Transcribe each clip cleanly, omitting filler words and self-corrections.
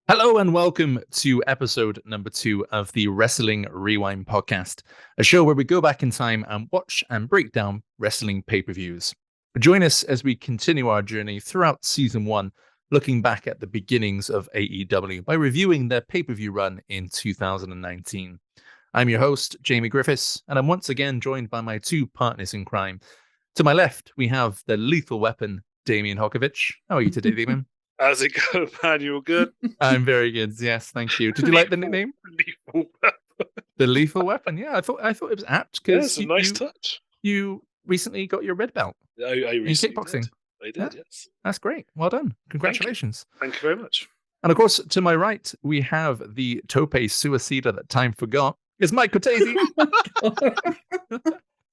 Hello and welcome to episode number 2 of the Wrestling Rewind podcast, a show where we go back in time and watch and break down wrestling pay-per-views. Join us as we continue our journey throughout season 1, looking back at the beginnings of AEW by reviewing their pay-per-view run in 2019. I'm your host, Jamie Griffiths, and I'm once again joined by my two partners in crime. To my left, we have the lethal weapon, Damien Hokovich. How are you today, Damien? How's it going, man? You all good? I'm very good. Yes, thank you. Did you like the nickname? Lethal weapon. The lethal weapon. Yeah, I thought it was apt Yeah, because it's a nice touch. you recently got your red belt I in recently kickboxing. did. I did, yes. That's great. Well done. Congratulations. Thank you very much. And of course, to my right, we have the tope suicida that time forgot. It's Mike Cortese.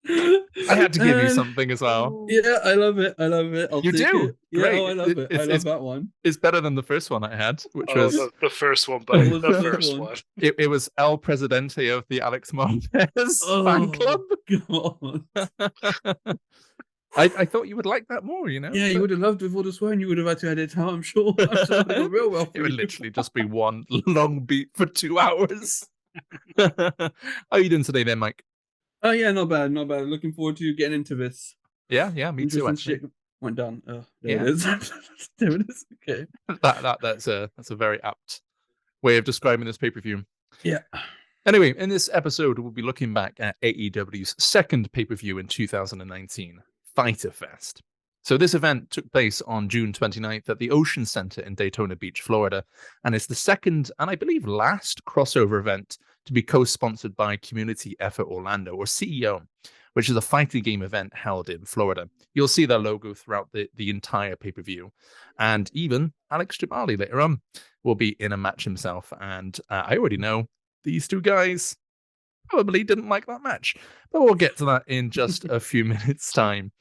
I had to give you something as well. Yeah, I love it. I'll You take do? it. Yeah, Great. I love it. I love that one. It's better than the first one I had, which was the first one, but was the the first first one. it was El Presidente of the Alex Marquez fan club. God. I thought you would like that more, you know? Yeah, you would have loved with all the swearing. You would have had to edit out, I'm sure. Real well. It would literally just be one long beat for 2 hours. How are you doing today then, Mike? Oh yeah, not bad. Looking forward to getting into this. Yeah, me too. Actually, shit went down. There Yeah. it is. There it is. Okay. That's a very apt way of describing this pay-per-view. Yeah. Anyway, in this episode, we'll be looking back at AEW's second pay-per-view in 2019, Fyter Fest. So this event took place on June 29th at the Ocean Center in Daytona Beach, Florida, and it's the second and I believe last crossover event to be co-sponsored by Community Effort Orlando, or CEO, which is a fighting game event held in Florida. You'll see their logo throughout the entire pay-per-view, and even Alex Jamali later on will be in a match himself, and I already know these two guys probably didn't like that match, but we'll get to that in just a few minutes' time.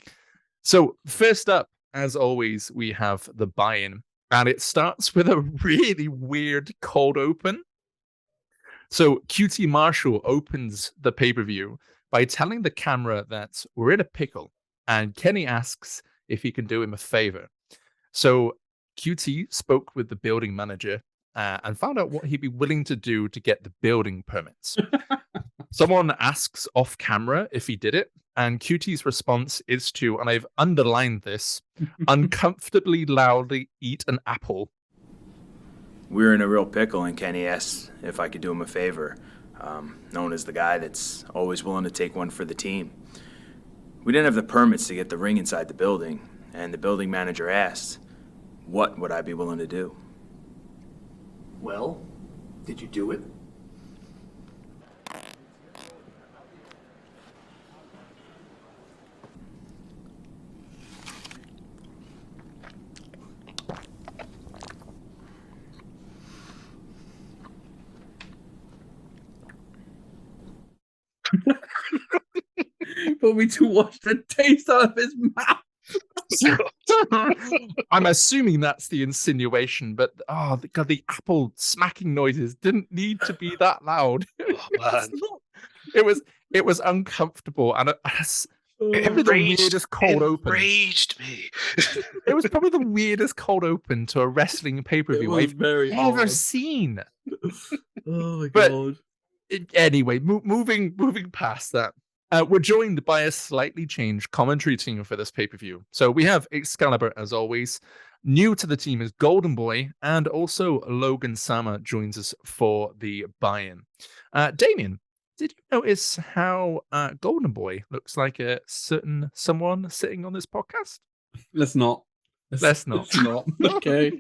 So first up, as always, we have the buy-in, and it starts with a really weird cold open. So QT Marshall opens the pay-per-view by telling the camera that we're in a pickle, and Kenny asks if he can do him a favor. So QT spoke with the building manager and found out what he'd be willing to do to get the building permits. Someone asks off camera if he did it, and QT's response is to, and I've underlined this, uncomfortably loudly eat an apple. We were in a real pickle, and Kenny asked if I could do him a favor, known as the guy that's always willing to take one for the team. We didn't have the permits to get the ring inside the building, and the building manager asked, what would I be willing to do? Well, did you do it? Put me to wash the taste out of his mouth. I'm assuming that's the insinuation, but the apple smacking noises didn't need to be that loud. It was uncomfortable, and it was the weirdest cold open. Enraged me. It was probably the weirdest cold open to a wrestling pay-per-view I've ever seen. Oh my god! Anyway, moving past that. We're joined by a slightly changed commentary team for this pay-per-view. So we have Excalibur, as always. New to the team is Golden Boy, and also Logan Sama joins us for the buy-in. Damien, did you notice how Golden Boy looks like a certain someone sitting on this podcast? Let's not. Okay.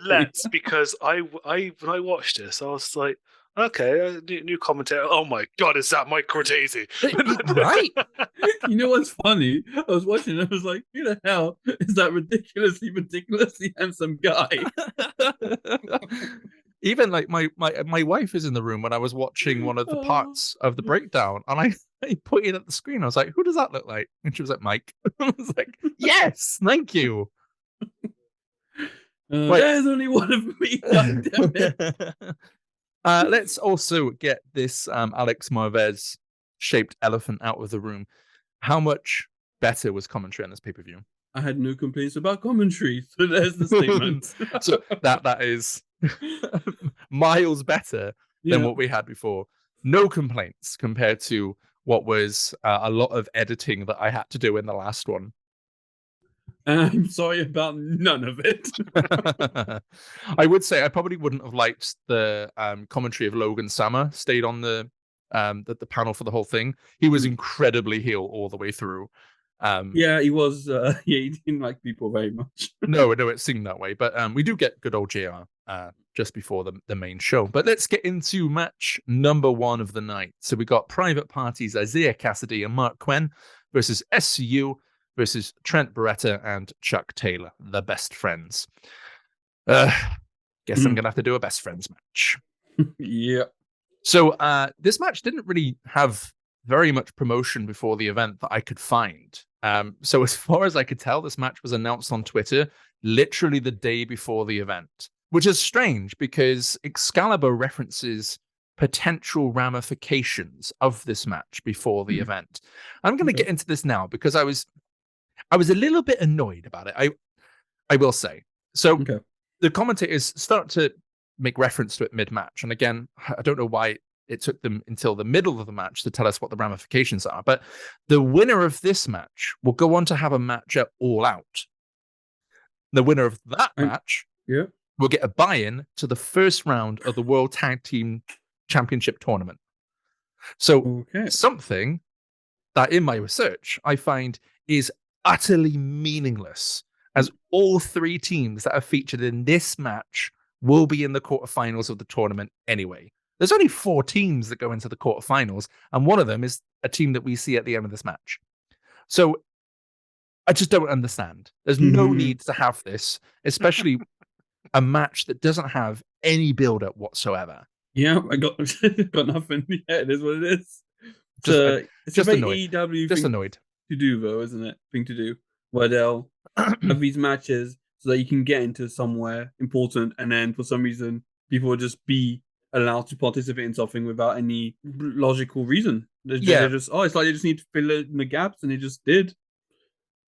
Let's, because I when I watched this, I was like, okay, new commentator. Oh my god, is that Mike Cortese? Right. You know what's funny? I was watching and I was like, who the hell is that ridiculously handsome guy? Even like my wife is in the room when I was watching one of the parts of the breakdown, and I pointed at the screen. I was like, who does that look like? And she was like, Mike. I was like, yes, thank you. There's only one of me. God damn it. Let's also get this Alex Marquez shaped elephant out of the room. How much better was commentary on this pay-per-view? I had no complaints about commentary. So there's the statement. So that is miles better than what we had before. No complaints compared to what was a lot of editing that I had to do in the last one. And I'm sorry about none of it. I would say I probably wouldn't have liked the commentary of Logan Sama stayed on the panel for the whole thing. He was incredibly heel all the way through. Yeah, he was. He didn't like people very much. no, it seemed that way. But we do get good old JR just before the main show. But let's get into match number 1 of the night. So we got Private Parties, Isaiah Cassidy and Mark Quinn versus SCU versus Trent Beretta and Chuck Taylor, the best friends. Guess I'm going to have to do a best friends match. Yeah. So this match didn't really have very much promotion before the event that I could find. So as far as I could tell, this match was announced on Twitter literally the day before the event, which is strange because Excalibur references potential ramifications of this match before the event. I'm going to get into this now because I was a little bit annoyed about it. I will say. So the commentators start to make reference to it mid-match. And again, I don't know why it took them until the middle of the match to tell us what the ramifications are. But the winner of this match will go on to have a match at All Out. The winner of that match will get a buy-in to the first round of the World Tag Team Championship Tournament. So something that in my research I find is utterly meaningless, as all 3 teams that are featured in this match will be in the quarterfinals of the tournament anyway. There's only 4 teams that go into the quarterfinals, and one of them is a team that we see at the end of this match. So I just don't understand. There's no need to have this, especially a match that doesn't have any build-up whatsoever. Yeah, I got nothing. Yeah, it is what it is. It's just a annoyed. AEW Just thing annoyed to do, though, isn't it? Thing to do, where they'll have these matches so that you can get into somewhere important, and then for some reason people will just be allowed to participate in something without any logical reason. They're just it's like they just need to fill in the gaps, and they just did.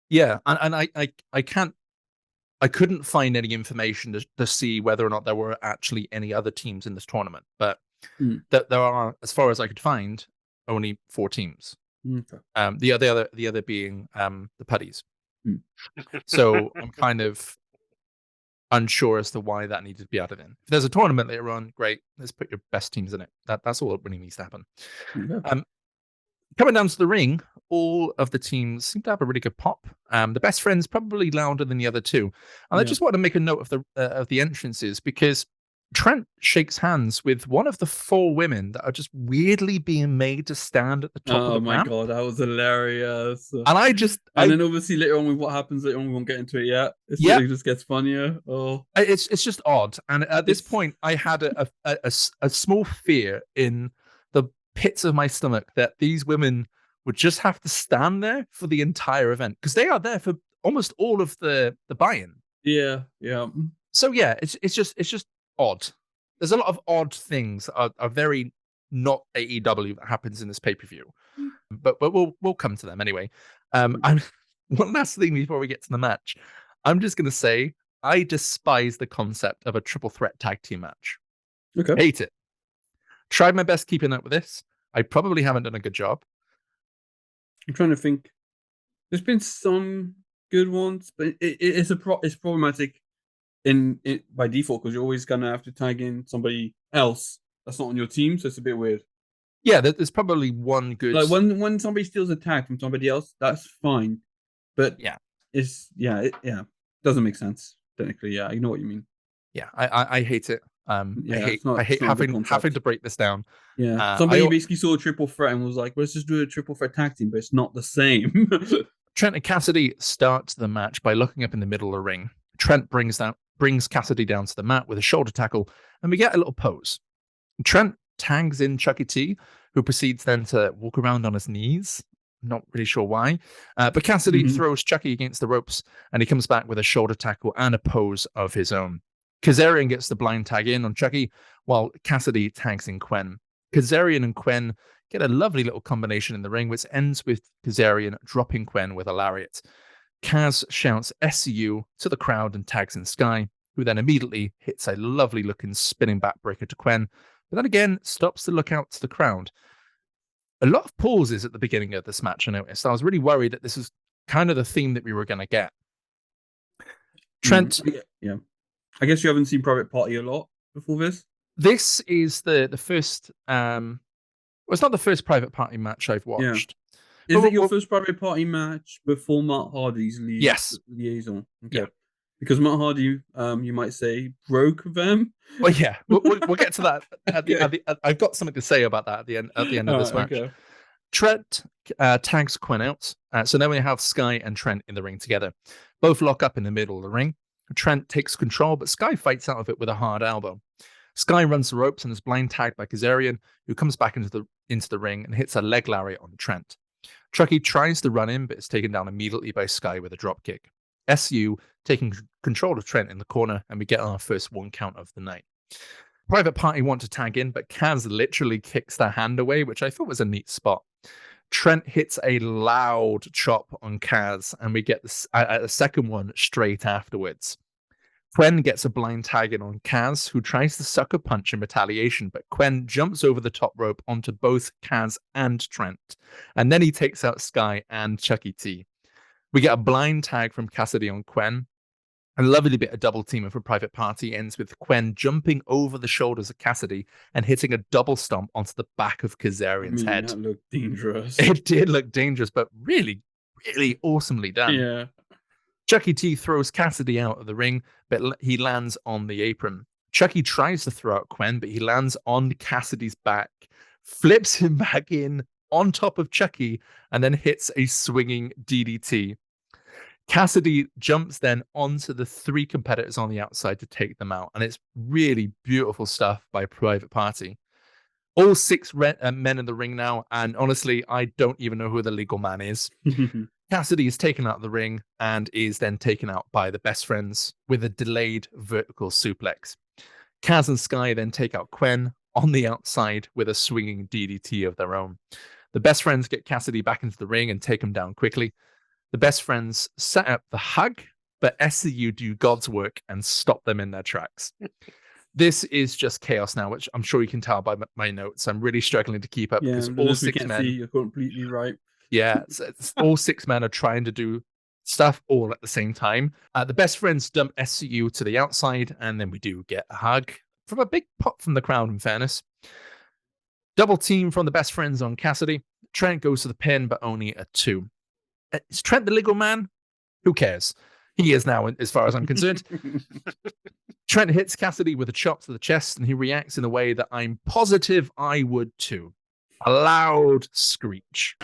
Yeah, and I couldn't find any information to see whether or not there were actually any other teams in this tournament, but that there are, as far as I could find, only 4 teams. Okay. The other being the Putties. So I'm kind of unsure as to why that needed to be added in. If there's a tournament later on, great. Let's put your best teams in it. That's all that really needs to happen. Yeah. Coming down to the ring, all of the teams seem to have a really good pop. The best friends probably louder than the other 2. And I just want to make a note of the entrances, because Trent shakes hands with one of the 4 women that are just weirdly being made to stand at the top of the ramp. God, that was hilarious. And then obviously later on with what happens later on, we won't get into it yet. It just gets funnier. It's just odd. And at this point, I had a small fear in the pits of my stomach that these women would just have to stand there for the entire event, because they are there for almost all of the buy-in. Yeah. So yeah, it's just odd. There's a lot of odd things that are very not AEW that happens in this pay-per-view, but we'll come to them anyway. One last thing before we get to the match, I'm just gonna say I despise the concept of a triple threat tag team match. Okay, hate it. Tried my best keeping up with this. I probably haven't done a good job. I'm trying to think. There's been some good ones, but it's problematic by default, because you're always gonna have to tag in somebody else that's not on your team, so it's a bit weird. Yeah, there's probably one good. Like when somebody steals a tag from somebody else, that's fine, but it doesn't make sense technically. Yeah, I know what you mean. Yeah, I hate it. I hate having to break this down. Yeah, somebody basically saw a triple threat and was like, "Let's just do a triple threat tag team," but it's not the same. Trent and Cassidy starts the match by looking up in the middle of the ring. Trent brings Cassidy down to the mat with a shoulder tackle, and we get a little pose. Trent tags in Chucky T, who proceeds then to walk around on his knees. Not really sure why. But Cassidy throws Chucky against the ropes, and he comes back with a shoulder tackle and a pose of his own. Kazarian gets the blind tag in on Chucky, while Cassidy tags in Quen. Kazarian and Quen get a lovely little combination in the ring, which ends with Kazarian dropping Quen with a lariat. Kaz shouts SCU to the crowd and tags in Sky, who then immediately hits a lovely looking spinning backbreaker to Quen, but then again stops to look out to the crowd. A lot of pauses at the beginning of this match, I noticed. I was really worried that this was kind of the theme that we were going to get. Trent. Yeah. I guess you haven't seen Private Party a lot before this? This is the first... well, it's not the first Private Party match I've watched. Yeah. Is it your first Private Party match before Matt Hardy's liaison? Okay. Yeah. Because Matt Hardy, you might say, broke them. Well, yeah, we'll get to that. I've got something to say about that at the end of this match. Okay. Trent tags Quen out. So now we have Sky and Trent in the ring together. Both lock up in the middle of the ring. Trent takes control, but Sky fights out of it with a hard elbow. Sky runs the ropes and is blind tagged by Kazarian, who comes back into the ring and hits a leg lariat on Trent. Chucky tries to run in, but is taken down immediately by Sky with a dropkick. SU taking control of Trent in the corner, and we get our first 1 count of the night. Private Party want to tag in, but Kaz literally kicks their hand away, which I thought was a neat spot. Trent hits a loud chop on Kaz, and we get a second one straight afterwards. Quen gets a blind tag in on Kaz, who tries to sucker punch in retaliation, but Quen jumps over the top rope onto both Kaz and Trent, and then he takes out Sky and Chucky T. We get a blind tag from Cassidy on Quen. A lovely bit of double teaming for Private Party ends with Quen jumping over the shoulders of Cassidy and hitting a double stomp onto the back of Kazarian's head. That looked dangerous. It did look dangerous, but really, really awesomely done. Yeah. Chucky T throws Cassidy out of the ring, but he lands on the apron. Chucky tries to throw out Quen, but he lands on Cassidy's back, flips him back in on top of Chucky, and then hits a swinging DDT. Cassidy jumps then onto the 3 competitors on the outside to take them out, and it's really beautiful stuff by Private Party. All 6 men in the ring now, and honestly, I don't even know who the legal man is. Cassidy is taken out of the ring and is then taken out by the Best Friends with a delayed vertical suplex. Kaz and Sky then take out Quen on the outside with a swinging DDT of their own. The Best Friends get Cassidy back into the ring and take him down quickly. The Best Friends set up the hug, but SCU do God's work and stop them in their tracks. This is just chaos now, which I'm sure you can tell by my notes. I'm really struggling to keep up because all 6 men... You're completely right. Yeah, it's all 6 men are trying to do stuff all at the same time. The Best Friends dump SCU to the outside, and then we do get a hug from a big pop from the crowd, in fairness. Double team from the Best Friends on Cassidy. Trent goes to the pin, but only a 2. Is Trent the legal man? Who cares? He is now, as far as I'm concerned. Trent hits Cassidy with a chop to the chest, and he reacts in a way that I'm positive I would too. A loud screech.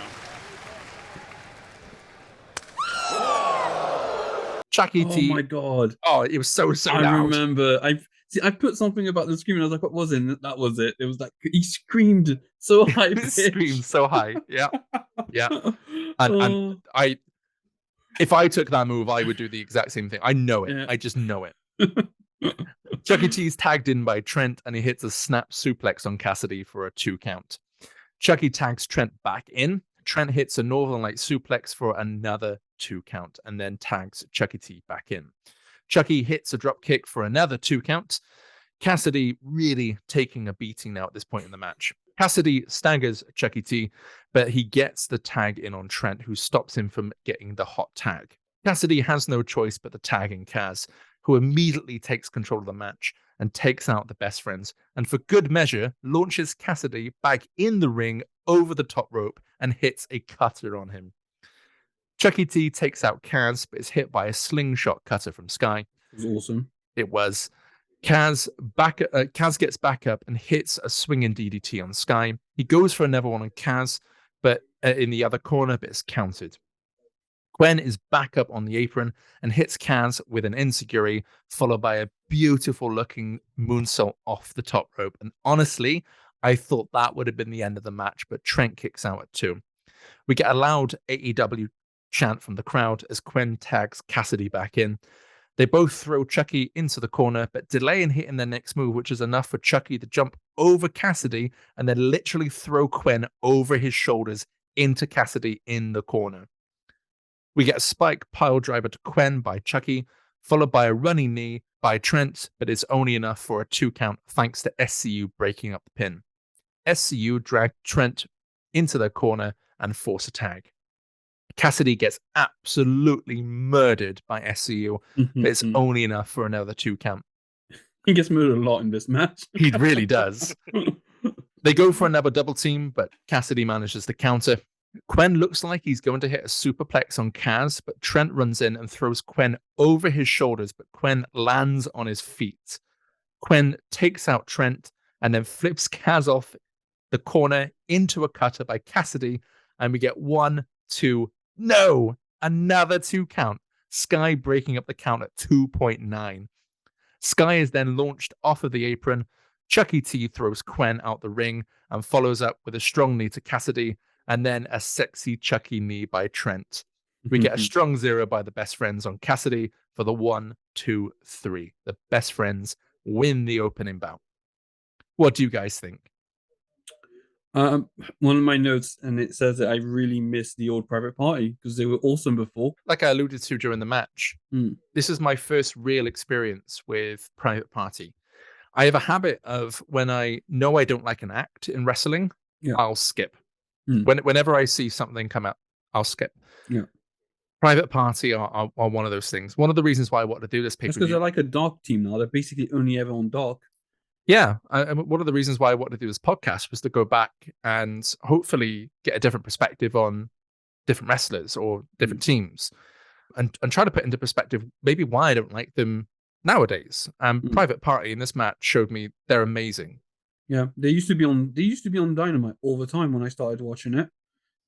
Chucky T. Oh my god. Oh, it was so loud. I remember. I put something about the screaming. I was like, what was it? That was it. It was like, he screamed so high. He screamed so high. Yeah. Yeah. And if I took that move, I would do the exact same thing. I know it. Yeah. I just know it. Chucky T's tagged in by Trent, and he hits a snap suplex on Cassidy for a 2 count. Chucky tags Trent back in. Trent hits a Northern Light suplex for another 2 count, and then tags Chucky T back in. Chucky hits a drop kick for another 2 counts. Cassidy really taking a beating now at this point in the match. Cassidy staggers Chucky T, but he gets the tag in on Trent, who stops him from getting the hot tag. Cassidy has no choice but to tag in Kaz, who immediately takes control of the match and takes out the Best Friends, and for good measure, launches Cassidy back in the ring over the top rope and hits a cutter on him. Chucky T takes out Kaz, but is hit by a slingshot cutter from Sky. It was awesome. It was. Kaz gets back up and hits a swinging DDT on Sky. He goes for another one on Kaz, but in the other corner, but is countered. Quen is back up on the apron and hits Kaz with an enziguri, followed by a beautiful looking moonsault off the top rope. And honestly, I thought that would have been the end of the match, but Trent kicks out at 2. We get a loud AEW chant from the crowd as Quen tags Cassidy back in. They both throw Chucky into the corner, but delay in hitting their next move, which is enough for Chucky to jump over Cassidy and then literally throw Quen over his shoulders into Cassidy in the corner. We get a spike pile driver to Quen by Chucky, followed by a running knee by Trent, but it's only enough for a 2 count thanks to SCU breaking up the pin. SCU drag Trent into the corner and force a tag. Cassidy gets absolutely murdered by SCU, but it's only enough for another 2 count. He gets murdered a lot in this match. He really does. They go for another double team, but Cassidy manages to counter. Quen looks like he's going to hit a superplex on Kaz, but Trent runs in and throws Quen over his shoulders, but Quen lands on his feet. Quen takes out Trent and then flips Kaz off the corner into a cutter by Cassidy, and we get 1, 2, no! Another 2 count. Sky breaking up the count at 2.9. Sky is then launched off of the apron. Chucky T throws Quen out the ring and follows up with a strong knee to Cassidy, and then a sexy Chucky knee by Trent. We get a strong 0 by the Best Friends on Cassidy for the 1, 2, 3. The Best Friends win the opening bout. What do you guys think? One of my notes, and it says that I really miss the old Private Party because they were awesome before. Like I alluded to during the match, this is my first real experience with Private Party. I have a habit of when I know I don't like an act in wrestling, I'll skip. Whenever I see something come out, I'll skip. Yeah. Private Party are one of those things. One of the reasons why I wanted to do this That's pay-per-view. because they're like a Dark team now. They're basically only ever on Dark. Yeah. One of the reasons why I wanted to do this podcast was to go back and hopefully get a different perspective on different wrestlers or different teams and try to put into perspective maybe why I don't like them nowadays. Private Party in this match showed me they're amazing. Yeah, they used to be on Dynamite all the time when I started watching it,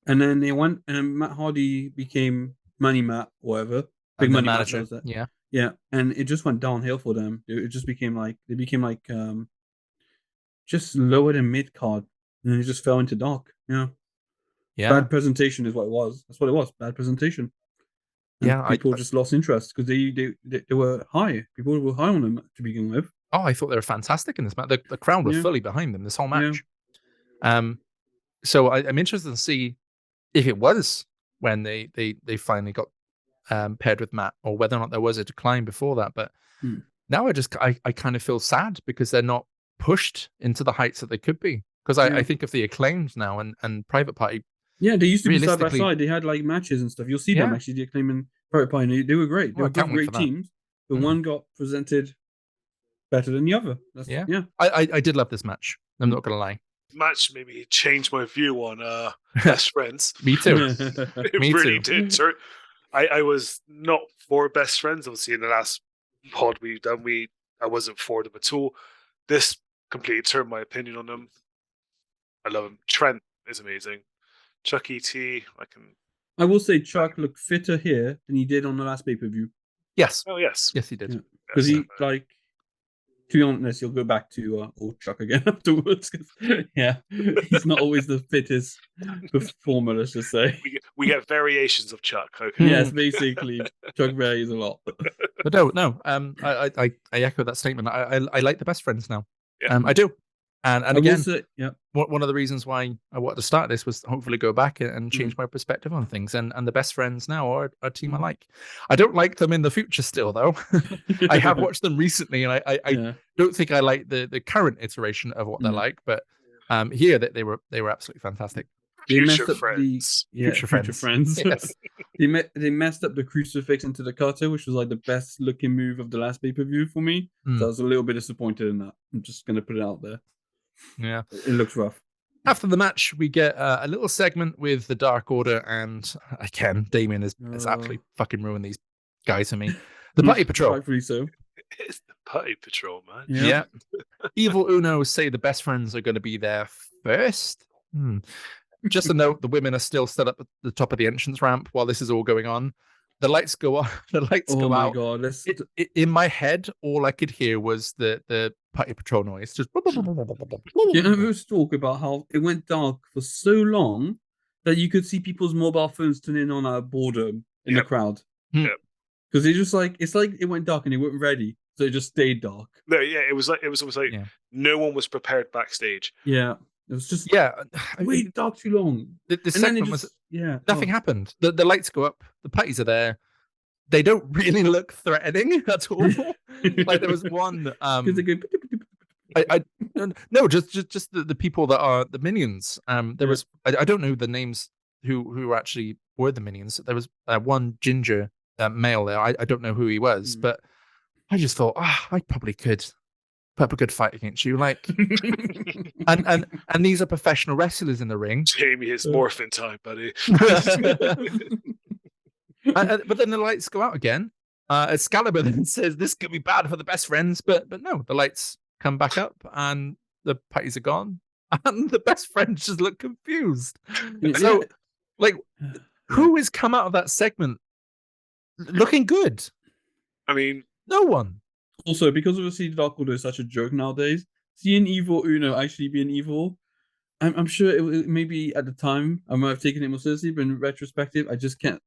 and then they went and then Matt Hardy became Money Matt, whatever, Big Money manager. Matt. That. Yeah, yeah, and it just went downhill for them. It just became like just lower than mid card, and it just fell into Dark. Yeah, bad presentation is what it was. That's what it was. Bad presentation. And people just lost interest because they were high. People were high on them to begin with. Oh, I thought they were fantastic in this match. The crowd were fully behind them this whole match. Yeah. So I'm interested to see if it was when they finally got paired with Matt, or whether or not there was a decline before that. But now I kind of feel sad because they're not pushed into the heights that they could be. Because I think of the Acclaimed now and Private Party. Yeah, they used to be side by side. They had like matches and stuff. You'll see them actually, the Acclaimed and Private Party. They were great. They were both great teams. But one got presented better than the other. I did love this match. I'm not gonna lie. Match maybe changed my view on Best Friends. Me too. It really did. I was not for Best Friends. Obviously, in the last pod we've done, I wasn't for them at all. This completely turned my opinion on them. I love him. Trent is amazing. Chuck E.T. I will say Chuck looked fitter here than he did on the last pay-per-view. Yes. Oh, yes. Yes, he did. Because to be honest, you'll go back to old Chuck again afterwards. He's not always the fittest performer, let's just say. We get variations of Chuck. Okay. Yes, basically. Chuck varies a lot. But no. I echo that statement. I like the Best Friends now. Yeah. I do. And again, say, one of the reasons why I wanted to start this was hopefully go back and change my perspective on things. And the Best Friends now are a team I like. I don't like them in the future still, though. I have watched them recently, and I don't think I like the current iteration of what they're like. But here, they were absolutely fantastic. Future friends. Future friends. Yes. They messed up the crucifix into the cutter, which was like the best looking move of the last pay-per-view for me. So I was a little bit disappointed in that. I'm just going to put it out there. Yeah, it looks rough. After the match, we get a little segment with the Dark Order, and again, Damien has absolutely fucking ruined these guys for me. The Putty Patrol. Rightfully so. It's the Putty Patrol, man. Yeah. Evil Uno say the Best Friends are going to be there first. Just a note: the women are still set up at the top of the entrance ramp while this is all going on. The lights go off. The lights go out. Oh my god! In my head, all I could hear was the Putty Patrol noise. Just. Let's talk about how it went dark for so long that you could see people's mobile phones turning on out of boredom in the crowd. Yep. Because it's like it went dark and they weren't ready, so it just stayed dark. No, it was almost like no one was prepared backstage. Yeah. It was just I mean, dark too long. the And then it segment was just nothing happened. The lights go up, the putties are there. They don't really look threatening at all. Like there was one. Because they go. I no, just the people that are the minions. There was I don't know the names who actually were the minions. There was one ginger male there. I don't know who he was, but I just thought, I probably could put up a good fight against you. Like, and these are professional wrestlers in the ring. Jamie, it's morphin time, buddy. But then the lights go out again. Excalibur then says this could be bad for the best friends, but no, the lights come back up and the putties are gone, and the best friends just look confused. So, like, who has come out of that segment looking good? I mean, no one. Also, because obviously Dark Order is such a joke nowadays, seeing Evil Uno actually being evil, I'm sure it maybe at the time I might have taken it more seriously, but in retrospective, I just can't.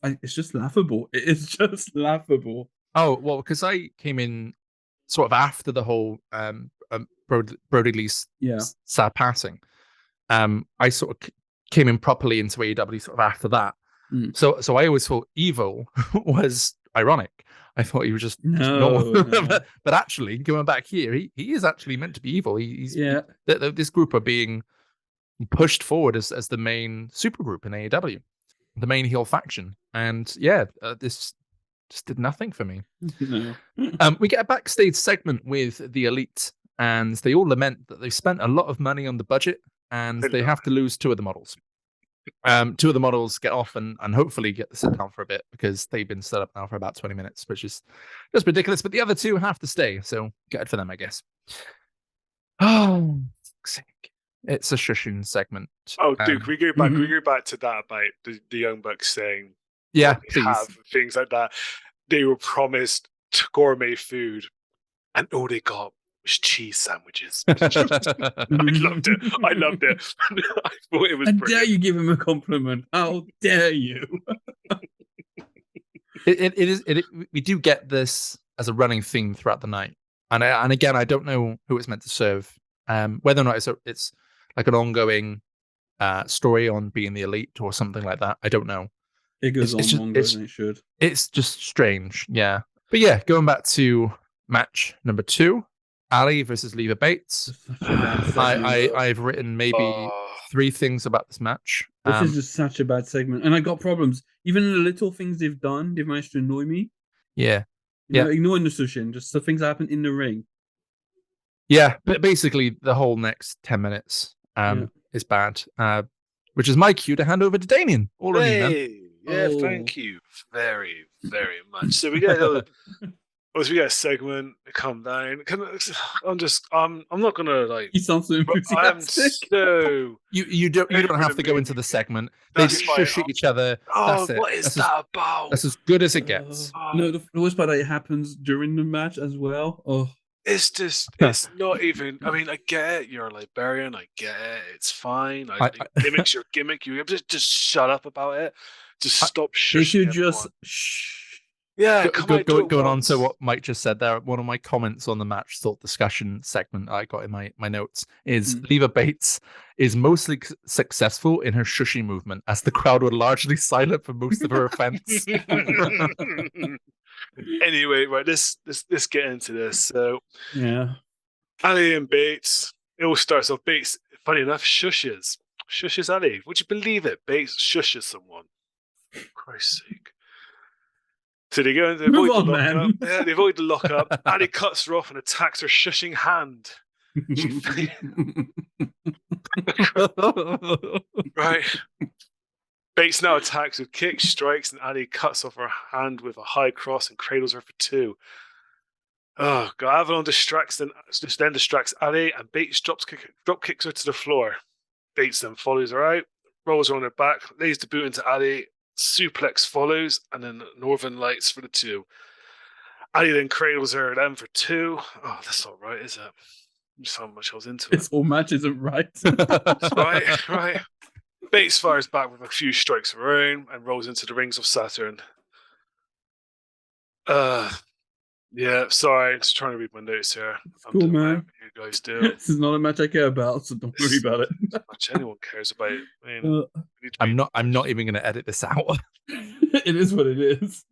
It's just laughable. It is just laughable. Oh well, because I came in sort of after the whole Brody Lee's sad passing. I sort of came in properly into AEW sort of after that. So I always thought Evil was ironic. I thought he was just normal. But actually, going back here, he is actually meant to be evil. He's this group are being pushed forward as the main supergroup in AEW, the main heel faction, and this just did nothing for me. We get a backstage segment with the Elite, and they all lament that they spent a lot of money on the budget, and they have to lose two of the models. Two of the models get off and hopefully get to sit down for a bit because they've been set up now for about 20 minutes, which is just ridiculous. But the other two have to stay, so good for them, I guess. Oh, it's a shushing segment. Oh, dude, can we go back? Can we go back to that about the Young Bucks saying, "Yeah, please." Have things like that? They were promised gourmet food, and all they got was cheese sandwiches. I loved it. I thought it was. How dare you give him a compliment? How dare you? It is. We do get this as a running theme throughout the night, and again, I don't know who it's meant to serve. Whether or not it's like an ongoing story on being the Elite or something like that, I don't know. It goes on longer than it should. It's just strange, yeah. But yeah, going back to match number 2. Ali versus Leva Bates. I've written maybe 3 things about this match. This is just such a bad segment, and I got problems. Even the little things they've done, they've managed to annoy me. Yeah, ignoring the sushin, just the things that happen in the ring. Yeah, but basically the whole next 10 minutes is bad, which is my cue to hand over to Damien. All on you, man. Yeah, thank you very, very much. So we get a segment. Calm down. I'm not gonna like. You sound so enthusiastic. You don't have to go into the segment. They just shush at each other. Oh, what is that about? That's as good as it gets. No, the worst part that it happens during the match as well. Oh. It's not even. I mean, I get it. You're a librarian. I get it. It's fine. Gimmick's your gimmick. You just shut up about it. Just stop shushing. They should just shh. Yeah, going on to what Mike just said there, one of my comments on the match thought discussion segment I got in my notes is Leva Bates is mostly successful in her shushy movement, as the crowd were largely silent for most of her offense. Anyway, right, let's get into this. So, yeah, Ali and Bates. It all starts off. Bates, funny enough, shushes Ali. Would you believe it? Bates shushes someone. For Christ's sake. So they go and they avoid the lockup. Yeah, they avoid the lockup. Ali cuts her off and attacks her shushing hand. Right. Bates now attacks with kicks, strikes, and Ali cuts off her hand with a high cross and cradles her for 2. Oh God! Avalon distracts Ali, and Bates drop kicks her to the floor. Bates then follows her out, rolls her on her back, lays the boot into Ali. Suplex follows, and then Northern Lights for the 2. Ali then cradles her then for 2. Oh, that's not right, is it? Just how much I was into it. This whole match isn't right. Right. Bates fires back with a few strikes of her own and rolls into the rings of Saturn. Yeah, sorry, just trying to read my notes here. I'm Cool, doing man. whatever you guys do. This is not a match I care about, so don't worry about it. Not much anyone cares about. I mean, we need to be- I'm not even going to edit this out. It is what it is.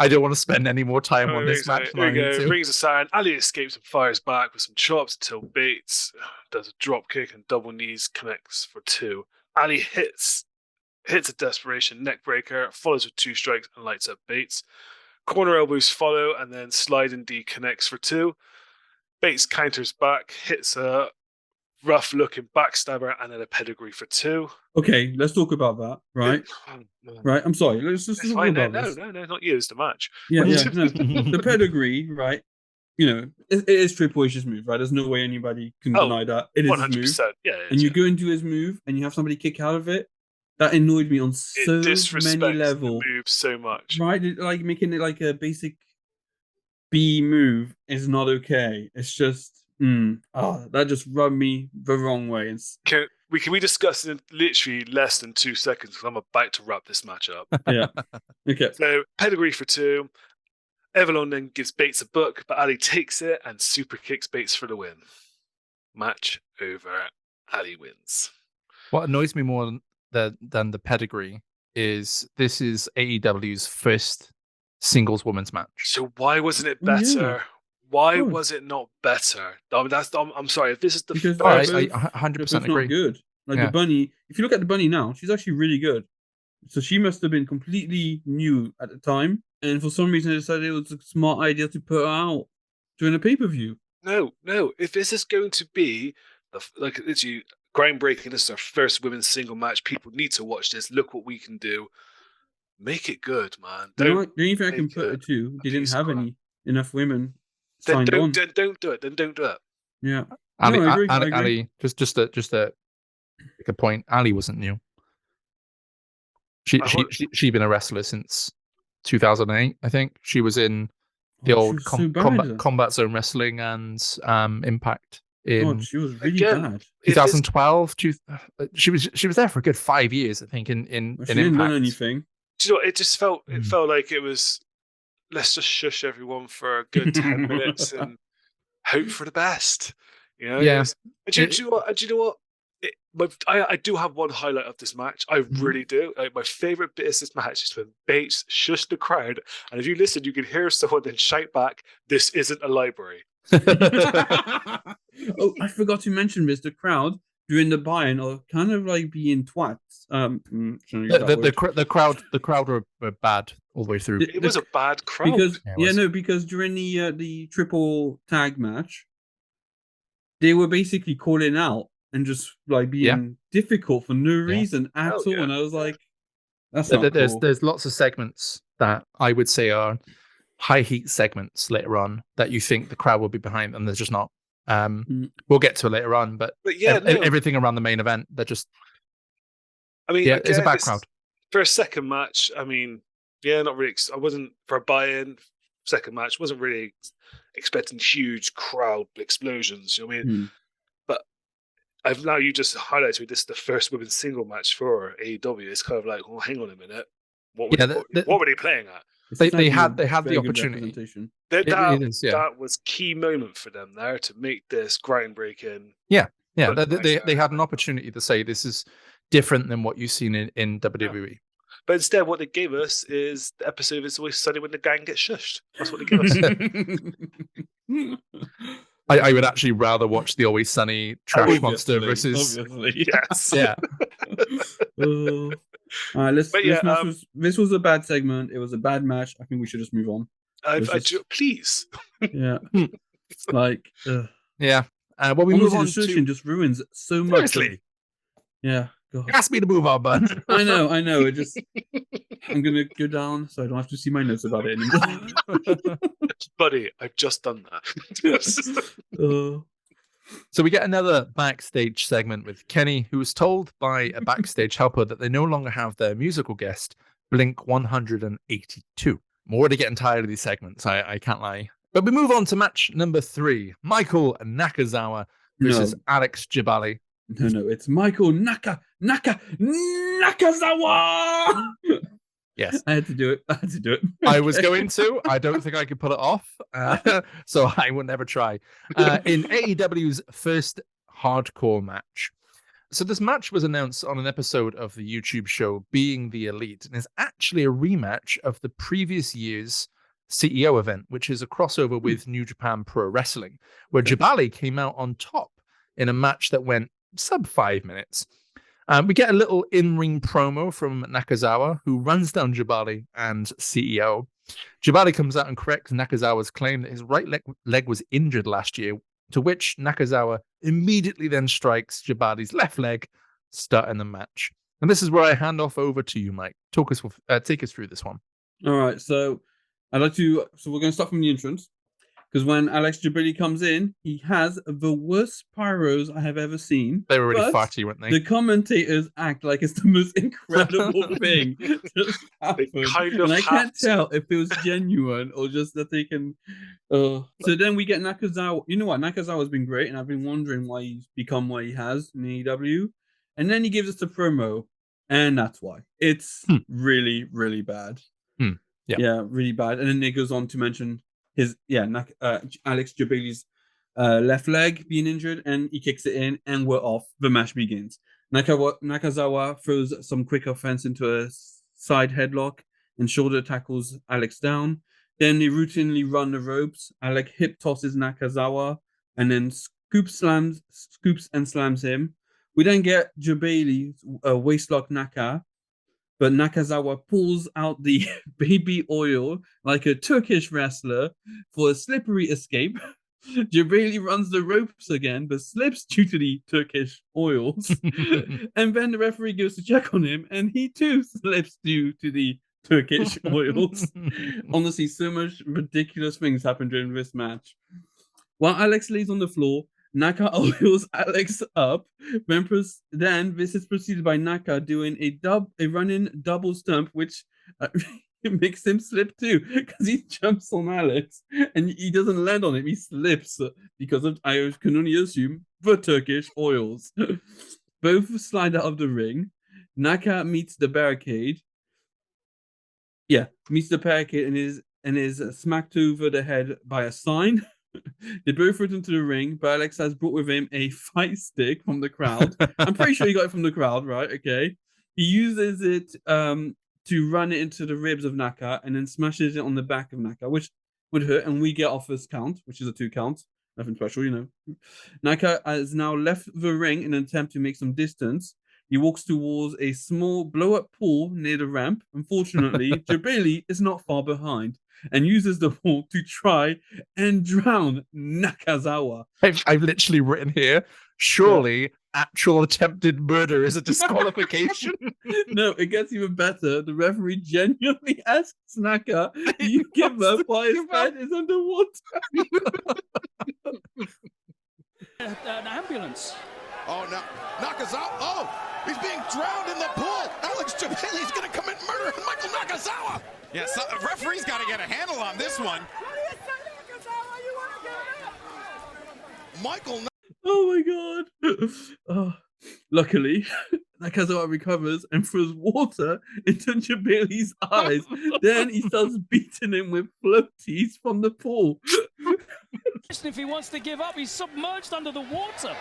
I don't want to spend any more time on this Here match we than I go. need to. Brings us out. Ali escapes and fires back with some chops until Bates does a drop kick and double knees, connects for 2. Ali hits a desperation neck breaker, follows with 2 strikes and lights up Bates. Corner elbows follow and then sliding D connects for 2. Bates counters back, hits a rough looking backstabber and then a pedigree for 2. Okay, let's talk about that, right? Right, I'm sorry. Let's just It's talk fine. about No, this. no, not you. It's the match. Yeah, no. The pedigree, right? You know, it is Triple H's move, right? There's no way anybody can Oh, deny that. It is his move. 100%. Yeah, And you go into his move and you have somebody kick out of it. That annoyed me on so it disrespects many levels. the move so much. Right? Like making it like a basic B move is not okay. It's just that just rubbed me the wrong way. Can we discuss in literally less than 2 seconds because I'm about to wrap this match up. Yeah. Okay. So pedigree for 2. Evelyn then gives Bates a book, but Ali takes it and super kicks Bates for the win. Match over. Ali wins. What annoys me more than the pedigree is this is AEW's first singles women's match. So why wasn't it Yeah. better? Why Good. was it not better? I mean, I'm sorry. If this is the Because first, I they're 100% both not agree. good. Like Yeah. the bunny, if you look at the bunny now, she's actually really good. So she must have been completely new at the time, and for some reason they decided it was a smart idea to put her out during a pay-per-view. no. If this is going to be like literally groundbreaking, this is our first women's single match. People need to watch this. Look what we can do. Make it good, man. You know Don't what? The only thing I can make put it it to, they a didn't piece of have crap. enough women then signed on. don't do it. Then don't do it. Yeah. Ali, No, I agree. Ali, just a make a point. Ali wasn't new. She'd been a wrestler since 2008, I think. She was in the Oh, old she was so bad. combat zone wrestling and Impact in God, she was really Again, bad. if this- 2012. She was there for a good 5 years, I think. In Well, she in didn't learn Impact. anything. Do you know what? It just felt Mm. like it was. Let's just shush everyone for a good 10 minutes and hope for the best. You know. Yeah. Do you know what? I do have one highlight of this match. I really do. Like, my favorite bit of this match is when Bates shushed the crowd, and if you listen, you can hear someone then shout back, "This isn't a library." Oh, I forgot to mention this. The crowd during the buy-in are kind of like being twats. Shouldn't use that word. The crowd were bad all the way through. It was a bad crowd. Because because during the triple tag match, they were basically calling out and just like being difficult for no reason at all. Yeah. And I was like, that's not cool. There's lots of segments that I would say are high heat segments later on that you think the crowd will be behind, and there's just not. We'll get to it later on, but yeah, everything around the main event, they're just. I mean, it's a bad crowd. For a second match, I mean, not really. I wasn't for a buy-in second match. Wasn't really expecting huge crowd explosions. You know what I mean? But you just highlighted me. This is the first women's single match for AEW. It's kind of like, well, hang on a minute. What were they playing at? They had the opportunity. That was key moment for them there to make this groundbreaking. Yeah. They had an opportunity to say this is different than what you've seen in WWE. Yeah. But instead, what they gave us is the episode of It's Always Sunny when the gang gets shushed. That's what they gave us. I would actually rather watch the Always Sunny Trash Monster versus. Obviously. Yes. Yeah. All right, this was a bad segment. It was a bad match. I think we should just move on. Please. Yeah. Like. Yeah. Well, we move on to. Just ruins so much. Seriously. Yeah. God. Ask me to move on, bud. I know. It just. I'm gonna go down so I don't have to see my notes about it anymore. Buddy, I've just done that. So we get another backstage segment with Kenny, who was told by a backstage helper that they no longer have their musical guest, Blink 182. I'm already getting tired of these segments, I can't lie. But we move on to match number 3. Michael Nakazawa versus Alex Jabali. No, it's Michael Nakazawa! Yes. I had to do it. I was Okay. going to. I don't think I could pull it off, so I would never try. In AEW's first hardcore match. So this match was announced on an episode of the YouTube show Being the Elite, and is actually a rematch of the previous year's CEO event, which is a crossover with New Japan Pro Wrestling, where Jabali came out on top in a match that went sub 5 minutes. We get a little in-ring promo from Nakazawa, who runs down Jabali and CEO. Jabali comes out and corrects Nakazawa's claim that his right leg was injured last year, to which Nakazawa immediately then strikes Jabali's left leg, starting the match. And this is where I hand off over to you, Mike. Take us through this one. All right, so we're going to start from the entrance. Because when Alex Jabali comes in, he has the worst pyros I have ever seen. They were really farty, weren't they? The commentators act like it's the most incredible thing just happened. And I can't tell if it was genuine or just that they can... So then we get Nakazawa. You know what? Nakazawa's been great, and I've been wondering why he's become what he has in AEW. And then he gives us the promo, and that's why. It's really, really bad. Yeah, really bad. And then it goes on to mention Alex Jabali's left leg being injured, and he kicks it in, and we're off. The match begins. Nakazawa throws some quick offense into a side headlock and shoulder tackles Alex down. Then they routinely run the ropes. Alex hip tosses Nakazawa and then scoops and slams him. We then get Jabali waistlock Naka, but Nakazawa pulls out the baby oil like a Turkish wrestler for a slippery escape. Jabali runs the ropes again, but slips due to the Turkish oils. And then the referee goes to check on him, and he too slips due to the Turkish oils. Honestly, so much ridiculous things happen during this match. While Alex lays on the floor, Naka oils Alex up. Then this is preceded by Naka doing a running double stump, which makes him slip too, because he jumps on Alex and he doesn't land on him. He slips because of, I can only assume, the Turkish oils. Both slide out of the ring. Naka meets the barricade. Meets the barricade and is smacked over the head by a sign. They both return to the ring, but Alex has brought with him a fight stick from the crowd. I'm pretty sure he got it from the crowd, right? Okay. He uses it to run it into the ribs of Naka and then smashes it on the back of Naka, which would hurt, and we get off this count, which is a 2 count. Nothing special, you know. Naka has now left the ring in an attempt to make some distance. He walks towards a small blow-up pool near the ramp. Unfortunately, Jabali is not far behind and uses the pool to try and drown Nakazawa. I've literally written here, surely actual attempted murder is a disqualification. No, it gets even better. The referee genuinely asks Naka, do you give up while his head is underwater? An ambulance. Oh, no. Nakazawa. Oh, he's being drowned in the pool. Alex Jabali's going to commit murder on Michael Nakazawa. Yeah, so the referee's got to get a handle on this one. Michael. Oh my god. Luckily, Nakazawa recovers and throws water into Jabali's eyes. Then he starts beating him with floaties from the pool. If he wants to give up, he's submerged under the water.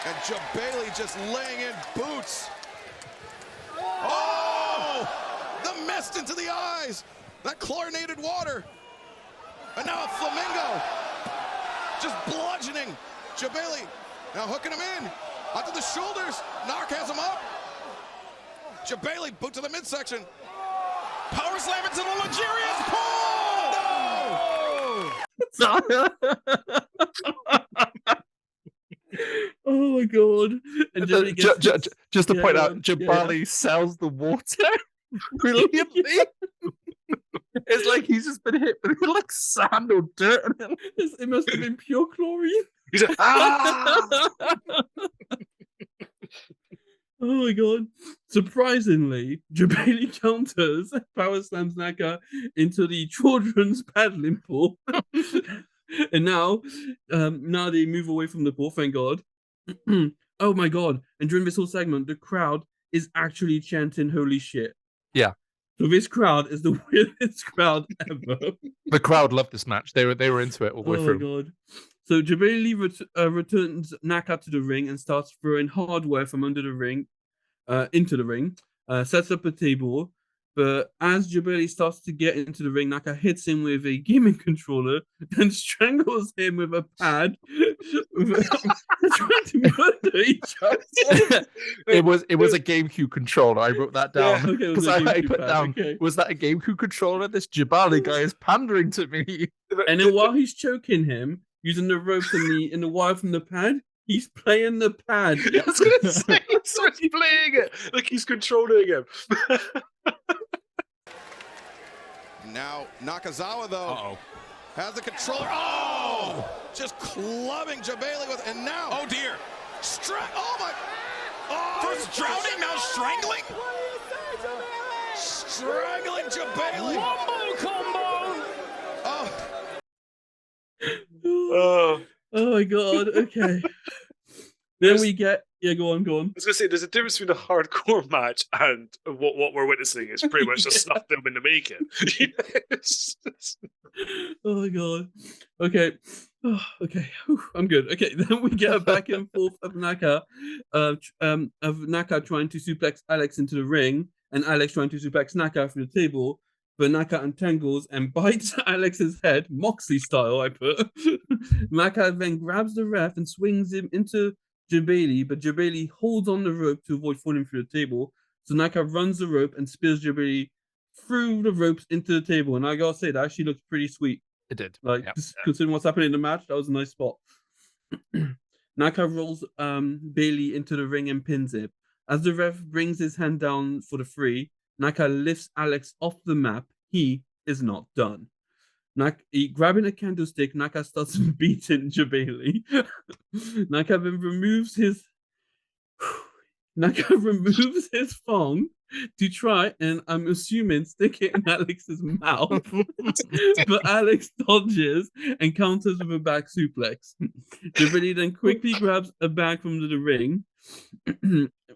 And Jabali just laying in boots. Oh! The mist into the eyes. That chlorinated water. And now a flamingo. Just bludgeoning Jabali. Now hooking him in. Onto the shoulders. Narc has him up. Jabali, boot to the midsection. Power slam into the luxurious pool! No! Oh my god. And just to point out, Jabali sells the water brilliantly. It's like he's just been hit with like sand or dirt on him. It must have been pure chlorine. He's like, ah! Oh my god. Surprisingly, Jabali counters power slams Naka into the children's paddling pool. And now they move away from the pool, thank God. Oh my god. And during this whole segment, the crowd is actually chanting holy shit. Yeah. So this crowd is the weirdest crowd ever. The crowd loved this match. They were into it all the way through. Oh my god. So Jabali returns Naka to the ring and starts throwing hardware from under the ring into the ring, sets up a table. But as Jabali starts to get into the ring, Naka hits him with a gaming controller and strangles him with a pad. Trying to murder each other. It was a GameCube controller. I wrote that down Yeah, okay, it was because a I GameCube put pad, down. okay. Was that a GameCube controller? This Jabali guy is pandering to me. And then while he's choking him, using the ropes and the wire from the pad, he's playing the pad. I was gonna say, so he's playing it like he's controlling him. Now Nakazawa though has the controller. Oh, just clubbing Jabali with, and now Oh dear. oh my! Oh, First drowning, now strangling. strangling Jabali. Wombo combo. Oh, Oh. Oh my god, okay. Then we get go on. I was gonna say, there's a difference between a hardcore match and what we're witnessing is pretty much just stuff them in the making. Oh my god. Okay. Oh, okay. Whew, I'm good. Okay. Then we get a back and forth of Naka trying to suplex Alex into the ring, and Alex trying to suplex Naka from the table. But Naka untangles and bites Alex's head, Moxley style, I put. Naka then grabs the ref and swings him into Jabali, but Jabali holds on the rope to avoid falling through the table. So Naka runs the rope and spears Jabali through the ropes into the table. And I gotta say, that actually looks pretty sweet. It did. Like, Yeah. considering what's happening in the match, that was a nice spot. Naka rolls Bailey into the ring and pins it. As the ref brings his hand down for the 3, Naka lifts Alex off the map. He is not done. Grabbing a candlestick, Naka starts beating Jabali. Naka then removes his thong to try and, I'm assuming, stick it in Alex's mouth. But Alex dodges and counters with a back suplex. Jabali then quickly grabs a bag from the ring.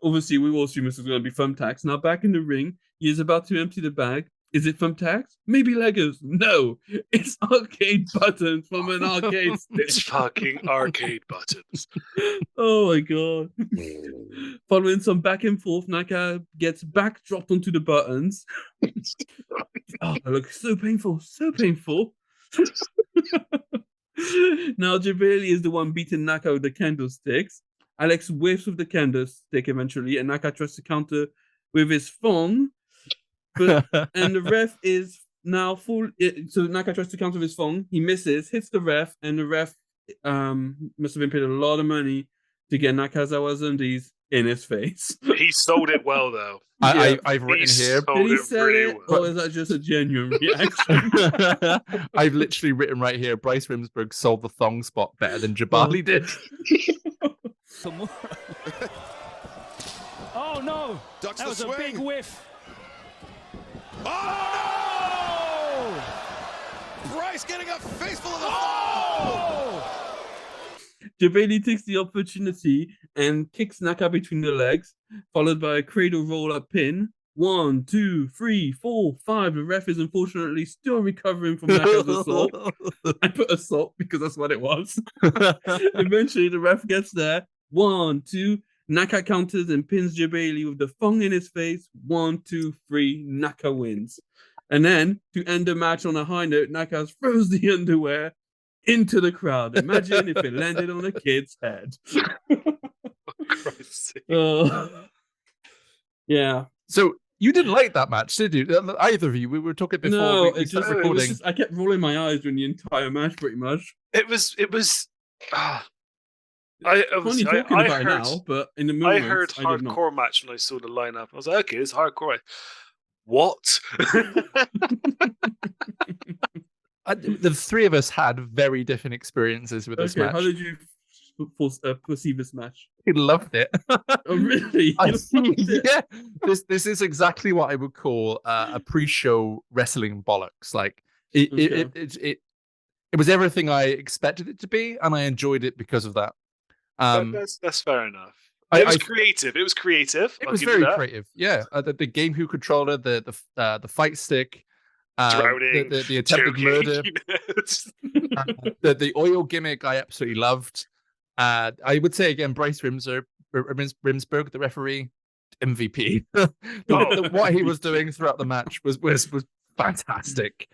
Obviously, we all assume this is going to be thumbtacks. Now back in the ring, he is about to empty the bag. Is it thumbtacks? Maybe Legos? No, it's arcade buttons from an arcade stick. It's fucking arcade buttons. Oh my god. Following some back and forth, Naka gets back dropped onto the buttons. Oh, it looks so painful, so painful. Now Jabali is the one beating Naka with the candlesticks. Alex whiffs with the candlestick eventually, and Naka tries to counter with his thong. And the ref is now full. So Naka tries to counter with his thong. He misses, hits the ref, and the ref must have been paid a lot of money to get Nakazawa's undies in his face. He sold it well, though. I've written here. Did he sell it, or is that just a genuine reaction? I've literally written right here. Bryce Rimsberg sold the thong spot better than Jabali did. Oh no! Ducks That the was a big swing. whiff. Oh no! Bryce getting a face full of the Oh! Jabali takes the opportunity and kicks Naka between the legs, followed by a cradle roll-up pin. 1, 2, 3, 4, 5. The ref is unfortunately still recovering from Naka's assault. I put assault because that's what it was. Eventually, the ref gets there. 1, 2. Naka counters and pins Jabali with the thong in his face. 1, 2, 3. Naka wins. And then, to end the match on a high note, Naka throws the underwear into the crowd. Imagine if it landed on a kid's head. Yeah. So you didn't like that match, did you? Either of you? We were talking before. No, we it started was recording. just, I kept rolling my eyes during the entire match, pretty much. It was. I Funny talking about it now, but in the moment, I heard hardcore match when I saw the lineup. I was like, okay, it's hardcore. What? The three of us had very different experiences with this match. How did you perceive this match? I loved it. Oh, really? Yeah, this is exactly what I would call a pre-show wrestling bollocks. Like it was everything I expected it to be, and I enjoyed it because of that. That's fair enough. It was creative. It was creative. It was very creative. Yeah, the GameCube controller, the fight stick, Drowning, the attempted choking, murder, you know. the oil gimmick. I absolutely loved. I would say again, Bryce Rimsberg, the referee, MVP. What he was doing throughout the match was fantastic.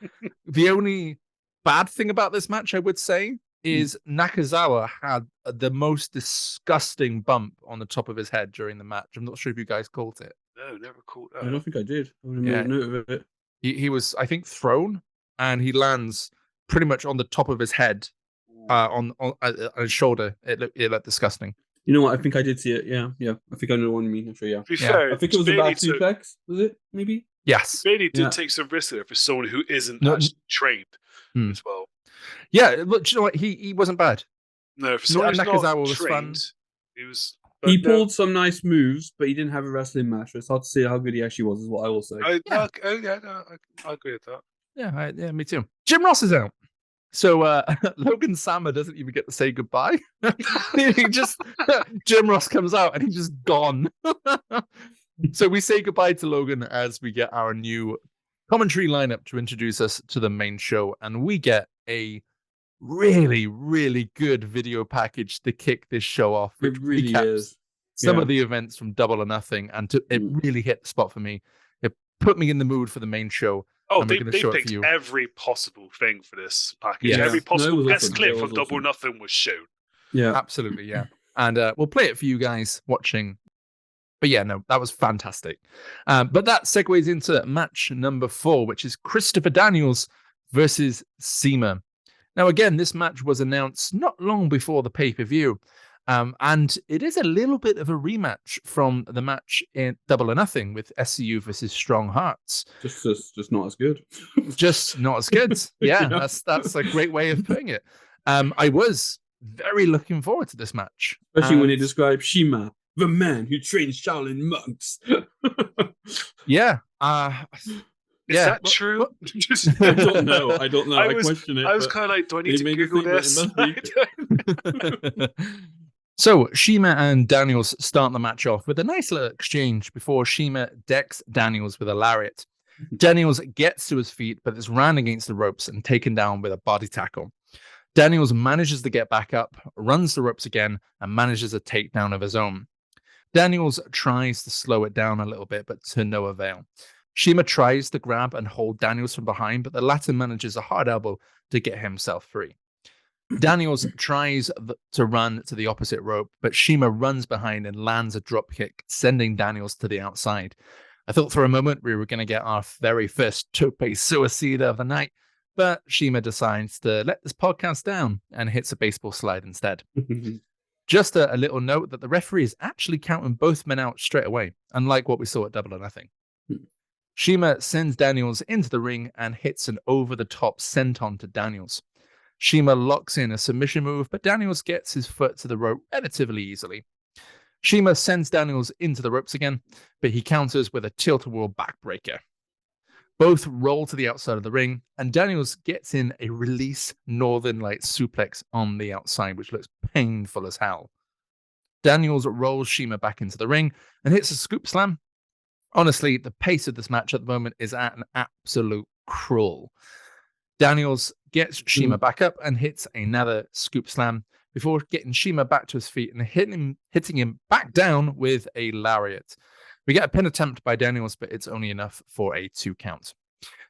The only bad thing about this match, I would say, is Nakazawa had the most disgusting bump on the top of his head during the match. I'm not sure if you guys caught it. No, never caught I that. don't think I did. I would have made a note of it. He was, I think, thrown, and he lands pretty much on the top of his head, on his shoulder. It looked disgusting. You know what? I think I did see it. Yeah. I think I know what you mean. Actually, yeah. To be fair, I think it was a back suplex. Was it? Maybe. Yes. Bailey did take some risk there for someone who isn't actually trained as well. Yeah, look, you know what? He wasn't bad. No, for someone who's Nakazawa not was trained, fun. he was. He pulled some nice moves, but he didn't have a wrestling match. It's hard to see how good he actually was, is what I will say. I agree with that. Yeah, me too. Jim Ross is out. So Logan Sama doesn't even get to say goodbye. Jim Ross comes out and he's just gone. So we say goodbye to Logan as we get our new commentary lineup to introduce us to the main show, and we get a really, really good video package to kick this show off. It really is. Some of the events from Double or Nothing, and it really hit the spot for me. It put me in the mood for the main show. Oh, they picked every possible thing for this package. Yeah. Every possible guest clip from awesome. Double or Nothing was shown. Yeah, absolutely, yeah. And we'll play it for you guys watching. But yeah, no, that was fantastic. But that segues into match number 4, which is Christopher Daniels versus CIMA. Now, again, this match was announced not long before the pay-per-view. And it is a little bit of a rematch from the match in Double or Nothing with SCU versus Strong Hearts. Just not as good. Just not as good. Yeah, that's a great way of putting it. I was very looking forward to this match. Especially when he described Shima, the man who trains Shaolin monks. Yeah. Is that true? I don't know. I question it. I was kind of like, do I need to Google this? So Shima and Daniels start the match off with a nice little exchange before Shima decks Daniels with a lariat. Daniels gets to his feet, but is ran against the ropes and taken down with a body tackle. Daniels manages to get back up, runs the ropes again, and manages a takedown of his own. Daniels tries to slow it down a little bit, but to no avail. Shima tries to grab and hold Daniels from behind, but the latter manages a hard elbow to get himself free. Daniels tries to run to the opposite rope, but Shima runs behind and lands a drop kick, sending Daniels to the outside. I thought for a moment we were going to get our very first tope suicida of the night, but Shima decides to let this podcast down and hits a baseball slide instead. Just a little note that the referee is actually counting both men out straight away, unlike what we saw at Double or Nothing. Shima sends Daniels into the ring and hits an over-the-top senton to Daniels. Shima locks in a submission move, but Daniels gets his foot to the rope relatively easily. Shima sends Daniels into the ropes again, but he counters with a tilt-a-whirl backbreaker. Both roll to the outside of the ring, and Daniels gets in a release Northern Light suplex on the outside, which looks painful as hell. Daniels rolls Shima back into the ring and hits a scoop slam. Honestly, the pace of this match at the moment is at an absolute crawl. Daniels gets Shima back up and hits another scoop slam before getting Shima back to his feet and hitting him back down with a lariat. We get a pin attempt by Daniels, but it's only enough for a 2 count.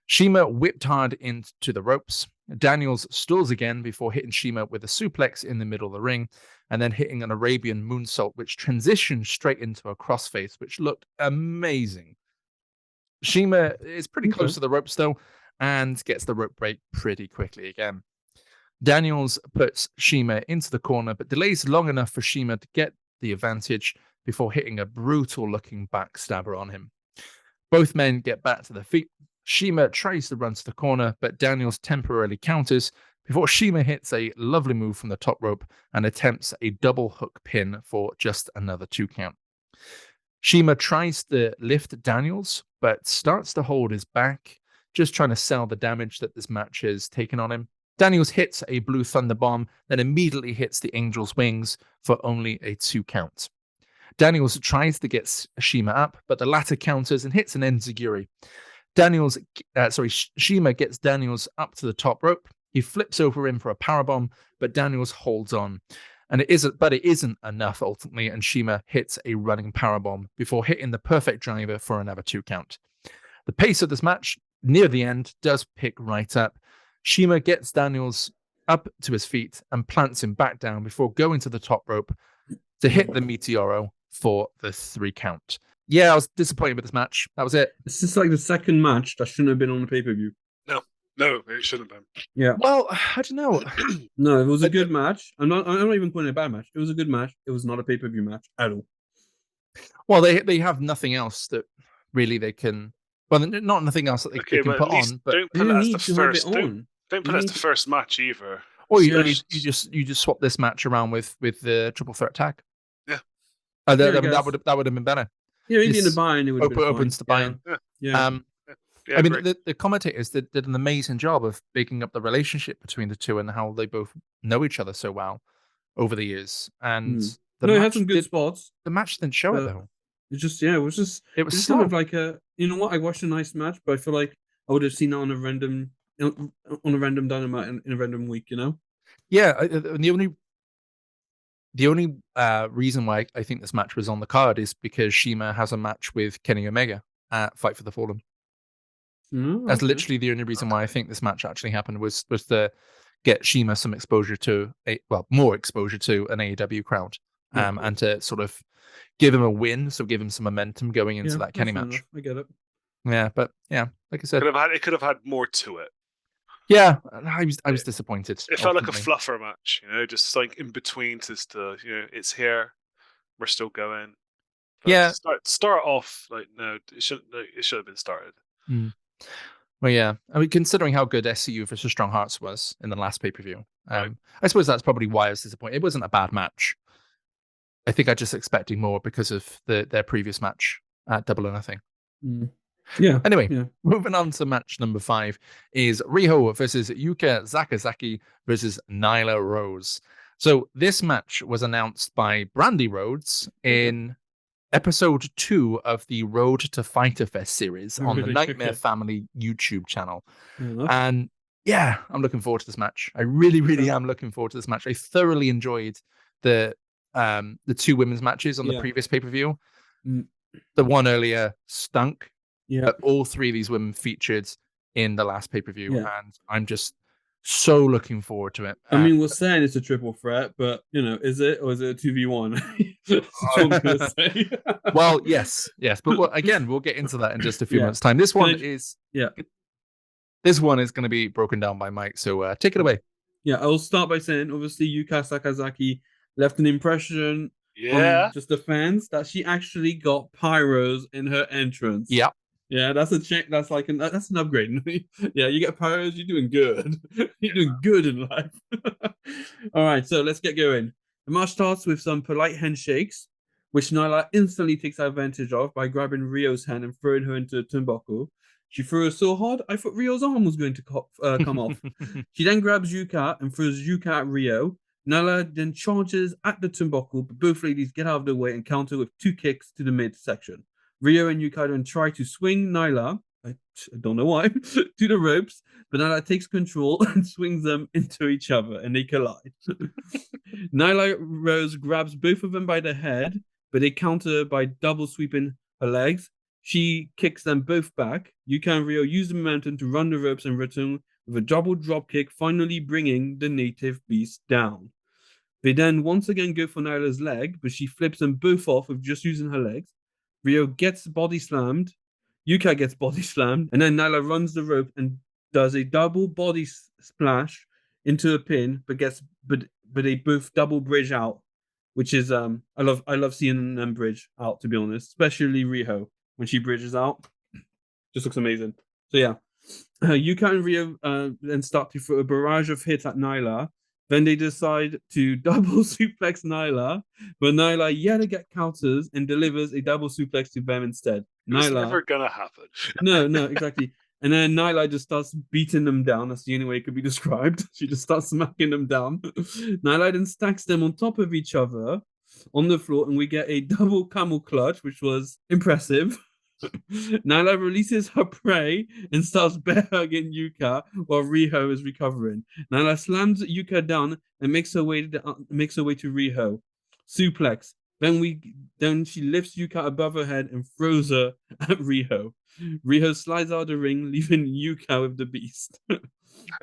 Shima whipped hard into the ropes. Daniels stalls again before hitting Shima with a suplex in the middle of the ring, and then hitting an Arabian moonsault, which transitioned straight into a crossface, which looked amazing. Shima is pretty close to the ropes, though, and gets the rope break pretty quickly again. Daniels puts Shima into the corner, but delays long enough for Shima to get the advantage before hitting a brutal-looking backstabber on him. Both men get back to their feet. Shima tries to run to the corner, but Daniels temporarily counters before Shima hits a lovely move from the top rope and attempts a double hook pin for just another 2 count. Shima tries to lift Daniels, but starts to hold his back, just trying to sell the damage that this match has taken on him. Daniels hits a Blue Thunder Bomb, then immediately hits the Angel's Wings for only a 2 count. Daniels tries to get Shima up, but the latter counters and hits an enziguri. Shima gets Daniels up to the top rope. He flips over him for a powerbomb, but Daniels holds on. And it isn't enough ultimately, and Shima hits a running powerbomb before hitting the perfect driver for another 2 count. The pace of this match, near the end, does pick right up. Shima gets Daniels up to his feet and plants him back down before going to the top rope to hit the Meteoro for the 3 count. Yeah, I was disappointed with this match. That was it. It's just like the second match that shouldn't have been on the pay-per-view. No, it shouldn't have been. Yeah. Well, I don't know. No, it was a good match. I'm not even calling it a bad match. It was a good match. It was not a pay-per-view match at all. Well, they have nothing else that really they can. Well, not nothing else that they can but put at least on. But don't They put it didn't as need the to have it first. on. Don't put it as the first match either. or you Yeah. just swap this match around with the triple threat tag. Yeah. That guess. would have been better. Yeah, maybe in the This buy-in it would have been opens the fine. buy-in. Yeah. Yeah, I mean, great. the commentators did an amazing job of making up the relationship between the two and how they both know each other so well over the years. And No, it had some good spots. The match didn't show it but though. It just it was It was just slow. kind of like you know what? I watched a nice match, but I feel like I would have seen it on a random Dynamite in a random week. You know? Yeah, the only reason why I think this match was on the card is because Shima has a match with Kenny Omega at Fight for the Fallen. That's literally the only reason why I think this match actually happened was to get Shima some exposure to more exposure to an AEW crowd, and to sort of give him a win, so give him some momentum going into that Kenny match. Enough. I get it. Yeah, but yeah, like I said, It could have had more to it. yeah, I was disappointed. It felt like a ultimately. fluffer match, just like in between, just it's here, we're still going. But Yeah. start off like no, it should have been started. Well, yeah. I mean, considering how good SCU versus Strong Hearts was in the last pay-per-view, I suppose that's probably why I was disappointed. It wasn't a bad match. I think I just expected more because of their previous match at Double or Nothing. Yeah. Anyway, moving on to match number 5 is Riho versus Yuka Sakazaki versus Nyla Rose. So this match was announced by Brandy Rhodes in episode 2 of the Road to Fyter Fest series on the Nightmare Family YouTube channel. And yeah, I'm looking forward to this match. I really, really am looking forward to this match. I thoroughly enjoyed the 2 women's matches on the previous pay-per-view. The one earlier stunk. Yeah. But all 3 of these women featured in the last pay-per-view, and I'm just so looking forward to it. I mean, we're saying it's a triple threat, but is it, or is it a 2v1? That's what I'm gonna say. Well, yes, but again, we'll get into that in just a few minutes' time. This one is going to be broken down by Mike, so take it away. Yeah, I'll start by saying, obviously, Yuka Sakazaki left an impression on just the fans that she actually got pyros in her entrance. Yeah. Yeah, that's a check. That's an upgrade. Yeah, you get pyros, you're doing good. You're doing good in life. All right, so let's get going. The match starts with some polite handshakes, which Nyla instantly takes advantage of by grabbing Rio's hand and throwing her into a turnbuckle. She threw her so hard, I thought Rio's arm was going to come off. She then grabs Yuka and throws Yuka at Rio. Nyla then charges at the turnbuckle, but both ladies get out of the way and counter with 2 kicks to the midsection. Rio and Yuka then try to swing Nyla, I don't know why, to the ropes, but Nyla takes control and swings them into each other, and they collide. Nyla Rose grabs both of them by the head, but they counter by double sweeping her legs. She kicks them both back. Yuka and Rio use the momentum to run the ropes and return with a double drop kick, finally bringing the native beast down. They then once again go for Nyla's leg, but she flips them both off with just using her legs. Rio gets body slammed, Yuka gets body slammed, and then Nyla runs the rope and does a double body splash into a pin, but they both double bridge out, which is I love seeing them bridge out, to be honest, especially Riho when she bridges out, just looks amazing. So yeah, Yuka and Rio then start to throw a barrage of hits at Nyla. Then they decide to double suplex Nyla, but Nyla yet again counters and delivers a double suplex to them instead. It's never gonna happen. No, exactly. And then Nyla just starts beating them down. That's the only way it could be described. She just starts smacking them down. Nyla then stacks them on top of each other. on the floor, and we get a double camel clutch, which was impressive. Nyla releases her prey and starts bear hugging Yuka while Riho is recovering. Nyla slams Yuka down and makes her way to Riho. Suplex. Then she lifts Yuka above her head and throws her at Riho. Riho slides out of the ring, leaving Yuka with the beast.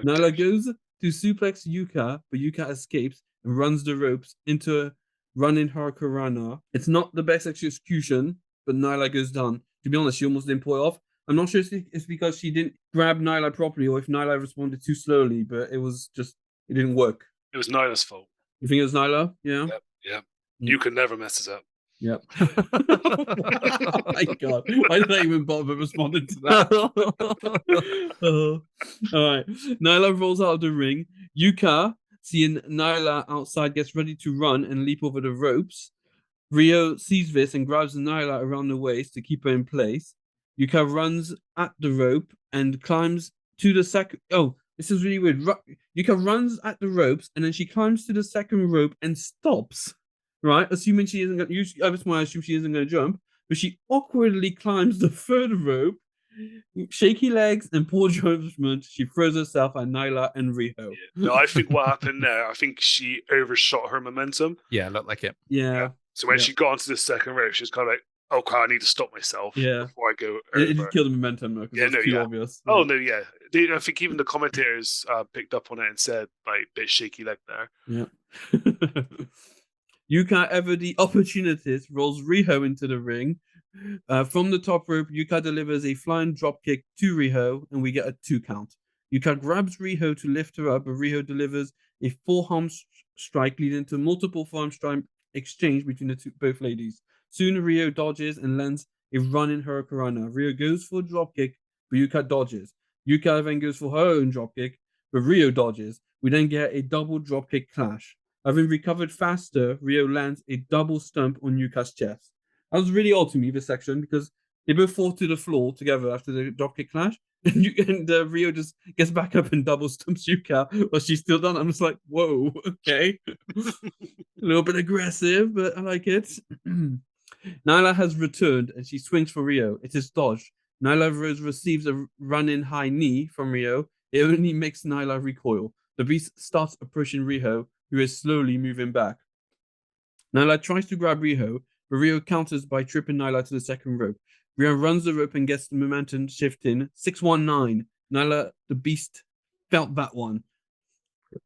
Nyla goes to suplex Yuka, but Yuka escapes and runs the ropes into a running Hurricanrana. It's not the best execution, but Nyla goes down. To be honest, she almost didn't pull it off. I'm not sure if it's because she didn't grab Nyla properly or if Nyla responded too slowly, but it didn't work. It was Nyla's fault. You think it was Nyla? Yeah? Yep. You can never mess it up. Yep. Oh my God. Why did I even bother responding to that? All right. Nyla rolls out of the ring. Yuka, seeing Nyla outside, gets ready to run and leap over the ropes. Rio sees this and grabs Nyla around the waist to keep her in place. Yuka runs at the rope and climbs to the second. Oh, this is really weird. Yuka runs at the ropes and then she climbs to the second rope and stops. Right, assuming she isn't going to. I assume she isn't going to jump, but she awkwardly climbs the third rope. Shaky legs and poor judgment. She throws herself at Nyla and Riho. Yeah. No, I think what happened there, I think she overshot her momentum. Yeah, looked like it. Yeah. So when she got onto the second rope, she was kind of like, "Okay, I need to stop myself before I go over." It just killed the momentum, though, because it's too obvious. Oh, no, yeah. I think even the commentators picked up on it and said, like, bit shaky leg there. Yeah. Yuka, ever the opportunist, rolls Riho into the ring. From the top rope, Yuka delivers a flying dropkick to Riho, and we get a 2 count. Yuka grabs Riho to lift her up, but Riho delivers a forearm strike, leading to multiple forearm strike exchange between both ladies. Soon, Riho dodges and lands a running Hurricanrana. Riho goes for a dropkick, but Yuka dodges. Yuka then goes for her own dropkick, but Riho dodges. We then get a double dropkick clash. Having recovered faster, Riho lands a double stump on Yuka's chest. That was really odd to me, this section, because they both fall to the floor together after the dropkick clash, and Riho just gets back up and double stumps Yuka while she's still done. I'm just like, whoa, okay. A little bit aggressive, but I like it. Nyla has returned, and she swings for Riho. It is dodged. Nyla receives a running high knee from Riho. It only makes Nyla recoil. The beast starts approaching Riho, who is slowly moving back. Nyla tries to grab Riho, but Riho counters by tripping Nyla to the second rope. Riho runs the rope and gets the momentum shifting. 619. Nyla, the beast, felt that one.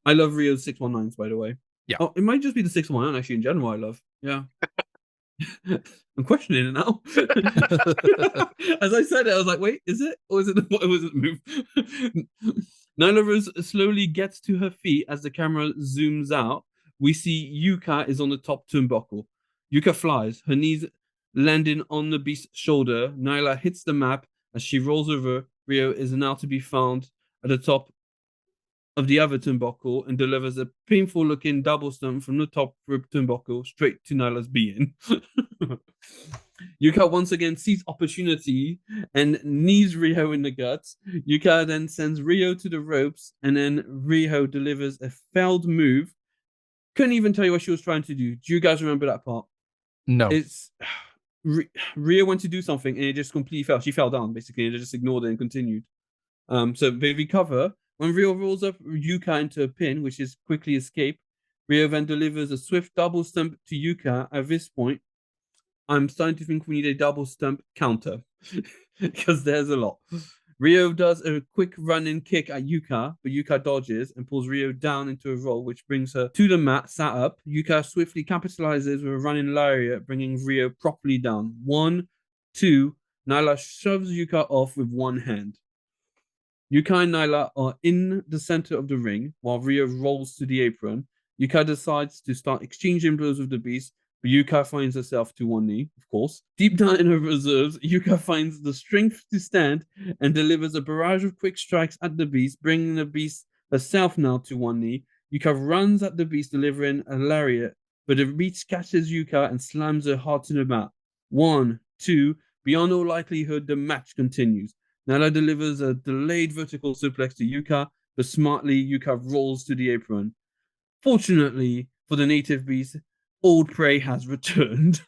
I love Rio's 619s, by the way. Yeah. Oh, it might just be the 619 actually in general I love. Yeah. I'm questioning it now. As I said it, I was like, wait, is it? Or was it the move? Nyla Rose slowly gets to her feet as the camera zooms out. We see Yuka is on the top turnbuckle. Yuka flies, her knees landing on the beast's shoulder. Nyla hits the map as she rolls over. Riho is now to be found at the top of the other turnbuckle and delivers a painful-looking double stump from the top rope turnbuckle straight to Nyla's being. Yuka once again sees opportunity and knees Riho in the guts. Yuka then sends Riho to the ropes, and then Riho delivers a failed move. Couldn't even tell you what she was trying to do. Do you guys remember that part? No. It's Riho went to do something and it just completely fell. She fell down basically, and they just ignored it and continued. So they recover. When Riho rolls up Yuka into a pin, which is quickly escaped, Riho then delivers a swift double stump to Yuka. At this point, I'm starting to think we need a double stump counter because there's a lot. Riho does a quick running kick at Yuka, but Yuka dodges and pulls Riho down into a roll, which brings her to the mat, sat up. Yuka swiftly capitalizes with a running lariat, bringing Riho properly down. 1, 2, Nyla shoves Yuka off with one hand. Yuka and Nyla are in the center of the ring while Riho rolls to the apron. Yuka decides to start exchanging blows with the beast, but Yuka finds herself to one knee, of course. Deep down in her reserves, Yuka finds the strength to stand and delivers a barrage of quick strikes at the beast, bringing the beast herself now to one knee. Yuka runs at the beast, delivering a lariat, but the beast catches Yuka and slams her hard to the mat. 1, 2, beyond all likelihood, the match continues. Nyla delivers a delayed vertical suplex to Yuka, but smartly, Yuka rolls to the apron. Fortunately for the native beast, old prey has returned.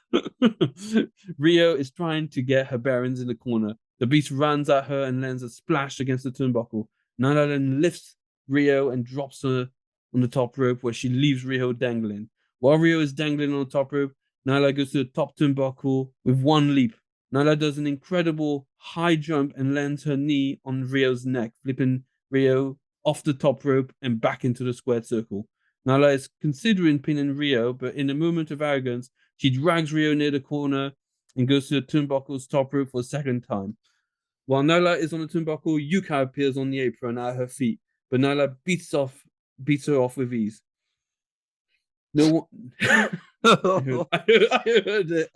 Rio is trying to get her bearings in the corner. The beast runs at her and lands a splash against the turnbuckle. Nyla then lifts Rio and drops her on the top rope, where she leaves Rio dangling. While Rio is dangling on the top rope, Nyla goes to the top turnbuckle with one leap. Nyla does an incredible high jump and lands her knee on Rio's neck, flipping Rio off the top rope and back into the squared circle. Nyla is considering pinning Rio, but in a moment of arrogance, she drags Rio near the corner and goes to the turnbuckle's top rope for a second time. While Nyla is on the turnbuckle, Yuka appears on the apron at her feet, but Nyla beats her off with ease. No one. I heard it.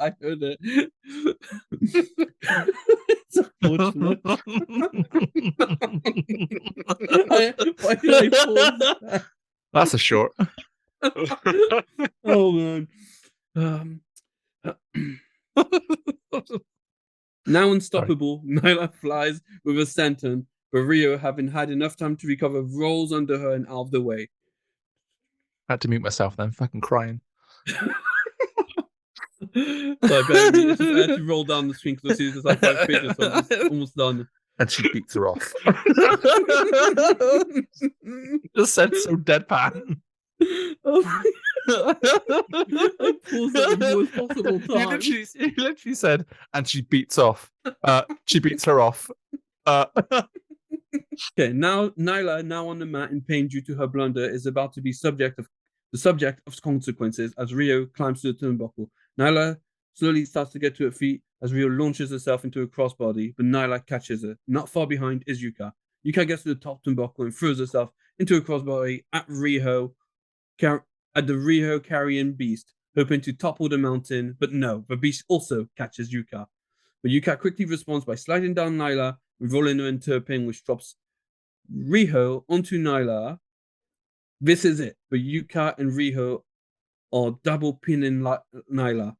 It's unfortunate. Why did I pause that? That's a short. Oh man. Now unstoppable, Nyla flies with a senton, but Rio, having had enough time to recover, rolls under her and out of the way. I had to mute myself then, fucking crying. So I had to roll down the screen because it's like 5 pages, so I'm just almost done. And she beats her off. Just said so deadpan. I paused at the worst possible time. You literally said, and she beats off. She beats her off. Okay, now Nyla, now on the mat in pain due to her blunder, is about to be the subject of consequences as Rio climbs to the turnbuckle. Nyla slowly starts to get to her feet as Rio launches herself into a crossbody, but Nyla catches her. Not far behind is Yuka. Yuka gets to the top turnbuckle and throws herself into a crossbody at the Rio carrying beast, hoping to topple the mountain, but no, the beast also catches Yuka. But Yuka quickly responds by sliding down Nyla and rolling her into a pin, which drops Riho onto Nyla. This is it, but Yuka and Riho are double pinning Nyla.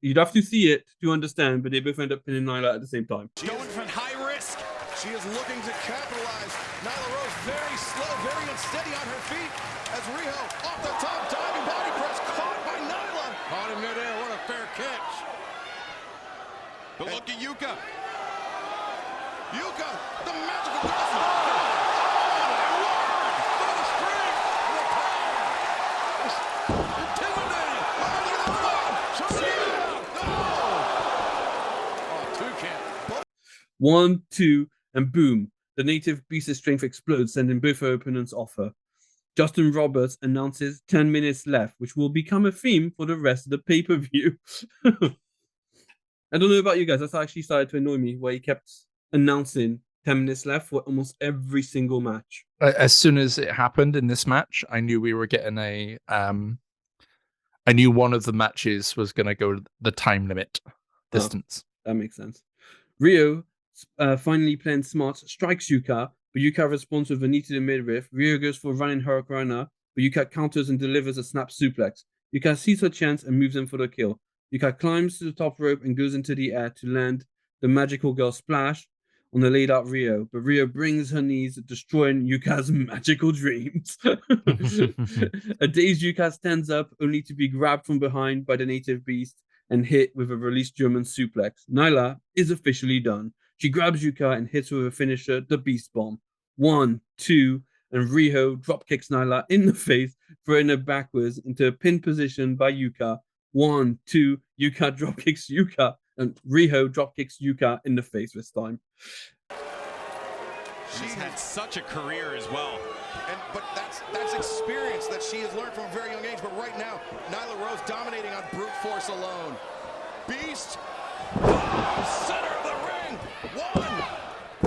You'd have to see it to understand, but they both end up pinning Nyla at the same time. Going for high risk. She is looking to capitalize. Nyla Rose very slow, very unsteady on her feet as Riho off the top, diving body press, caught by Nyla. Caught in midair, what a fair catch. But look at Yuka. Yuka, the magical crossbody. Oh my word! What a strength! What a power! Intimidating! Oh, look at that one! No! Oh, 2 count. 1, 2, and boom. The native beast's strength explodes, sending both her opponents off her. Justin Roberts announces 10 minutes left, which will become a theme for the rest of the pay-per-view. I don't know about you guys, that's actually started to annoy me, where he kept announcing 10 minutes left for almost every single match. As soon as it happened in this match, I knew we were getting I knew one of the matches was going to go the time limit distance. That makes sense. Rio, finally playing smart, strikes Yuka, but Yuka responds with a knee to the midriff. Rio goes for a running hurricanrana, but Yuka counters and delivers a snap suplex. Yuka sees her chance and moves in for the kill. Yuka climbs to the top rope and goes into the air to land the magical girl splash on the laid out Rio, but Rio brings her knees, destroying Yuka's magical dreams. A dazed Yuka stands up, only to be grabbed from behind by the native beast and hit with a released German suplex. Nyla is officially done. She grabs Yuka and hits her with a finisher, the Beast Bomb. 1, 2, and Riho dropkicks Nyla in the face, throwing her backwards into a pin position by Yuka. 1, 2, Yuka dropkicks Yuka, and Riho dropkicks Yuka in the face this time. She's had such a career as well. But that's experience that she has learned from a very young age. But right now, Nyla Rose dominating on brute force alone. Beast, center of the ring. 1,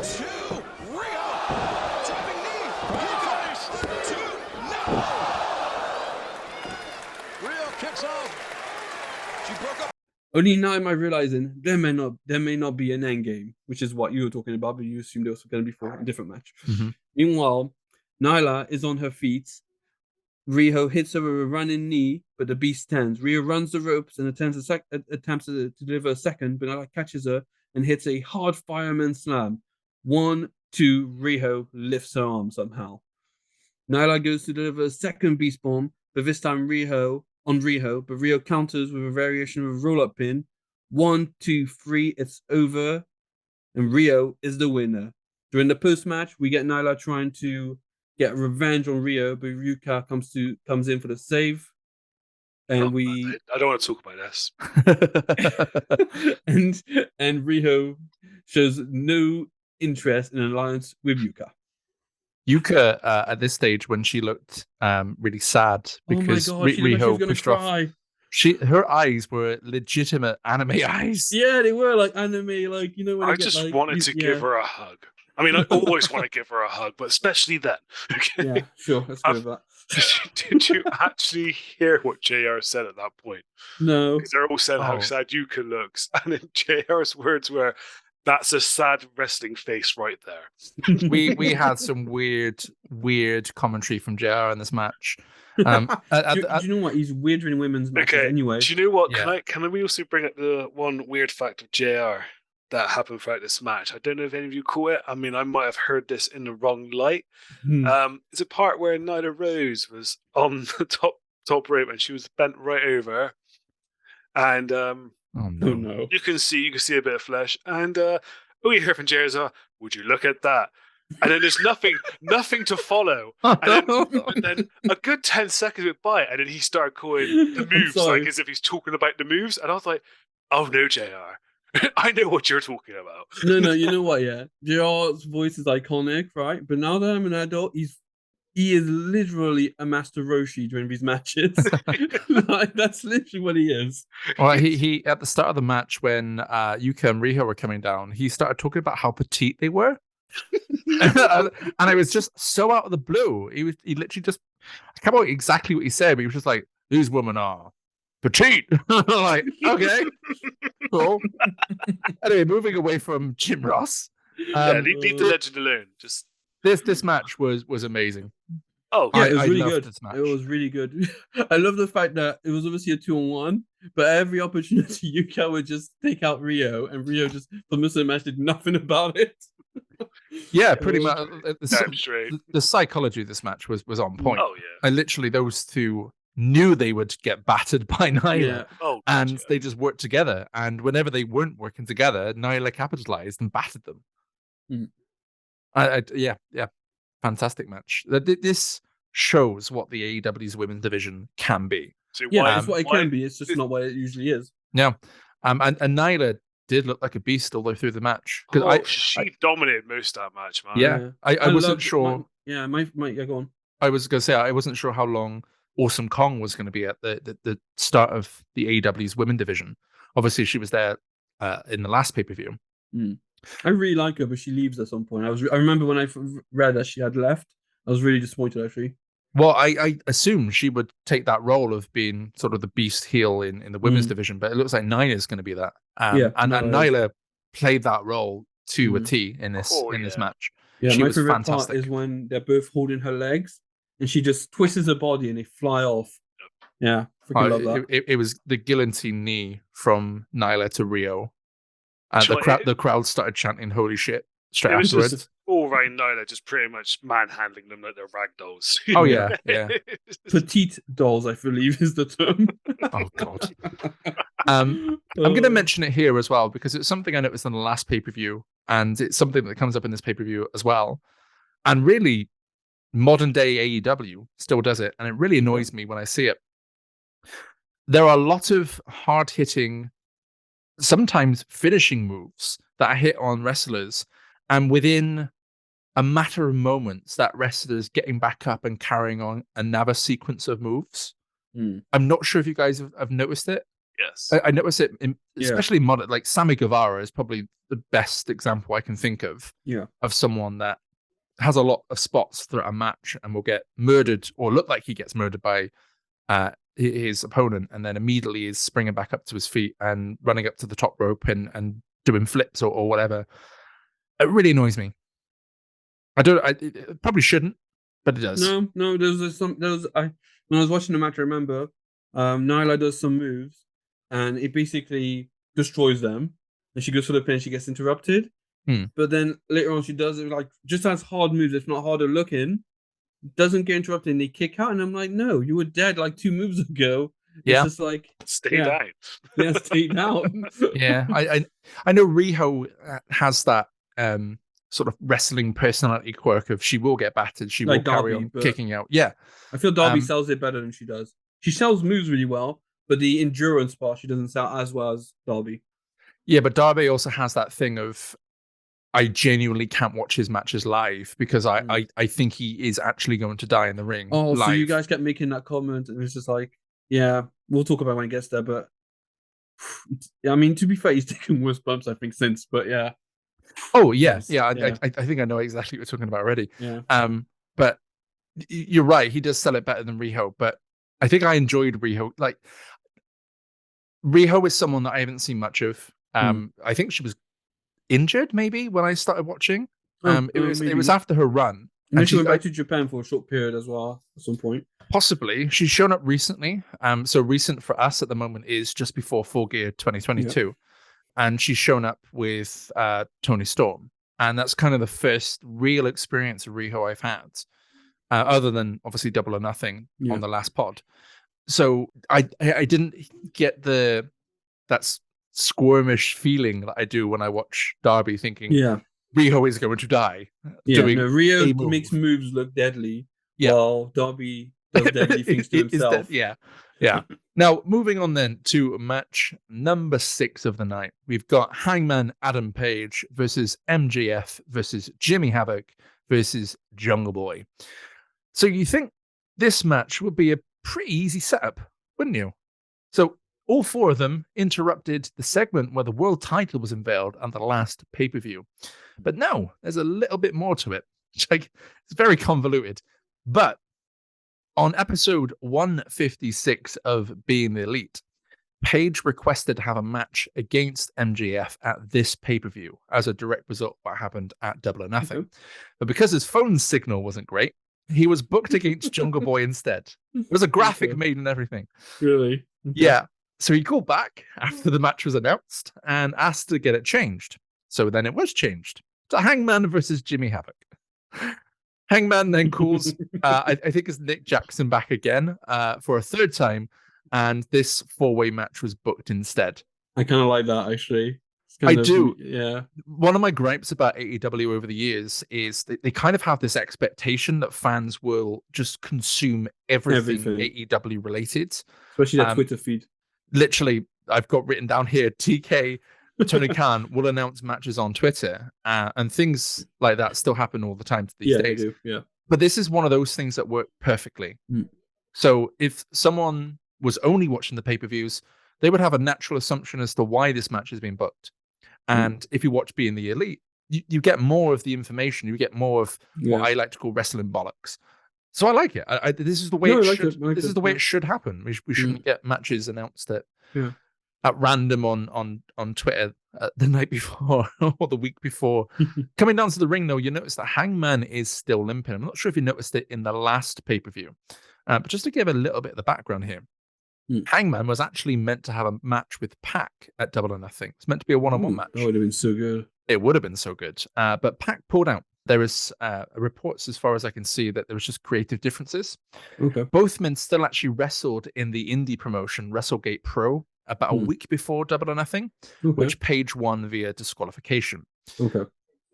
2, Rio, dropping knee. Yuka, 2, no. Rio kicks off. She broke up. Only now am I realizing there may not be an end game, which is what you were talking about, but you assumed it was going to be for a different match. Mm-hmm. Meanwhile, Nyla is on her feet. Riho hits her with a running knee, but the beast stands. Riho runs the ropes and attempts to deliver a second, but Nyla catches her and hits a hard fireman slam. 1, 2, Riho lifts her arm somehow. Nyla goes to deliver a second beast bomb, but this time Riho on Riho, but Riho counters with a variation of a roll-up pin. 1, 2, 3, it's over, and Riho is the winner. During the post-match, we get Nyla trying to get revenge on Riho, but Ryuka comes in for the save. And I don't want to talk about this. and Riho shows no interest in an alliance with Yuka. Yuka, at this stage, when she looked really sad because oh my God, Riho pushed her off, her eyes were legitimate anime eyes. Yeah, they were like anime, like when I just wanted to give her a hug. I mean, I always want to give her a hug, but especially then. Yeah, sure, let's go with that. Did you actually hear what JR said at that point? No. Because they're all saying how sad Yuka looks, and then JR's words were, "That's a sad wrestling face right there." We had some weird commentary from JR in this match. Do you know what? He's weirder in women's matches anyway. Do you know what? Yeah. Can we also bring up the one weird fact of JR that happened throughout this match? I don't know if any of you caught it. I mean, I might have heard this in the wrong light. It's a part where Nyla Rose was on the top rope and she was bent right over, and oh no. you can see a bit of flesh, and you hear from JR is, "Would you look at that?" And then there's nothing to follow. And then a good 10 seconds went by, and then he started calling the moves, like as if he's talking about the moves. And I was like, "Oh no, JR, I know what you're talking about." No, you know what? Yeah, JR's voice is iconic, right? But now that I'm an adult, he is literally a Master Roshi during these matches. Like, that's literally what he is. Well, he at the start of the match when Yuka and Riho were coming down, he started talking about how petite they were. And it was just so out of the blue. He literally just, I can't remember exactly what he said, but he was just like, "These women are petite." Like, okay, cool. Anyway, moving away from Jim Ross. Leave the legend alone. Just this match was amazing. Oh yeah, it was really loved good. This match. It was really good. I love the fact that it was obviously a 2-on-1, but every opportunity Yuka would just take out Riho, and Riho just for most of the match did nothing about it. Yeah, pretty much. The psychology of this match was on point. Oh yeah. Literally, those two knew they would get battered by Nyla, and they just worked together. And whenever they weren't working together, Nyla capitalized and battered them. Yeah, fantastic match. This shows what the AEW's women's division can be. So that's what it can be. It's just not what it usually is. Yeah, and Nyla did look like a beast all the way through the match. She dominated most of that match, man. Yeah, I wasn't sure. Go on. I was going to say, I wasn't sure how long Awesome Kong was going to be at the start of the AEW's women division. Obviously, she was there in the last pay-per-view. I really like her, but she leaves at some point. I remember when I read that she had left, I was really disappointed, actually. Well, I assumed she would take that role of being sort of the beast heel in the women's division, but it looks like Nyla's going to be that. And Nyla played that role to a T in this match. Yeah, she my was favorite fantastic. part is when they're both holding her legs, and she just twists her body and they fly off. Yeah, freaking love that. It was the guillotine knee from Nyla to Riho. And the crowd started chanting "Holy shit!" straight afterwards. All right, Nyla just pretty much manhandling them like they're rag dolls. Oh yeah. Petite dolls, I believe, is the term. Oh god. I'm going to mention it here as well because it's something I noticed on the last pay-per-view, and it's something that comes up in this pay-per-view as well. And really, modern day AEW still does it, and it really annoys me when I see it. There are a lot of hard-hitting, sometimes finishing moves that are hit on wrestlers, and within a matter of moments, that wrestler's getting back up and carrying on another sequence of moves. I'm not sure if you guys have noticed it. Yes. I noticed it, especially modern, like Sammy Guevara is probably the best example I can think of someone that has a lot of spots throughout a match and will get murdered or look like he gets murdered by his opponent, and then immediately is springing back up to his feet and running up to the top rope and doing flips or whatever. It really annoys me. It probably shouldn't, but it does. No. When I was watching the match, I remember Nyla does some moves, and it basically destroys them. And she goes for the pin, she gets interrupted. But then later on, she does it like just as hard moves, if not harder looking. Doesn't get interrupted, and they kick out. And I'm like, no, you were dead like 2 moves ago. Yeah. It's just like Stay yeah. down. Yeah, stay down. Yeah, I know Riho has that sort of wrestling personality quirk of she will get battered, she will Like carry Darby, on but kicking out. Yeah, I feel Darby Um, sells it better than she does. She sells moves really well, but the endurance part she doesn't sell as well as Darby. yeah, but Darby also has that thing of I genuinely can't watch his matches live because I think he is actually going to die in the ring. Oh, live. so you guys kept making that comment, and it's just like, yeah, we'll talk about it when it gets there. But I mean, to be fair, he's taken worse bumps, I think, since. But yeah. Oh yeah, Yes, yeah. yeah. I think I know exactly what you're talking about already. Yeah. But you're right. He does sell it better than Riho. But I think I enjoyed Riho. Like Riho is someone that I haven't seen much of. I think she was injured maybe when I started watching. It was after her run. And then she she went back to Japan for a short period as well at some point. possibly she's shown up recently. So recent for us at the moment is just before Full Gear 2022, and she's shown up with Tony Storm, and that's kind of the first real experience of Riho I've had, other than obviously Double or Nothing on the last pod. So I didn't get that squirmish feeling that I do when I watch Darby, thinking Riho is going to die. Rio makes moves look deadly, while Darby does deadly things to himself. Yeah. Now, moving on then to match number 6 of the night. We've got Hangman Adam Page versus MJF versus Jimmy Havoc versus Jungle Boy. So you think this match would be a pretty easy setup, wouldn't you? So all 4 of them interrupted the segment where the world title was unveiled on the last pay-per-view. But no, there's a little bit more to it. It's very convoluted. But on episode 156 of Being the Elite, Page requested to have a match against MJF at this pay-per-view as a direct result of what happened at Double or Nothing. But because his phone signal wasn't great, he was booked against Jungle Boy instead. There was a graphic made and everything. Really? Yeah. So he called back after the match was announced and asked to get it changed. So then it was changed to Hangman versus Jimmy Havoc. Hangman then calls, I think it's Nick Jackson back again for a third time, and this 4-way match was booked instead. I kind of like that, actually. I do. Yeah. One of my gripes about AEW over the years is that they kind of have this expectation that fans will just consume everything. AEW related. Especially that Twitter feed. Literally, I've got written down here, TK, Tony Khan will announce matches on Twitter, and things like that still happen all the time these days. They do. Yeah. But this is one of those things that work perfectly. So if someone was only watching the pay-per-views, they would have a natural assumption as to why this match has been booked. And if you watch Being the Elite, you get more of the information. You get more of what I like to call wrestling bollocks. So I like it. This is the way this is the way it should happen. We shouldn't get matches announced at random on Twitter the night before or the week before. Coming down to the ring, though, you notice that Hangman is still limping. I'm not sure if you noticed it in the last pay-per-view. But just to give a little bit of the background here, Hangman was actually meant to have a match with Pac at Double or Nothing. It's meant to be a one-on-one match. That would have been so good. It would have been so good. But Pac pulled out. There is reports, as far as I can see, that there was just creative differences. Okay. Both men still actually wrestled in the indie promotion, WrestleGate Pro, about a week before Double or Nothing, which Page won via disqualification. Okay.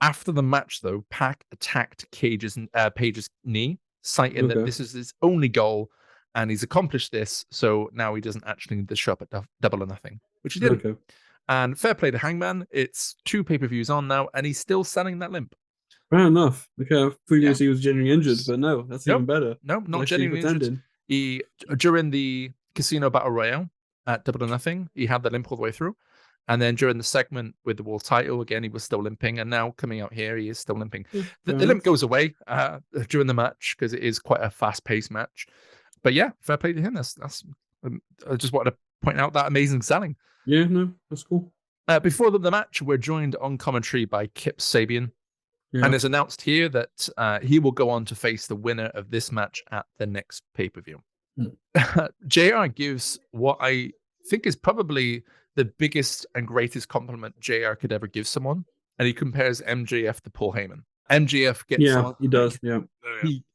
After the match, though, Pac attacked Page's knee, citing that this is his only goal, and he's accomplished this, so now he doesn't actually need to show up at Double or Nothing, which he didn't. Okay. And fair play to Hangman. It's 2 pay-per-views on now, and he's still selling that limp. Fair enough. Okay, previously he was genuinely injured, but no, that's even better. No, not genuinely injured. He, during the Casino Battle Royale at Double or Nothing, he had the limp all the way through. And then during the segment with the world title, again, he was still limping. And now coming out here, he is still limping. The limp goes away during the match because it is quite a fast-paced match. But yeah, fair play to him. I just wanted to point out that amazing selling. Yeah, no, that's cool. Before the match, we're joined on commentary by Kip Sabian. Yeah. And it's announced here that he will go on to face the winner of this match at the next pay-per-view. JR gives what I think is probably the biggest and greatest compliment JR could ever give someone. And he compares MJF to Paul Heyman. MJF gets he does. Yeah.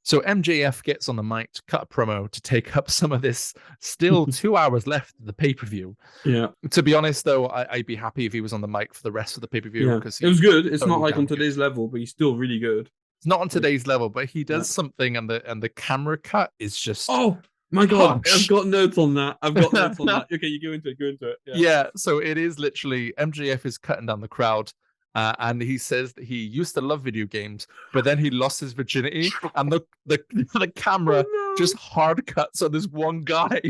So MJF gets on the mic to cut a promo to take up some of this still 2 hours left of the pay-per-view. Yeah. To be honest, though, I'd be happy if he was on the mic for the rest of the pay-per-view. Yeah. Because It was good. It's so not like on damn good. today's level, but he's still really good. It's not on today's level, but he does something, and the camera cut is just... Oh, my God. harsh. I've got notes on that. Okay, you go into it. Yeah, so it is literally MJF is cutting down the crowd. And he says that he used to love video games, but then he lost his virginity, and the camera just hard cuts on this one guy.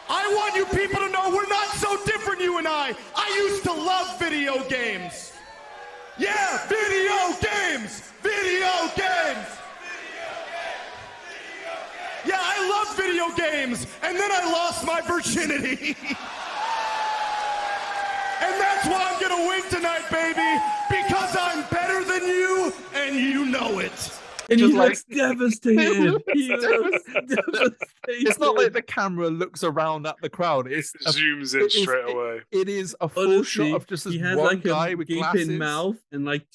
I want you people to know we're not so different, you and I. I used to love video games. Yeah, video games. Yeah, I love video games, and then I lost my virginity. And that's why I'm gonna win tonight, baby, because I'm better than you, and you know it. And Just he like- looks devastated. He looks devastated. It's not like the camera looks around at the crowd. It's Zooms in straight away. It is a full Honestly, shot of just this he has one like guy a with gaping glasses. mouth and like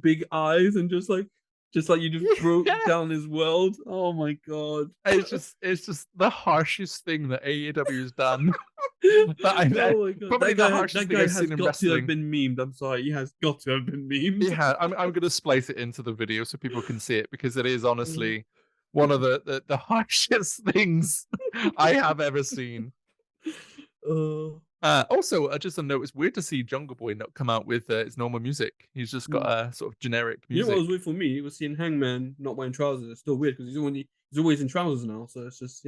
big eyes and just like you just broke down his world. Oh my God! It's just the harshest thing that AEW has done. Oh my God! Probably the harshest that thing guy I've has seen in got to have wrestling. been memed. I'm sorry, he has got to have been memed. Yeah, I'm going to splice it into the video so people can see it, because it is honestly one of the harshest things I have ever seen. Also, just a note, it's weird to see Jungle Boy not come out with his normal music. He's just got a sort of generic You know music. what was weird for me? It was seeing Hangman not wearing trousers. It's still weird because he's always in trousers now. So it's just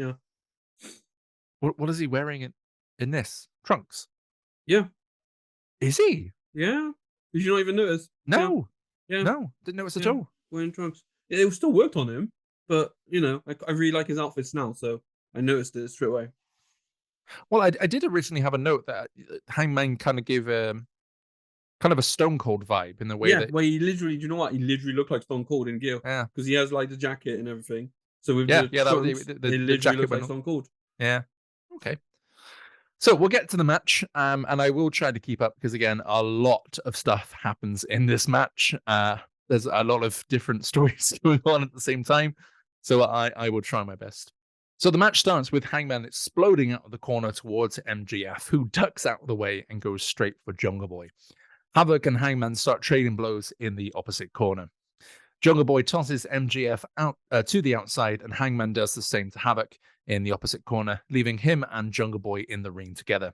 What is he wearing in this? Trunks? Yeah. Is he? Yeah. Did you not even notice? No. Yeah. No, didn't notice at Yeah. all. Wearing trunks. It still worked on him, but I really like his outfits now, so I noticed it straight away. Well, I did originally have a note that Hangman kind of gave kind of a Stone Cold vibe in the way that... Well, he literally, do you know what? He literally looked like Stone Cold in gear. Yeah. Because he has like the jacket and everything. So with Yeah, the yeah, that was trunks, the it jacket literally looks went like on. Stone Cold. Yeah. Okay. So we'll get to the match, and I will try to keep up because, again, a lot of stuff happens in this match. There's a lot of different stories going on at the same time, so I will try my best. So the match starts with Hangman exploding out of the corner towards MJF, who ducks out of the way and goes straight for Jungle Boy. Havoc and Hangman start trading blows in the opposite corner. Jungle Boy tosses MJF out to the outside, and Hangman does the same to Havoc in the opposite corner, leaving him and Jungle Boy in the ring together.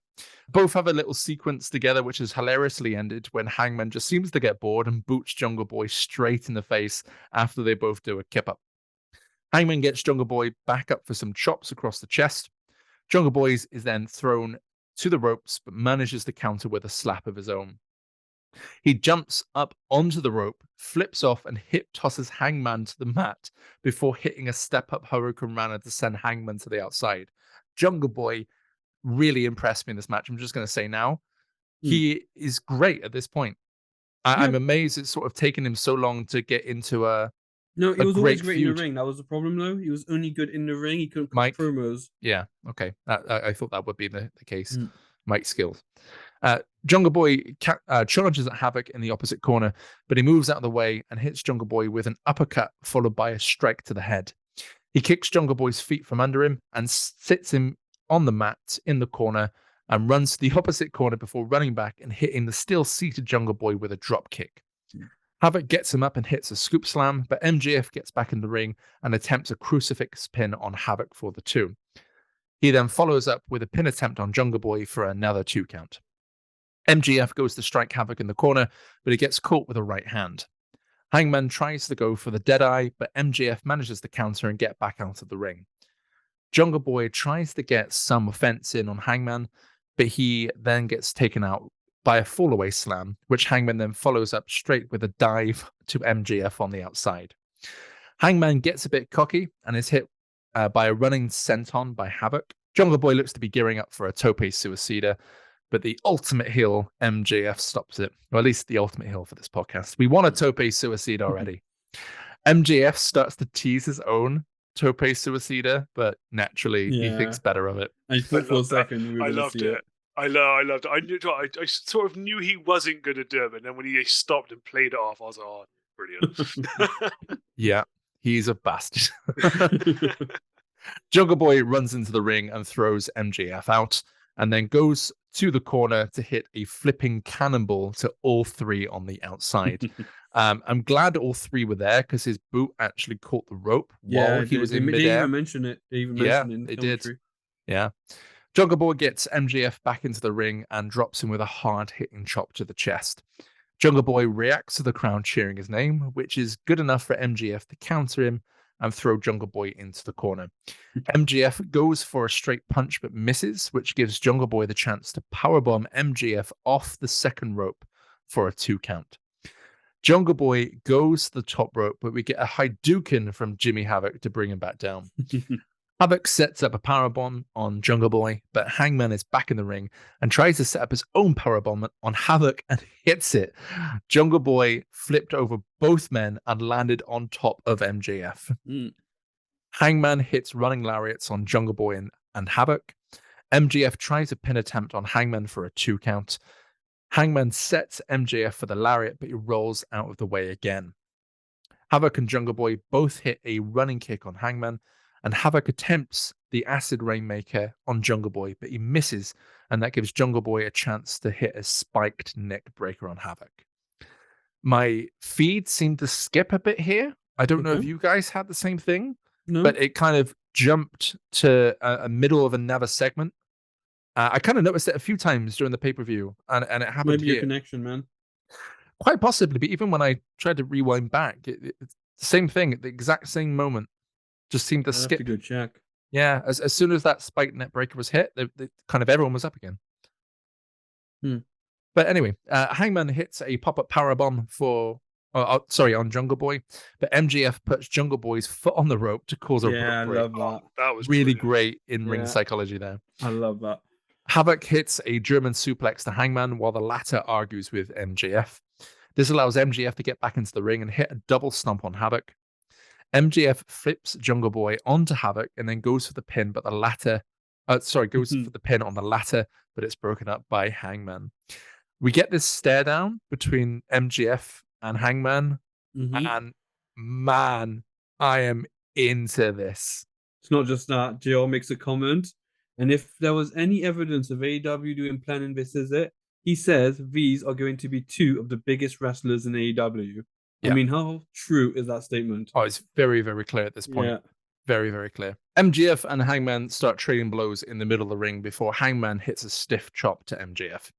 Both have a little sequence together, which is hilariously ended when Hangman just seems to get bored and boots Jungle Boy straight in the face after they both do a kip up. Hangman gets Jungle Boy back up for some chops across the chest. Jungle Boy is then thrown to the ropes, but manages to counter with a slap of his own. He jumps up onto the rope, flips off, and hip tosses Hangman to the mat before hitting a step-up Hurricane Rana to send Hangman to the outside. Jungle Boy really impressed me in this match. I'm just going to say now, he is great at this point. I'm amazed it's sort of taken him so long to get into a No, he was always great great in feud. the ring. That was the problem, though. He was only good in the ring. He couldn't cut promos. Yeah, okay. I thought that would be the case. Mike skills. Jungle Boy charges at Havoc in the opposite corner, but he moves out of the way and hits Jungle Boy with an uppercut followed by a strike to the head. He kicks Jungle Boy's feet from under him and sits him on the mat in the corner and runs to the opposite corner before running back and hitting the still seated Jungle Boy with a drop kick. Havoc gets him up and hits a scoop slam, but MJF gets back in the ring and attempts a crucifix pin on Havoc for the 2. He then follows up with a pin attempt on Jungle Boy for another 2 count. MJF goes to strike Havoc in the corner, but he gets caught with a right hand. Hangman tries to go for the Deadeye, but MJF manages to counter and get back out of the ring. Jungle Boy tries to get some offense in on Hangman, but he then gets taken out by a fallaway slam, which Hangman then follows up straight with a dive to MJF on the outside. Hangman gets a bit cocky and is hit by a running senton by Havoc. Jungle Boy looks to be gearing up for a tope suicida, but the ultimate heel, MJF, stops it. Or at least the ultimate heel for this podcast. We want a tope suicida already. MJF starts to tease his own tope suicida, but naturally he thinks better of it. I thought for a second we were I going to loved see it. I loved it. I sort of knew he wasn't going to do it, and then when he stopped and played it off, I was like, oh, brilliant. Yeah. He's a bastard. Jungle Boy runs into the ring and throws MJF out, and then goes to the corner to hit a flipping cannonball to all three on the outside. I'm glad all three were there because his boot actually caught the rope while he was in They midair. even mention it. They even mention it in the commentary. Yeah. Jungle Boy gets MJF back into the ring and drops him with a hard-hitting chop to the chest. Jungle Boy reacts to the crowd cheering his name, which is good enough for MJF to counter him and throw Jungle Boy into the corner. MJF goes for a straight punch but misses, which gives Jungle Boy the chance to powerbomb MJF off the second rope for a 2 count. Jungle Boy goes to the top rope, but we get a Hadouken from Jimmy Havoc to bring him back down. Havoc sets up a powerbomb on Jungle Boy, but Hangman is back in the ring and tries to set up his own powerbomb on Havoc and hits it. Jungle Boy flipped over both men and landed on top of MJF. Hangman hits running lariats on Jungle Boy and Havoc. MJF tries a pin attempt on Hangman for a 2 count. Hangman sets MJF for the lariat, but he rolls out of the way again. Havoc and Jungle Boy both hit a running kick on Hangman, and Havoc attempts the Acid Rainmaker on Jungle Boy, but he misses, and that gives Jungle Boy a chance to hit a spiked neck breaker on Havoc. My feed seemed to skip a bit here. I don't know if you guys had the same thing, but it kind of jumped to a middle of another segment. I kind of noticed it a few times during the pay-per-view, and it happened Maybe here. your connection, man. Quite possibly, but even when I tried to rewind back, it's the same thing at the exact same moment. Just seemed to skip. That's a good check. Yeah, as soon as that spike net breaker was hit, they kind of everyone was up again. But anyway, Hangman hits a pop-up powerbomb on Jungle Boy, but MJF puts Jungle Boy's foot on the rope to cause a rope break. I love that. That was Really brilliant. great in-ring psychology there. I love that. Havoc hits a German suplex to Hangman while the latter argues with MJF. This allows MJF to get back into the ring and hit a double stomp on Havoc. MJF flips Jungle Boy onto Havoc and then goes for the pin, but the latter, goes for the pin on the latter, but it's broken up by Hangman. We get this stare down between MJF and Hangman, and man, I am into this. It's not just that. JR makes a comment, and if there was any evidence of AEW doing planning this as it, he says these are going to be 2 of the biggest wrestlers in AEW. Yeah. I mean, how true is that statement? Oh, it's very, very clear at this point. Yeah. Very, very clear. MJF and Hangman start trading blows in the middle of the ring before Hangman hits a stiff chop to MJF.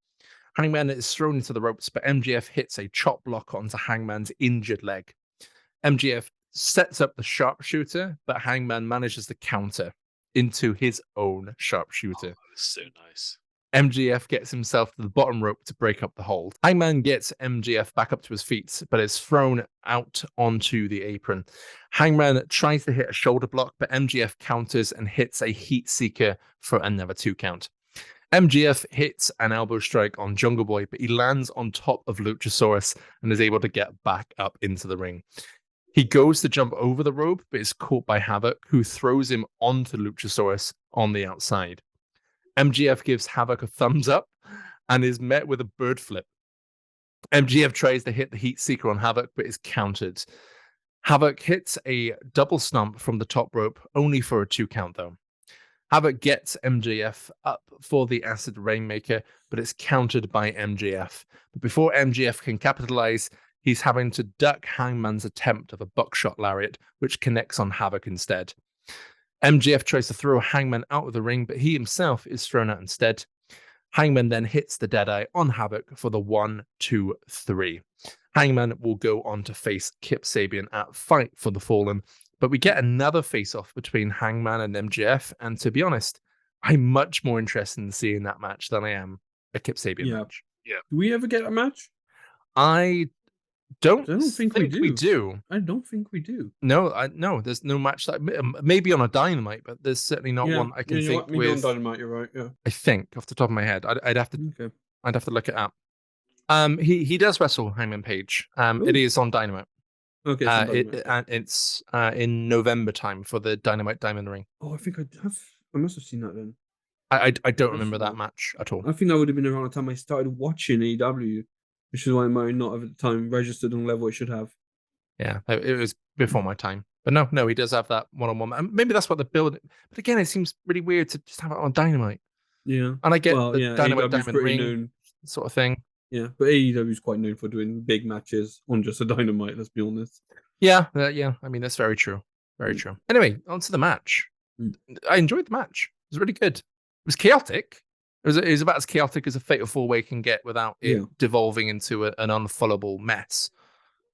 Hangman is thrown into the ropes, but MJF hits a chop block onto Hangman's injured leg. MJF sets up the sharpshooter, but Hangman manages to counter into his own sharpshooter. Oh, that was so nice. MJF gets himself to the bottom rope to break up the hold. Hangman gets MJF back up to his feet, but is thrown out onto the apron. Hangman tries to hit a shoulder block, but MJF counters and hits a heat seeker for another 2 count. MJF hits an elbow strike on Jungle Boy, but he lands on top of Luchasaurus and is able to get back up into the ring. He goes to jump over the rope, but is caught by Havoc, who throws him onto Luchasaurus on the outside. MJF gives Havoc a thumbs up and is met with a bird flip. MJF tries to hit the heat seeker on Havoc, but is countered. Havoc hits a double stomp from the top rope, only for a 2 count though. Havoc gets MJF up for the Acid Rainmaker, but it's countered by MJF. But before MJF can capitalize, he's having to duck Hangman's attempt of a buckshot lariat, which connects on Havoc instead. MJF tries to throw Hangman out of the ring, but he himself is thrown out instead. Hangman then hits the Deadeye on Havoc for the 1, 2, 3. Hangman will go on to face Kip Sabian at Fight for the Fallen, but we get another face-off between Hangman and MJF, and to be honest, I'm much more interested in seeing that match than I am a Kip Sabian match. Yeah. Do we ever get a match? I don't think we do. I don't think we do. No, there's no match that maybe on a Dynamite, but there's certainly not one I can think maybe with. on Dynamite, you're right. Yeah, I think off the top of my head, I'd have to look it up. He does wrestle Hangman Page. It is on Dynamite. Okay, it's in November time for the Dynamite Diamond Ring. Oh, I think I must have seen that then. I don't remember that match at all. I think that would have been around the time I started watching AEW, which is why I might not have at the time registered on the level it should have. Yeah, it was before my time. But no, he does have that one-on-one. And maybe that's what they're building. But again, it seems really weird to just have it on Dynamite. Yeah. And I get Well, the yeah, Dynamite AEW is Diamond pretty Ring known. sort of thing. Yeah, but AEW is quite known for doing big matches on just a Dynamite. Let's be honest. Yeah. I mean, that's very true. Very true. Anyway, on to the match. I enjoyed the match. It was really good. It was chaotic. It was about as chaotic as a Fatal 4-Way can get without it devolving into an unfollowable mess.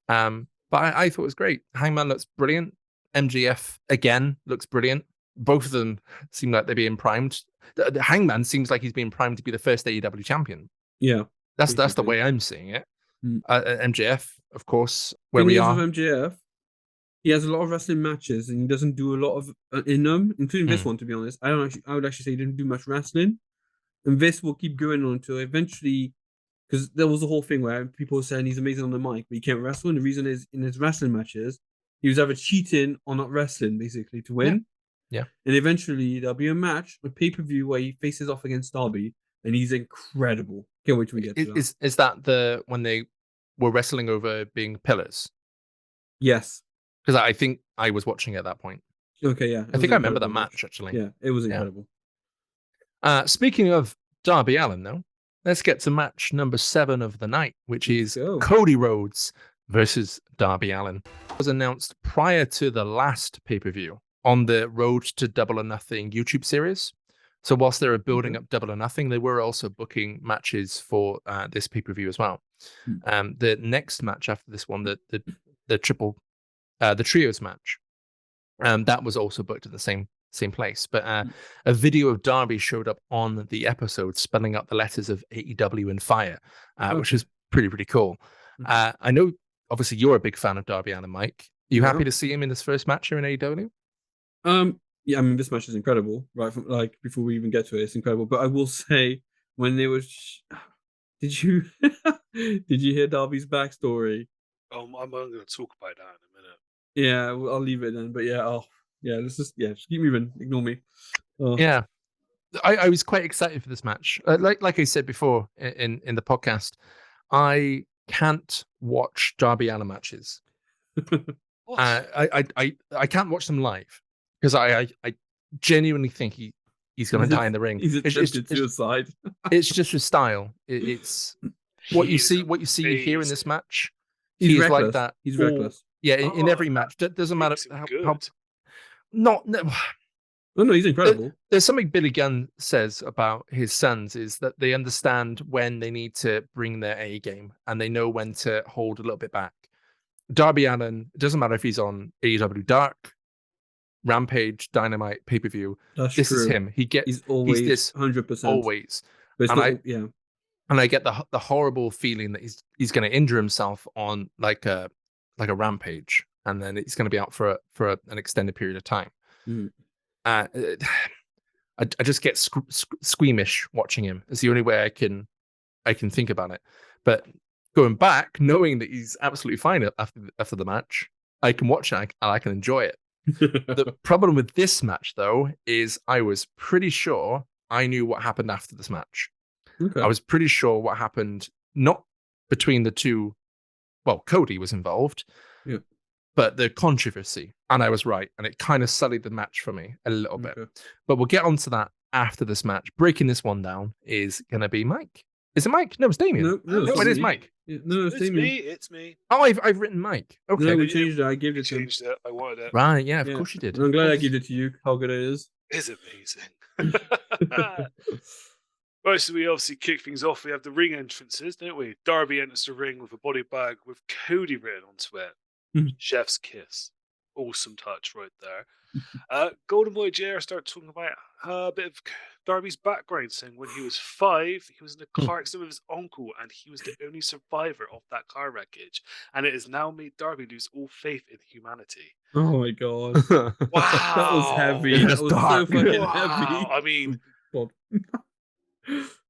But I thought it was great. Hangman looks brilliant. MGF, again, looks brilliant. Both of them seem like they're being primed. The Hangman seems like he's being primed to be the first AEW champion. Yeah. That's the way I'm seeing it. MJF, of course, where Thing we is are. with MJF, he has a lot of wrestling matches and he doesn't do a lot of in them, including this one. To be honest, I would actually say he didn't do much wrestling, and this will keep going on until eventually, because there was a whole thing where people were saying he's amazing on the mic, but he can't wrestle. And the reason is in his wrestling matches, he was either cheating or not wrestling, basically, to win. Yeah. And eventually there'll be a match, a pay-per-view where he faces off against Darby, and he's incredible. Can't wait till we get to that. Is that when they were wrestling over being pillars? Yes. Because I think I was watching at that point. Okay, yeah. I think I remember that match, actually. Yeah, it was incredible. Speaking of Darby Allin, though, let's get to match number 7 of the night, which is Cody Rhodes versus Darby Allin. It was announced prior to the last pay-per-view on the Road to Double or Nothing YouTube series. So whilst they were building up Double or Nothing, they were also booking matches for this pay-per-view as well. The next match after this one, the trios match, that was also booked at the same place. But a video of Darby showed up on the episode spelling out the letters of AEW and Fire, which is pretty cool. I know, obviously, you're a big fan of Darby Allin, Mike. Are you happy to see him in his first match here in AEW? Yeah, I mean, this match is incredible, right? From, like, before we even get to it, it's incredible. But I will say, when they were, did you hear Darby's backstory? I'm going to talk about that in a minute. Yeah, I'll leave it then. But let's just keep moving. Ignore me. Yeah, I was quite excited for this match. Like I said before in the podcast, I can't watch Darby Allin matches. I can't watch them live. Because I genuinely think he's going to die in the ring. He's attempted suicide. It's just his style. It's what you see here in this match. He's reckless. Like that. that. He's reckless. Yeah, in every match. Doesn't matter how. No, he's incredible. There's something Billy Gunn says about his sons is that they understand when they need to bring their A game and they know when to hold a little bit back. Darby Allin, it doesn't matter if he's on AEW Dark, Rampage, Dynamite, pay-per-view. This true. is him. He's always this 100%. Always. And I get the horrible feeling that he's going to injure himself on like a Rampage, and then he's going to be out for an extended period of time. I just get squeamish watching him. It's the only way I can think about it. But going back, knowing that he's absolutely fine after the match, I can watch it and I can enjoy it. The problem with this match, though, is I was pretty sure I knew what happened after this match. Okay. I was pretty sure what happened, not between the two. Well, Cody was involved, but the controversy, and I was right, and it kind of sullied the match for me a little bit. But we'll get onto that after this match. Breaking this one down is going to be Mike. Is it Mike? No, it's Damien. No, it is Mike. No, it's Damien. It's me. Oh, I've written Mike. Okay. No, we changed it. I gave it to him. Changed it. I wanted it. Right, yeah, of course you did. I'm glad I gave it to you. How good it is. It's amazing. Right, so we obviously kick things off. We have the ring entrances, don't we? Darby enters the ring with a body bag with Cody written onto it. Chef's kiss. Awesome touch right there. Golden Boy JR started talking about a bit of Darby's background, saying when he was 5, he was in a car accident with his uncle, and he was the only survivor of that car wreckage. And it has now made Darby lose all faith in humanity. Oh my god! Wow, that was heavy. That was so fucking heavy. I mean, that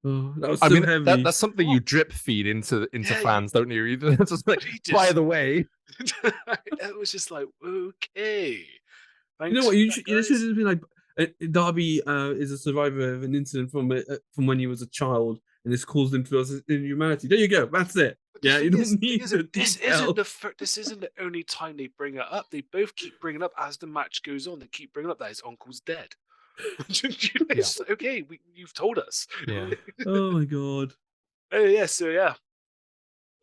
was so heavy. That's something you drip feed into fans, don't you? It's just like, by the way, it was just like, okay. Thanks, you know what? This should have been like Darby is a survivor of an incident from when he was a child, and this caused him to lose his humanity. There you go. That's it. Yeah, you This don't need the this detail. this isn't the only time they bring it up. They both keep bringing up as the match goes on. They keep bringing up that his uncle's dead. It's like, okay, you've told us. Yeah. Oh my god. So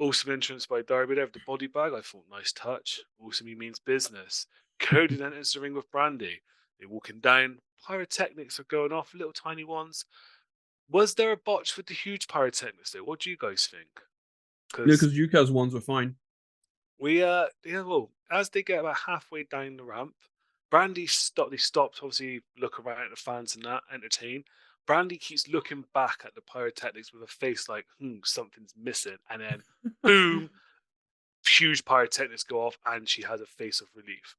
awesome entrance by Darby there with the body bag. I thought nice touch. Awesome, he means business. Cody then enters the ring with Brandy. They're walking down. Pyrotechnics are going off, little tiny ones. Was there a botch with the huge pyrotechnics though? What do you guys think? No, because Yuka's ones were fine. As they get about halfway down the ramp, Brandy stopped, obviously look around at the fans and that, entertain. Brandy keeps looking back at the pyrotechnics with a face like, something's missing. And then, boom, huge pyrotechnics go off and she has a face of relief.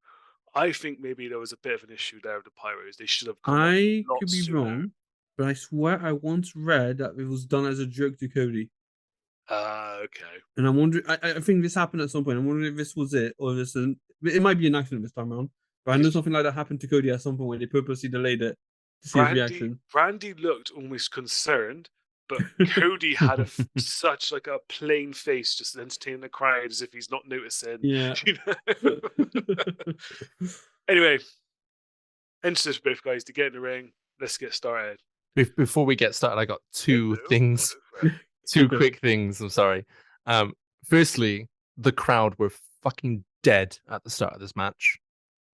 I think maybe there was a bit of an issue there with the pyros. They should have come I a lot could be sooner. wrong, but I swear I once read that it was done as a joke to Cody. Okay. And I'm wondering, I think this happened at some point. I'm wondering if this was it, or this is, it might be an accident this time around. But I know something like that happened to Cody at some point where they purposely delayed it to see his reaction. Brandy looked almost concerned, but Cody had such like a plain face, just entertaining the crowd as if he's not noticing. Yeah. You know? Anyway, introduce both guys to get in the ring. Let's get started. Before we get started, I got two things. Two quick things. I'm sorry. Firstly, the crowd were fucking dead at the start of this match.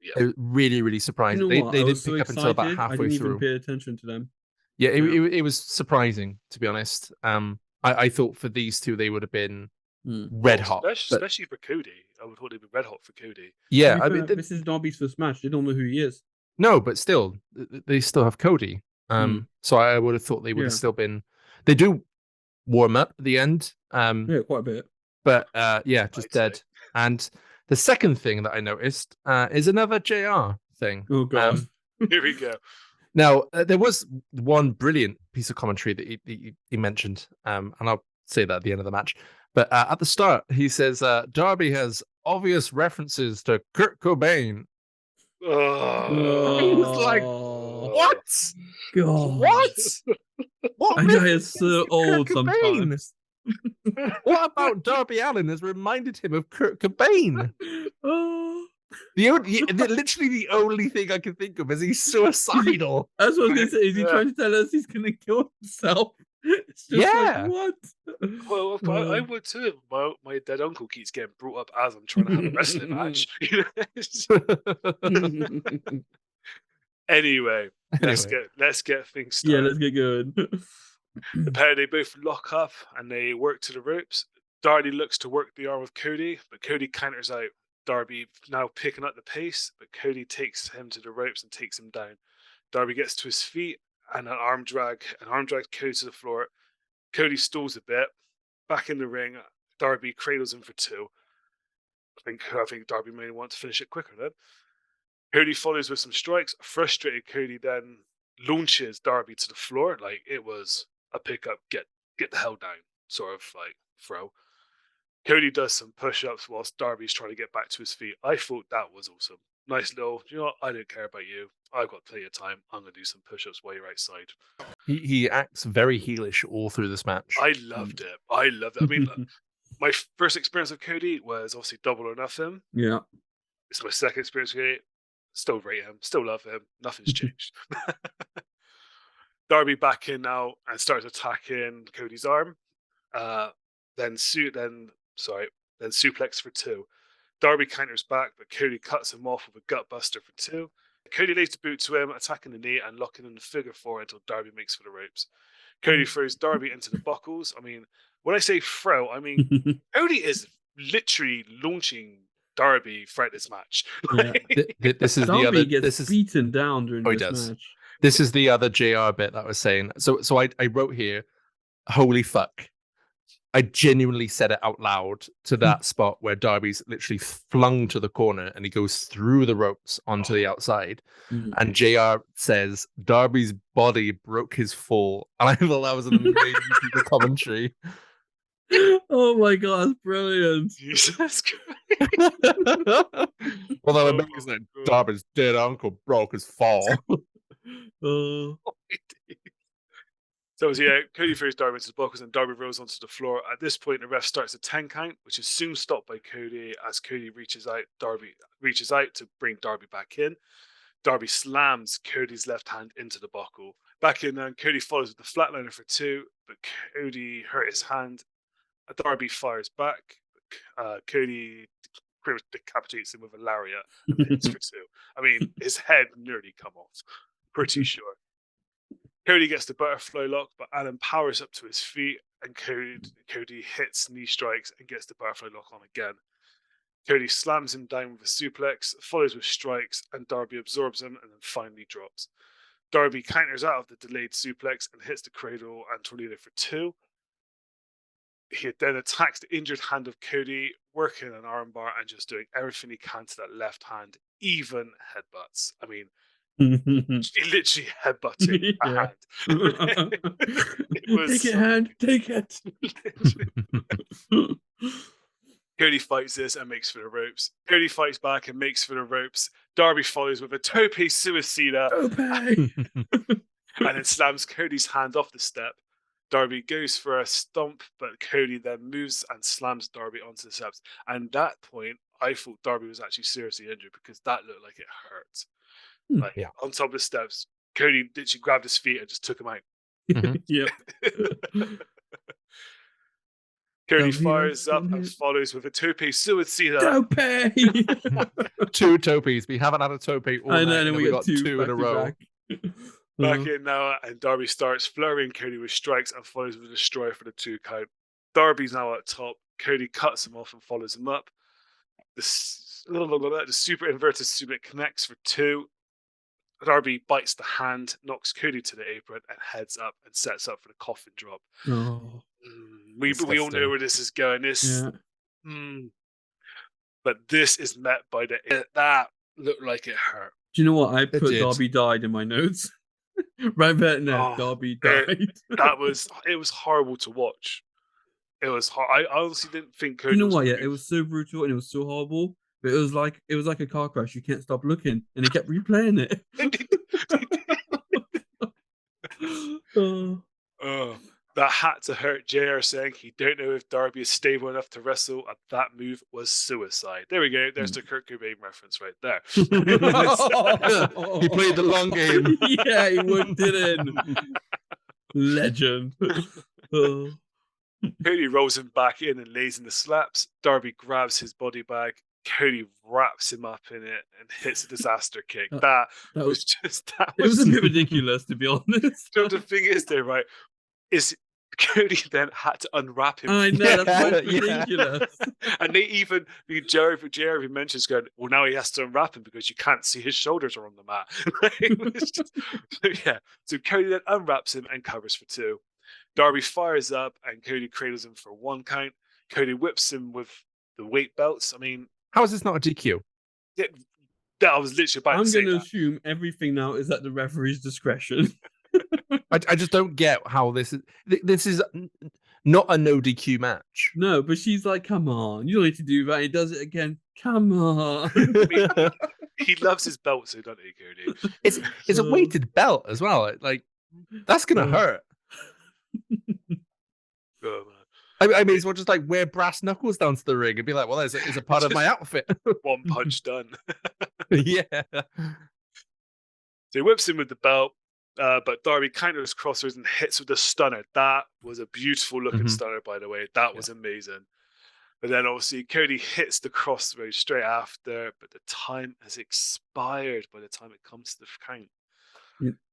Yeah. It was really, really surprising. You know They I didn't was so pick up until about excited, halfway I didn't through. even pay attention to them. Yeah, it was surprising, to be honest. I thought for these two they would have been red hot, especially for Cody. I would thought they'd be red hot for Cody. Yeah, I mean, this is Darby's first match. They don't know who he is. No, but still, they still have Cody. So I would have thought they would have still been. They do warm up at the end. Yeah, quite a bit. But just dead. And the second thing that I noticed is another JR thing. Oh god. Here we go. Now, there was one brilliant piece of commentary that he mentioned, and I'll say that at the end of the match. But at the start, he says, Darby has obvious references to Kurt Cobain. Oh. He was like, what? God. What? That guy is so old Kurt Cobain? sometimes. What about Darby Allin has reminded him of Kurt Cobain? Oh. Literally the only thing I can think of is he's suicidal. That's what I was going to say. Is he trying to tell us he's going to kill himself? It's just like, what? Well, I would too. My dead uncle keeps getting brought up as I'm trying to have a wrestling match. Anyway, let's get things started. Yeah, let's get going. The pair, they both lock up and they work to the ropes. Darby looks to work the arm of Cody, but Cody counters out. Darby now picking up the pace, but Cody takes him to the ropes and takes him down. Darby gets to his feet and an arm drag Cody to the floor. Cody stalls a bit. Back in the ring, Darby cradles him for two. I think Darby may want to finish it quicker then. Cody follows with some strikes. Frustrated, Cody then launches Darby to the floor like it was a pickup, get the hell down sort of like throw. Cody does some push-ups whilst Darby's trying to get back to his feet. I thought that was awesome. Nice little, you know what? I don't care about you. I've got plenty of time. I'm going to do some push-ups while you're outside. He acts very heelish all through this match. I loved it. I mean, my first experience with Cody was obviously Double or Nothing. Yeah. It's my second experience with Cody. Still rate him. Still love him. Nothing's changed. Darby back in now and starts attacking Cody's arm. Then suplex for two. Darby counters back, but Cody cuts him off with a gut buster for two. Cody lays the boot to him, attacking the knee and locking in the figure four until Darby makes for the ropes. Cody throws Darby into the buckles. I mean, when I say throw, I mean Cody is literally launching Darby throughout this match. Yeah. This is Darby the other. Gets beaten down during this match. This is the other JR bit that I was saying. So I wrote here, holy fuck. I genuinely said it out loud to that spot where Darby's literally flung to the corner and he goes through the ropes onto the outside. And JR says Darby's body broke his fall. And I thought that was an amazing piece of commentary. Oh my god, that's brilliant. Jesus Christ. Well, that amazing that Darby's dead uncle broke his fall. So yeah, Cody throws Darby into the buckles and Darby rolls onto the floor. At this point, the ref starts a 10 count, which is soon stopped by Cody as Cody reaches out. Darby reaches out to bring Darby back in. Darby slams Cody's left hand into the buckle. Back in, and Cody follows with the flatliner for 2, but Cody hurt his hand. Darby fires back. Cody pretty much decapitates him with a lariat and hits for 2. I mean, his head nearly come off. Pretty sure. Cody gets the butterfly lock, but Alan powers up to his feet, and Cody hits knee strikes and gets the butterfly lock on again. Cody slams him down with a suplex, follows with strikes, and Darby absorbs him and then finally drops. Darby counters out of the delayed suplex and hits the cradle and tornado for 2. He then attacks the injured hand of Cody, working an armbar and just doing everything he can to that left hand, even headbutts. I mean, he literally headbutting a hand. It was take it, hand. Take it. Cody fights this and makes for the ropes. Cody fights back and makes for the ropes. Darby follows with a tope suicida. And then slams Cody's hand off the step. Darby goes for a stomp, but Cody then moves and slams Darby onto the steps. And at that point, I thought Darby was actually seriously injured because that looked like it hurt. Like on top of the steps, Cody literally grabbed his feet and just took him out. Yep. Cody fires up and follows with a tope suicida. Tope! 2 topes. We haven't had a tope all night. I know, and we got 2 in a row. Back in now, and Darby starts flurrying Cody with strikes and follows with a destroyer for the 2 count. Darby's now at top. Cody cuts him off and follows him up. The super inverted suplex connects for 2. Darby bites the hand, knocks Cody to the apron, and heads up and sets up for the coffin drop. Oh, we all know where this is going. But this is met by that looked like it hurt. Do you know what? I put Darby died in my notes. Right there, Darby died. It was horrible to watch. It was. I honestly didn't think Cody. You know what? Yeah, it was so brutal and it was so horrible. But it was like a car crash. You can't stop looking, and he kept replaying it. That had to hurt. JR saying he don't know if Darby is stable enough to wrestle, and that move was suicide. There we go. There's the Kurt Cobain reference right there. He played the long game. Yeah, he worked it in. Legend. Cody rolls him back in and lays in the slaps. Darby grabs his body bag. Cody wraps him up in it and hits a disaster kick. That was just. It was a bit ridiculous, to be honest. So the thing is, though, right, is Cody then had to unwrap him. I know, that's ridiculous. And they even, Jerry mentions going, well, now he has to unwrap him because you can't see his shoulders are on the mat. So Cody then unwraps him and covers for 2. Darby fires up and Cody cradles him for 1 count. Cody whips him with the weight belts. I mean, how is this not a DQ? I was literally about to say I'm going to assume everything now is at the referee's discretion. I just don't get how this is. This is not a no DQ match. No, but she's like, come on, you don't need to do that. He does it again. Come on. I mean, he loves his belt, so don't he, Cody? It's a weighted belt as well. Like, that's going to hurt. Oh, man. I mean, it's well just like wear brass knuckles down to the ring and be like, well, it's a part of my outfit. 1 punch done. Yeah. So he whips him with the belt, but Darby counters crossers and hits with a stunner. That was a beautiful looking stunner, by the way. That was amazing. But then obviously Cody hits the crossroad straight after, but the time has expired by the time it comes to the count.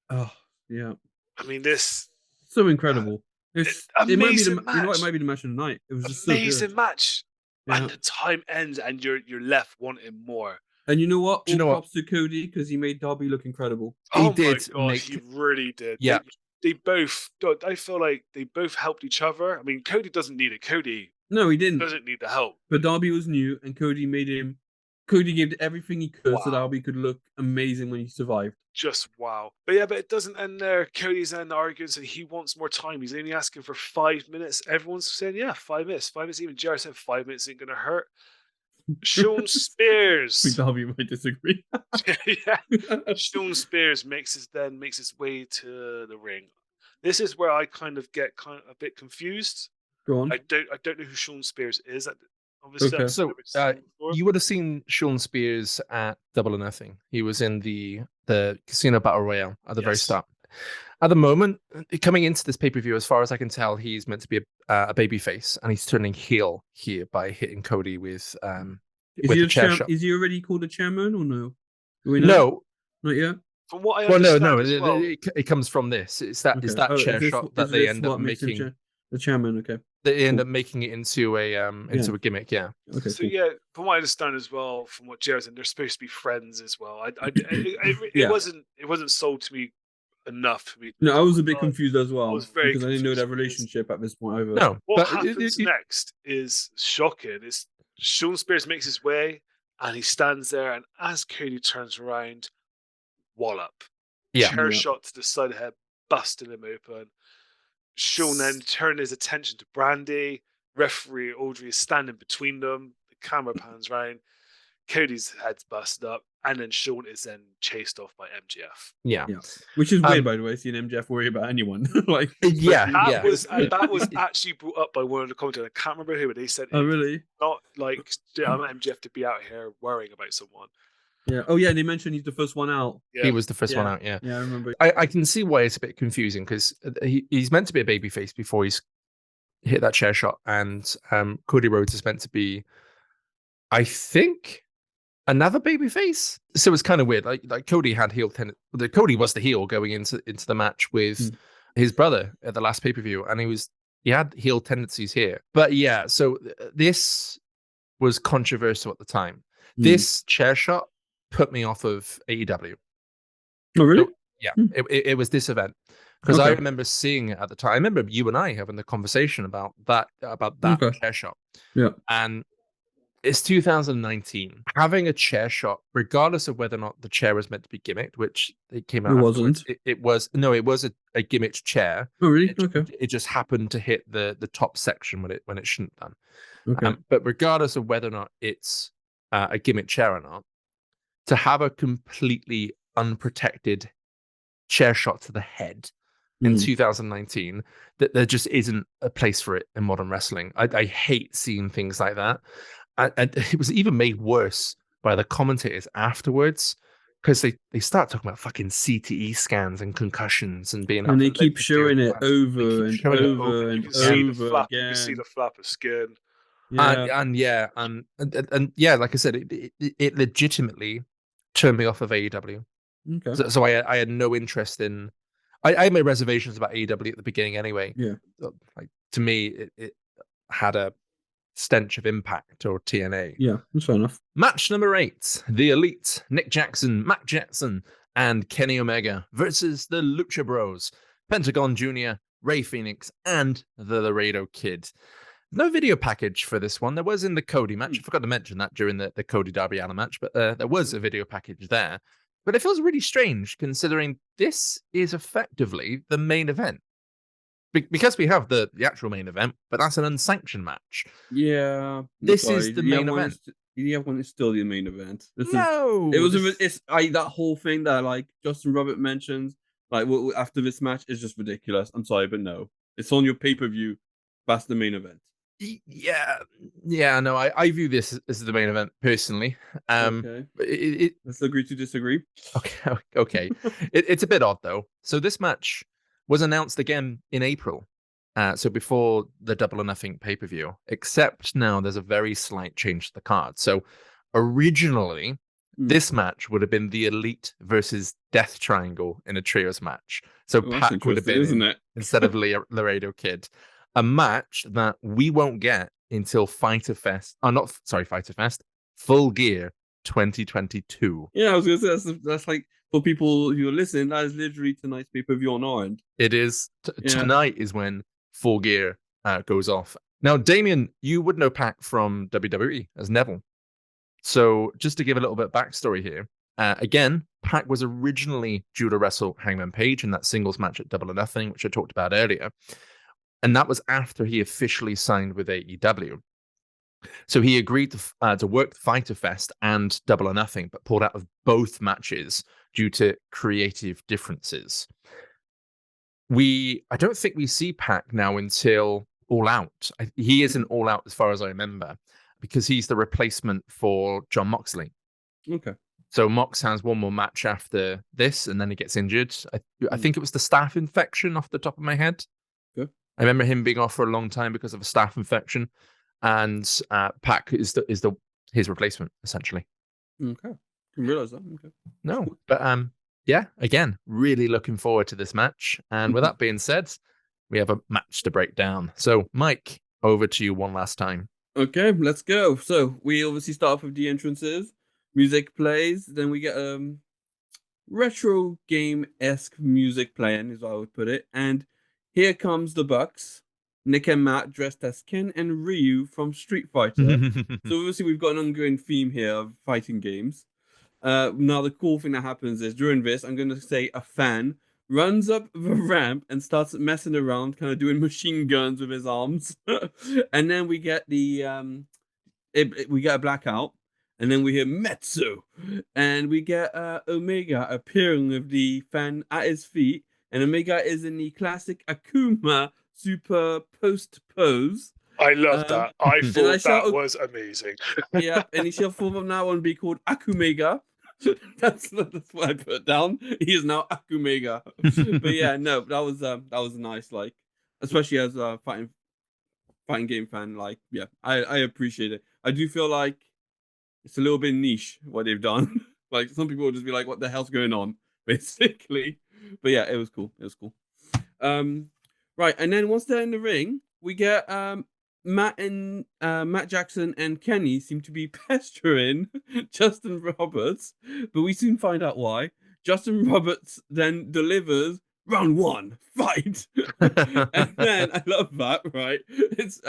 Oh, yeah. I mean, this so incredible. It amazing match. It might be the match of the night. It was just amazing so match. Yeah. And the time ends, and you're left wanting more. And you know what? Do you know props to Cody because he made Darby look incredible. He did. He really did. Yeah. They both. I feel like they both helped each other. I mean, Cody doesn't need it. Cody. No, he didn't. Doesn't need the help. But Darby was new, and Cody gave everything he could so Darby could look amazing when he survived. Just wow. But it doesn't end there. Cody's then arguing saying he wants more time. He's only asking for 5 minutes. Everyone's saying, 5 minutes. 5 minutes. Even Jared said 5 minutes ain't going to hurt. Sean Spears. I think Darby might disagree. Sean Spears makes his way to the ring. This is where I kind of get a bit confused. Go on. I don't know who Sean Spears is. Obviously, Okay. So you would have seen Sean Spears at Double or Nothing. He was in the Casino Battle Royale at the very start. At the moment, coming into this pay-per-view, as far as I can tell, he's meant to be a babyface, and he's turning heel here by hitting Cody with the chair shot. Is he already called a chairman or no? Do we know? No. Not yet. From what I Well, understand, no. It comes from this. It's that chair shot that they end up making. The chairman, okay. They end up making it into a gimmick, yeah. Okay. So cool. from what I understand as well, from what Jared said, they're supposed to be friends as well. It wasn't sold to me enough for me. No, I was a bit confused as well. I was very because I didn't know their relationship at this point either. No, what happens next is shocking. Is Sean Spears makes his way and he stands there, and as Cody turns around, wallop, chair shot to the side of the head, busting him open. Sean then turned his attention to Brandy. Referee Audrey is standing between them. The camera pans round. Cody's head's busted up, and then Sean is then chased off by MJF. Yeah. Which is weird, by the way, seeing MJF worry about anyone. That was actually brought up by one of the commentators. I can't remember who, but they said, "Oh, really? Not like I'm MJF to be out here worrying about someone." Yeah. Oh, yeah. They mentioned he's the first one out. Yeah. He was the first one out. Yeah. Yeah, I remember. I can see why it's a bit confusing because he's meant to be a babyface before he's hit that chair shot, and Cody Rhodes is meant to be, I think, another babyface. So it's kind of weird. Like Cody had heel Cody was the heel going into the match with his brother at the last pay-per-view, and he had heel tendencies here. But yeah, so this was controversial at the time. This chair shot put me off of AEW. Oh, really? So, yeah, it was this event because I remember seeing it at the time. I remember you and I having the conversation about that chair shot. Yeah, and it's 2019. Having a chair shot, regardless of whether or not the chair was meant to be gimmicked, which it came out. It wasn't. It was a gimmicked chair. Oh, really? Okay. It just happened to hit the top section when it shouldn't have done. Okay. But regardless of whether or not it's a gimmick chair or not, to have a completely unprotected chair shot to the head in 2019, that there just isn't a place for it in modern wrestling. I hate seeing things like that. And it was even made worse by the commentators afterwards because they start talking about fucking CTE scans and concussions and being. And they keep showing it over and over and over again. You can see the flap of skin. Yeah. And like I said, it legitimately turned me off of AEW. Okay. So I had no interest in. I had my reservations about AEW at the beginning anyway. Yeah. Like to me, it had a stench of Impact or TNA. Yeah, that's fair enough. Match number 8: The Elite, Nick Jackson, Matt Jackson, and Kenny Omega versus the Lucha Bros, Pentagon Jr., Rey Fenix, and the Laredo Kid. No video package for this one. There was in the Cody match. I forgot to mention that during the Cody Darby Allin match, but there was a video package there. But it feels really strange considering this is effectively the main event. Because we have the actual main event, but that's an unsanctioned match. Yeah. This is the main event. The other one is still the main event. That whole thing that like Justin Robert mentions, like after this match is just ridiculous. I'm sorry, but no. It's on your pay-per-view. That's the main event. Yeah, no, I view this as the main event personally. Okay. Let's agree to disagree. Okay. It's a bit odd though. So this match was announced again in April, so before the Double or Nothing pay-per-view, except now there's a very slight change to the card. So originally, this match would have been the Elite versus Death Triangle in a trios match. So Pac would have been isn't it? instead of Laredo Kid. A match that we won't get until Fyter Fest. Fyter Fest. Full Gear 2022. Yeah, I was going to say that's like for people who are listening. That is literally tonight's pay-per-view on our end. It is tonight is when Full Gear goes off. Now, Damien, you would know Pac from WWE as Neville. So just to give a little bit of backstory here, again, Pac was originally due to wrestle Hangman Page in that singles match at Double or Nothing, which I talked about earlier. And that was after he officially signed with AEW. So he agreed to work Fyter Fest and Double or Nothing, but pulled out of both matches due to creative differences. I don't think we see Pac now until All Out. He isn't All Out as far as I remember, because he's the replacement for John Moxley. Okay. So Mox has one more match after this, and then he gets injured. I think it was the staph infection off the top of my head. Good. I remember him being off for a long time because of a staph infection, and Pac is his replacement essentially. Okay. Didn't realize that. Okay. No, but yeah, again, really looking forward to this match. And with that being said, we have a match to break down. So, Mike, over to you one last time. Okay, let's go. So we obviously start off with the entrances. Music plays, then we get retro game-esque music playing, is what I would put it. And here comes the Bucks, Nick and Matt dressed as Ken and Ryu from Street Fighter. So obviously we've got an ongoing theme here of fighting games. Now the cool thing that happens is during this, I'm going to say a fan runs up the ramp and starts messing around, kind of doing machine guns with his arms. And then we get we get a blackout. And then we hear Metsu, and we get Omega appearing with the fan at his feet, and Omega is in the classic Akuma super post pose. I love that. I thought that was amazing. Yeah, and he shall from now on be called Akumega. That's what I put down. He is now Akumega. But yeah, no, that was nice. Like, especially as a fighting game fan, like, yeah, I appreciate it. I do feel like it's a little bit niche what they've done. Like, some people will just be like, what the hell's going on? Basically. But yeah, it was cool. It was cool. Right, and then once they're in the ring, we get Matt Jackson and Kenny seem to be pestering Justin Roberts, but we soon find out why. Justin Roberts then delivers round one, fight. And then I love that, right? It's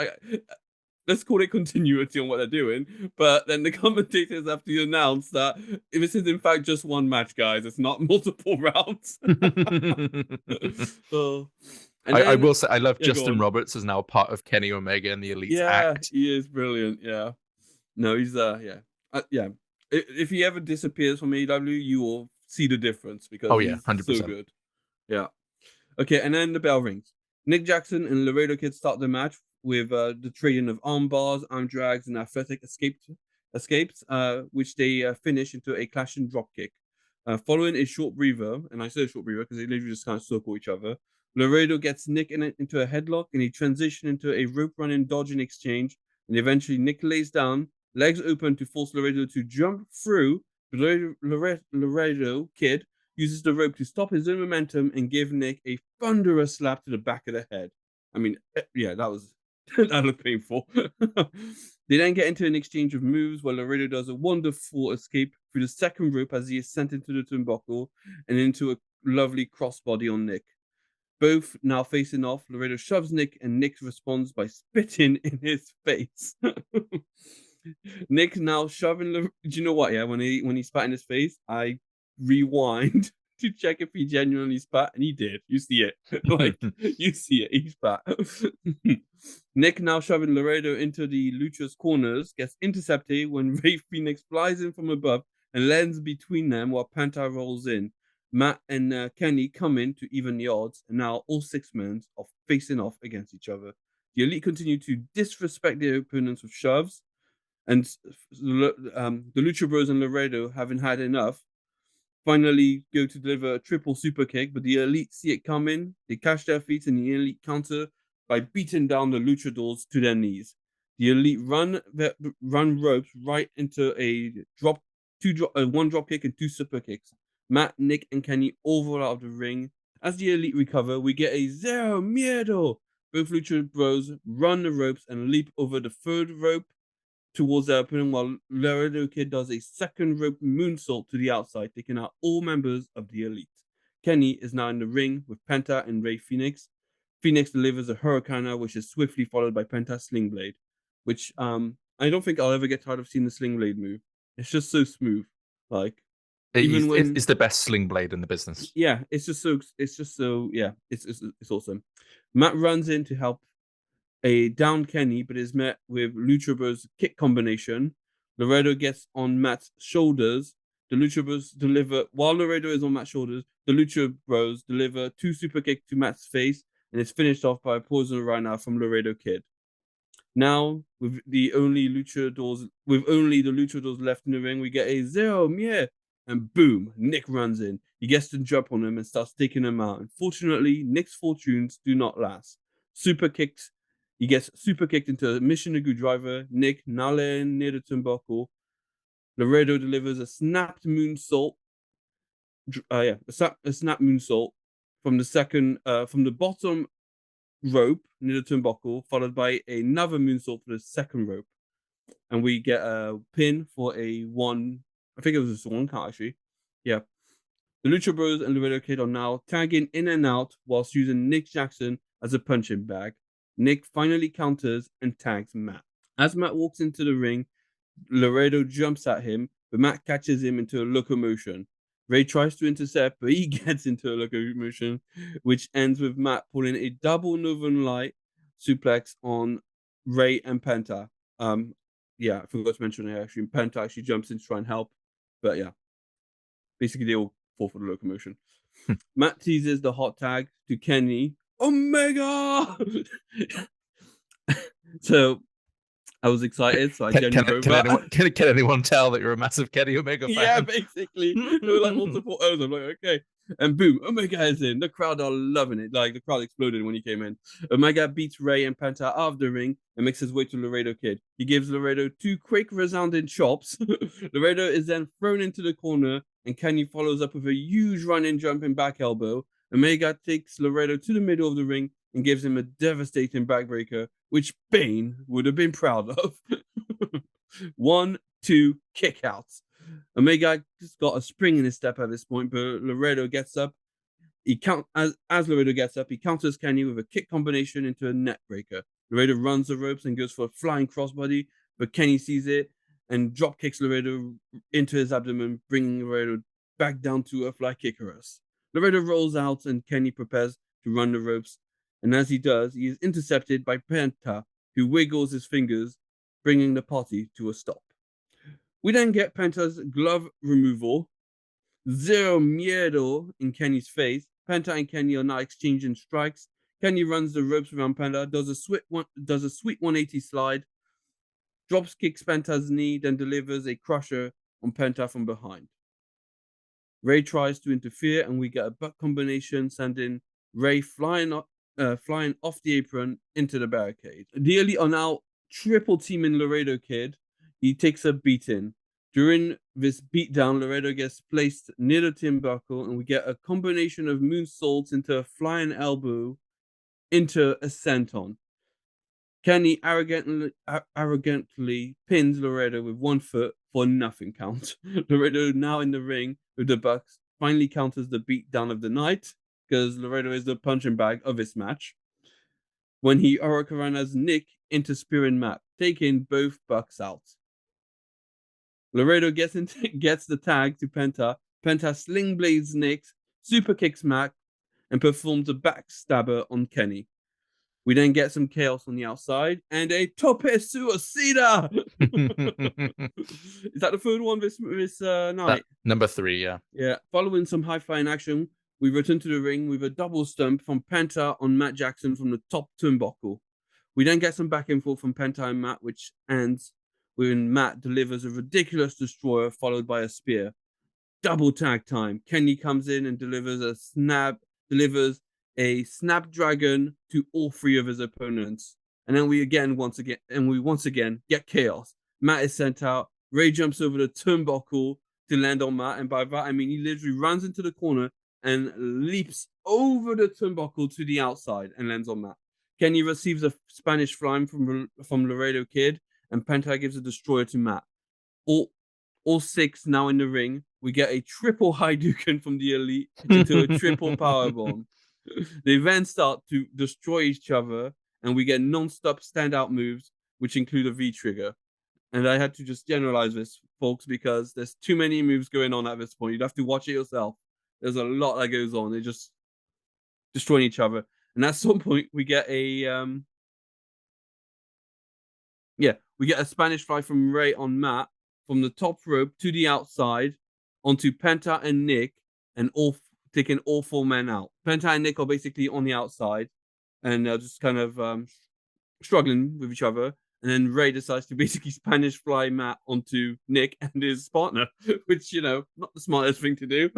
let's call it continuity on what they're doing. But then the commentators have to announce that this is in fact just one match, guys. It's not multiple rounds. I will say I love Justin Roberts is now part of Kenny Omega and the Elite Act. He is brilliant. Yeah. No, he's yeah. If he ever disappears from AEW, you will see the difference because he's 100%. So good. Yeah. Okay, and then the bell rings. Nick Jackson and Laredo Kid start the match with the trading of arm bars, arm drags, and athletic escapes, which they finish into a clashing dropkick. Following a short breather, and I say a short breather because they literally just kind of circle each other, Laredo gets Nick into a headlock, and he transitions into a rope running dodging exchange, and eventually Nick lays down, legs open to force Laredo to jump through. Laredo Kid uses the rope to stop his own momentum and give Nick a thunderous slap to the back of the head. I mean, yeah, that was that looked painful. They then get into an exchange of moves where Laredo does a wonderful escape through the second rope as he is sent into the turnbuckle and into a lovely crossbody on Nick. Both now facing off, Laredo shoves Nick and Nick responds by spitting in his face. Nick now shoving. Do you know what? Yeah, when he spat in his face, I rewind to check if he genuinely spat, and he did. You see it, like you see it. He spat. Nick now shoving Laredo into the Lucha's corners gets intercepted when Rey Fenix flies in from above and lands between them while Penta rolls in. Matt and Kenny come in to even the odds, and now all six men are facing off against each other. The Elite continue to disrespect their opponents with shoves, and the Lucha Bros and Laredo, having had enough, finally go to deliver a triple super kick, but the Elite see it coming. They catch their feet, and the Elite counter by beating down the luchadors to their knees. The Elite run ropes right into a one drop kick and two super kicks. Matt, Nick, and Kenny all roll out of the ring. As the Elite recover, we get a Zero Miedo. Both Lucha Bros run the ropes and leap over the third rope towards their opponent, while Laredo Kid does a second rope moonsault to the outside, taking out all members of the Elite. Kenny is now in the ring with Penta and Rey Fenix. Phoenix delivers a Hurricane, which is swiftly followed by Penta's Sling Blade, which I don't think I'll ever get tired of seeing the Sling Blade move. It's just so smooth. Like, it's the best Sling Blade in the business. Yeah, it's awesome. Matt runs in to help a down Kenny, but is met with Lucha Bros kick combination. Laredo gets on Matt's shoulders, the Lucha Bros deliver, while Laredo is on Matt's shoulders, the Lucha Bros deliver 2 super kicks to Matt's face, and it's finished off by a poison right now from Laredo Kid. Now, with only the luchadors left in the ring, we get a 0 mie, and boom, Nick runs in. He gets to jump on him and starts taking him out. Unfortunately, Nick's fortunes do not last. He gets super kicked into a Michinoku driver. Nick now laying near the turnbuckle. Laredo delivers a snapped moonsault. A snap moonsault from the bottom rope near the turnbuckle, followed by another moonsault for the second rope, and we get a pin for a 1. I think it was just 1 count actually. Yeah, the Lucha Bros and Laredo Kid are now tagging in and out whilst using Nick Jackson as a punching bag. Nick finally counters and tags Matt. As Matt walks into the ring, Laredo jumps at him, but Matt catches him into a locomotion. Ray tries to intercept, but he gets into a locomotion, which ends with Matt pulling a double Northern Light suplex on Ray and Penta. Yeah, I forgot to mention it actually. Penta actually jumps in to try and help, but yeah, basically they all fall for the locomotion. Matt teases the hot tag to Kenny Omega. So I was excited, so I genuinely can anyone tell that you're a massive Kenny Omega fan? Yeah, basically. There were like multiple O's. I'm like, okay. And boom, Omega is in. The crowd are loving it. Like, the crowd exploded when he came in. Omega beats Ray and Penta out of the ring and makes his way to Laredo Kid. He gives Laredo 2 quick, resounding chops. Laredo is then thrown into the corner, and Kenny follows up with a huge running, jumping back elbow. Omega takes Laredo to the middle of the ring and gives him a devastating backbreaker, which Bane would have been proud of. 1, 2 kickouts. Omega just got a spring in his step at this point, but Laredo gets up. As Laredo gets up, he counters Kenny with a kick combination into a net breaker. Laredo runs the ropes and goes for a flying crossbody, but Kenny sees it and drop kicks Laredo into his abdomen, bringing Laredo back down to a fly kickerus. Laredo rolls out and Kenny prepares to run the ropes, and as he does, he is intercepted by Penta, who wiggles his fingers, bringing the party to a stop. We then get Penta's glove removal, 0 miedo in Kenny's face. Penta and Kenny are now exchanging strikes. Kenny runs the ropes around Penta, does a sweet 180 slide, drops kicks Penta's knee, then delivers a crusher on Penta from behind. Ray tries to interfere, and we get a butt combination, sending Ray flying off the apron into the barricade. The Elite are now triple teaming Laredo Kid. He takes a beating. During this beatdown, Laredo gets placed near the turnbuckle, and we get a combination of moonsaults into a flying elbow into a senton. Kenny arrogantly pins Laredo with 1 foot for nothing count. Laredo, now in the ring with the Bucks, finally counters the beatdown of the night, because Laredo is the punching bag of this match, when he Hurricanrana's Nick into Spearing Matt, taking both Bucks out. Laredo gets the tag to Penta. Penta sling blades Nick, super kicks Matt, and performs a backstabber on Kenny. We then get some chaos on the outside and a tope suicida. Is that the third one this night? Number 3, yeah. Yeah. Following some high-flying action, we return to the ring with a double stump from Penta on Matt Jackson from the top turnbuckle. We then get some back and forth from Penta and Matt, which ends when Matt delivers a ridiculous destroyer followed by a spear. Double tag time. Kenny comes in and delivers a snapdragon to all 3 of his opponents. And then we once again get chaos. Matt is sent out. Ray jumps over the turnbuckle to land on Matt. And by that, I mean he literally runs into the corner and leaps over the turnbuckle to the outside and lands on Matt. Kenny receives a Spanish fly from Laredo Kid, and Penta gives a destroyer to Matt. All 6 now in the ring. We get a triple Hadouken from the Elite into a triple powerbomb. They then start to destroy each other, and we get non-stop standout moves, which include a V-trigger. And I had to just generalize this, folks, because there's too many moves going on at this point. You'd have to watch it yourself. There's a lot that goes on. They're just destroying each other. And at some point, we get a Spanish fly from Ray on Matt from the top rope to the outside onto Penta and Nick, and taking all 4 men out. Penta and Nick are basically on the outside, and they're just kind of struggling with each other. And then Ray decides to basically Spanish fly Matt onto Nick and his partner, which, not the smartest thing to do.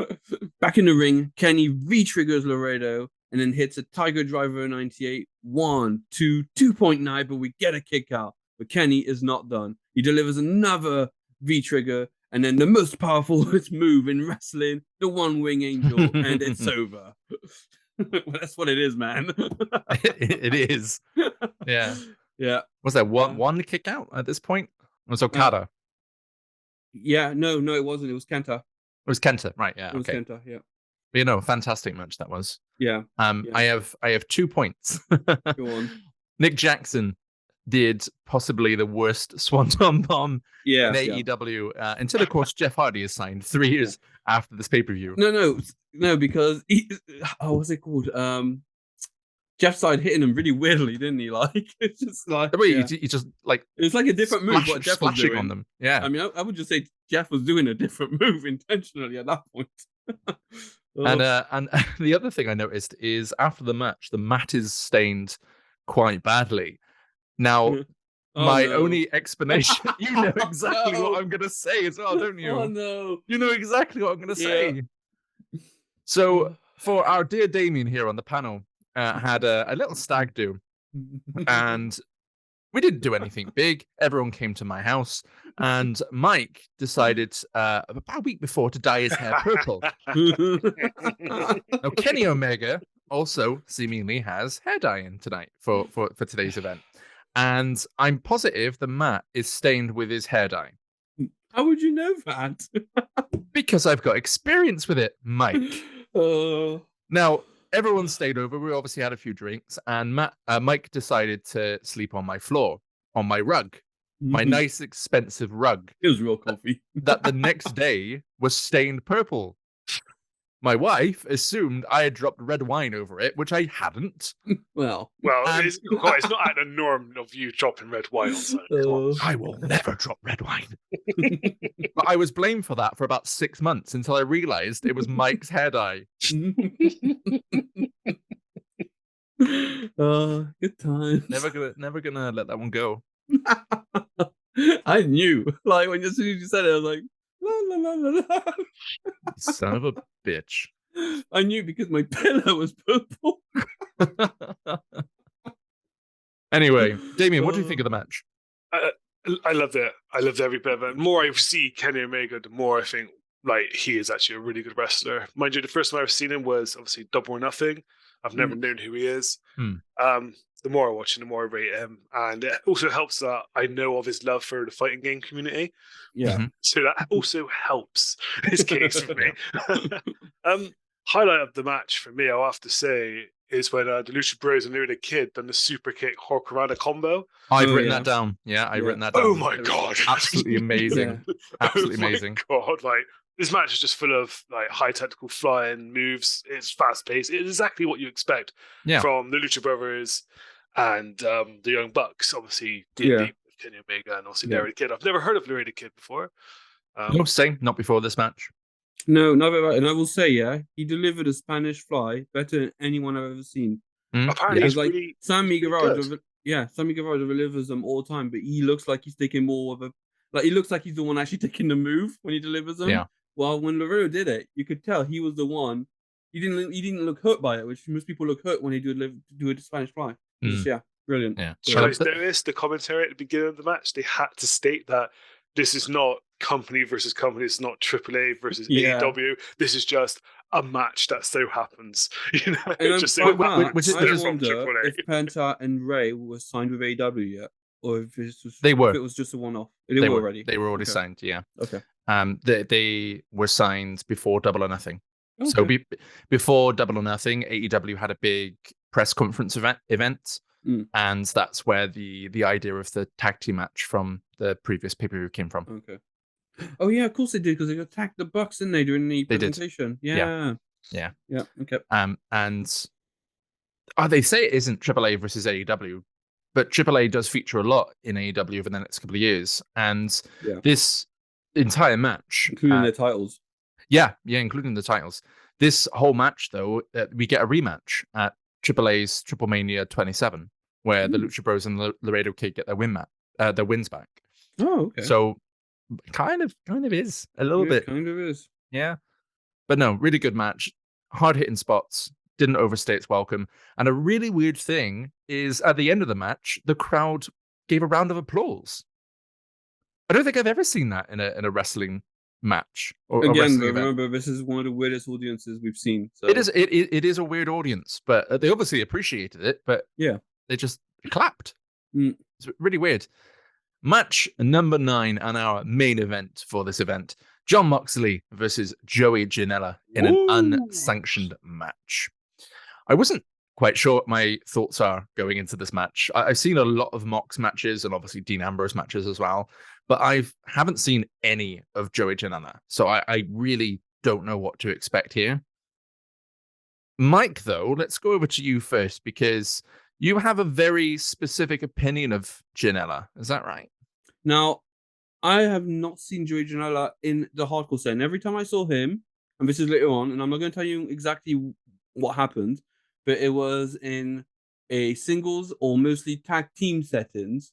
Back in the ring, Kenny re-triggers Laredo and then hits a Tiger Driver 98. 1, 2, 2.9, but we get a kick out. But Kenny is not done. He delivers another V-trigger, and then the most powerful move in wrestling, the One Wing Angel, and it's over. Well, that's what it is, man. It is. Yeah. Yeah. Was there one kick out at this point? It was Okada. Yeah, no, it wasn't. It was Kenta. It was Kenta, right? Yeah. It was Okay. Kenta, yeah. But, fantastic match that was. Yeah. I have 2 points. Go on. Nick Jackson did possibly the worst Swanton Bomb in Yeah. AEW until, of course, Jeff Hardy is signed 3 years after this pay-per-view. No, because what's it called? Jeff started hitting him really weirdly, didn't he? Like, it's just like He just like it was like a different move. What Jeff was doing on them. Yeah. I mean, I would just say Jeff was doing a different move intentionally at that point. And the other thing I noticed is after the match, the mat is stained quite badly. Now, my only explanation, you know exactly what I'm going to say as well, don't you? Oh, no. You know exactly what I'm going to say. So, for our dear Damien here on the panel, had a little stag do, and we didn't do anything big. Everyone came to my house, and Mike decided about a week before to dye his hair purple. Now, Kenny Omega also seemingly has hair dyeing tonight for today's event. And I'm positive the mat is stained with his hair dye. How would you know that? Because I've got experience with it, Mike. Now, everyone stayed over. We obviously had a few drinks, and Mike decided to sleep on my floor, on my rug, my nice, expensive rug. It was real comfy. That the next day was stained purple. My wife assumed I had dropped red wine over it, which I hadn't. Well, it's not at the norm of you dropping red wine on something. I will never drop red wine. But I was blamed for that for about 6 months until I realized it was Mike's hair dye. Good times. Never gonna let that one go. I knew. Like, as soon as you said it, I was like, la la la la la. Son of a bitch. I knew because my pillow was purple. Anyway, Damien, what do you think of the match? I loved it. I loved every bit of it. The more I see Kenny Omega, the more I think like he is actually a really good wrestler. Mind you, the first time I've seen him was obviously Double or Nothing. I've never known who he is. The more I watch him, the more I rate him. And it also helps that I know of his love for the fighting game community. Yeah. So that also helps his case for me. Highlight of the match for me, I'll have to say, is when the Lucha Bros and Luda Kid done the super kick Horkarana combo. I've written that down. Yeah, I've written that down. Oh my God. Absolutely amazing. Absolutely amazing. God, like this match is just full of like high tactical flying moves. It's fast paced. It's exactly what you expect from the Lucha Brothers and the Young Bucks. Obviously, Kenny Omega and obviously Laredo Kid. I've never heard of Laredo Kid before. No, same. Not before this match. No, never. And I will say, he delivered a Spanish fly better than anyone I've ever seen. Apparently, it's like really, Sammy Guevara. Sammy Guevara delivers them all the time, but he looks like he's taking more of a. Like he looks like he's the one actually taking the move when he delivers them. Yeah. Well, when Laredo did it, you could tell he was the one. He didn't look hurt by it, which most people look hurt when they do a Spanish fly. Just, brilliant. Yeah. Did you guys notice the commentary at the beginning of the match? They had to state that this is not company versus company. It's not AAA versus AEW. This is just a match that so happens. You know, and just which is different from AAA. If Penta and Ray were signed with AEW yet, or if it was just a one-off. They were already. They were already signed. Yeah. Okay. They were signed before Double or Nothing. Okay. So before Double or Nothing, AEW had a big press conference event. And that's where the idea of the tag team match from the previous pay-per-view came from. Okay. Oh yeah, of course they did, because they attacked the Bucks, didn't they, during the presentation? Yeah. Okay. And they say it isn't AAA versus AEW, but AAA does feature a lot in AEW over the next couple of years. And this entire match, including their titles. Yeah, including the titles. This whole match, though, we get a rematch at AAA's Triple Mania 27, where the Lucha Bros and the Laredo Kid get their wins back. Oh, okay. So kind of is a little bit. Kind of is. Yeah. But no, really good match. Hard hitting spots. Didn't overstay its welcome. And a really weird thing is at the end of the match, the crowd gave a round of applause. I don't think I've ever seen that in a wrestling match or a Again, wrestling but event. remember, this is one of the weirdest audiences we've seen. So. It is a weird audience, but they obviously appreciated it. But yeah, they just clapped. It's really weird. Match number 9 on our main event for this event: Jon Moxley versus Joey Janela in an unsanctioned match. I wasn't quite sure what my thoughts are going into this match. I've seen a lot of Mox matches and obviously Dean Ambrose matches as well, but I haven't seen any of Joey Janela, so I really don't know what to expect here. Mike, though, let's go over to you first because you have a very specific opinion of Janela. Is that right? Now, I have not seen Joey Janela in the hardcore scene. Every time I saw him, and this is later on, and I'm not going to tell you exactly what happened, but it was in a singles or mostly tag team settings,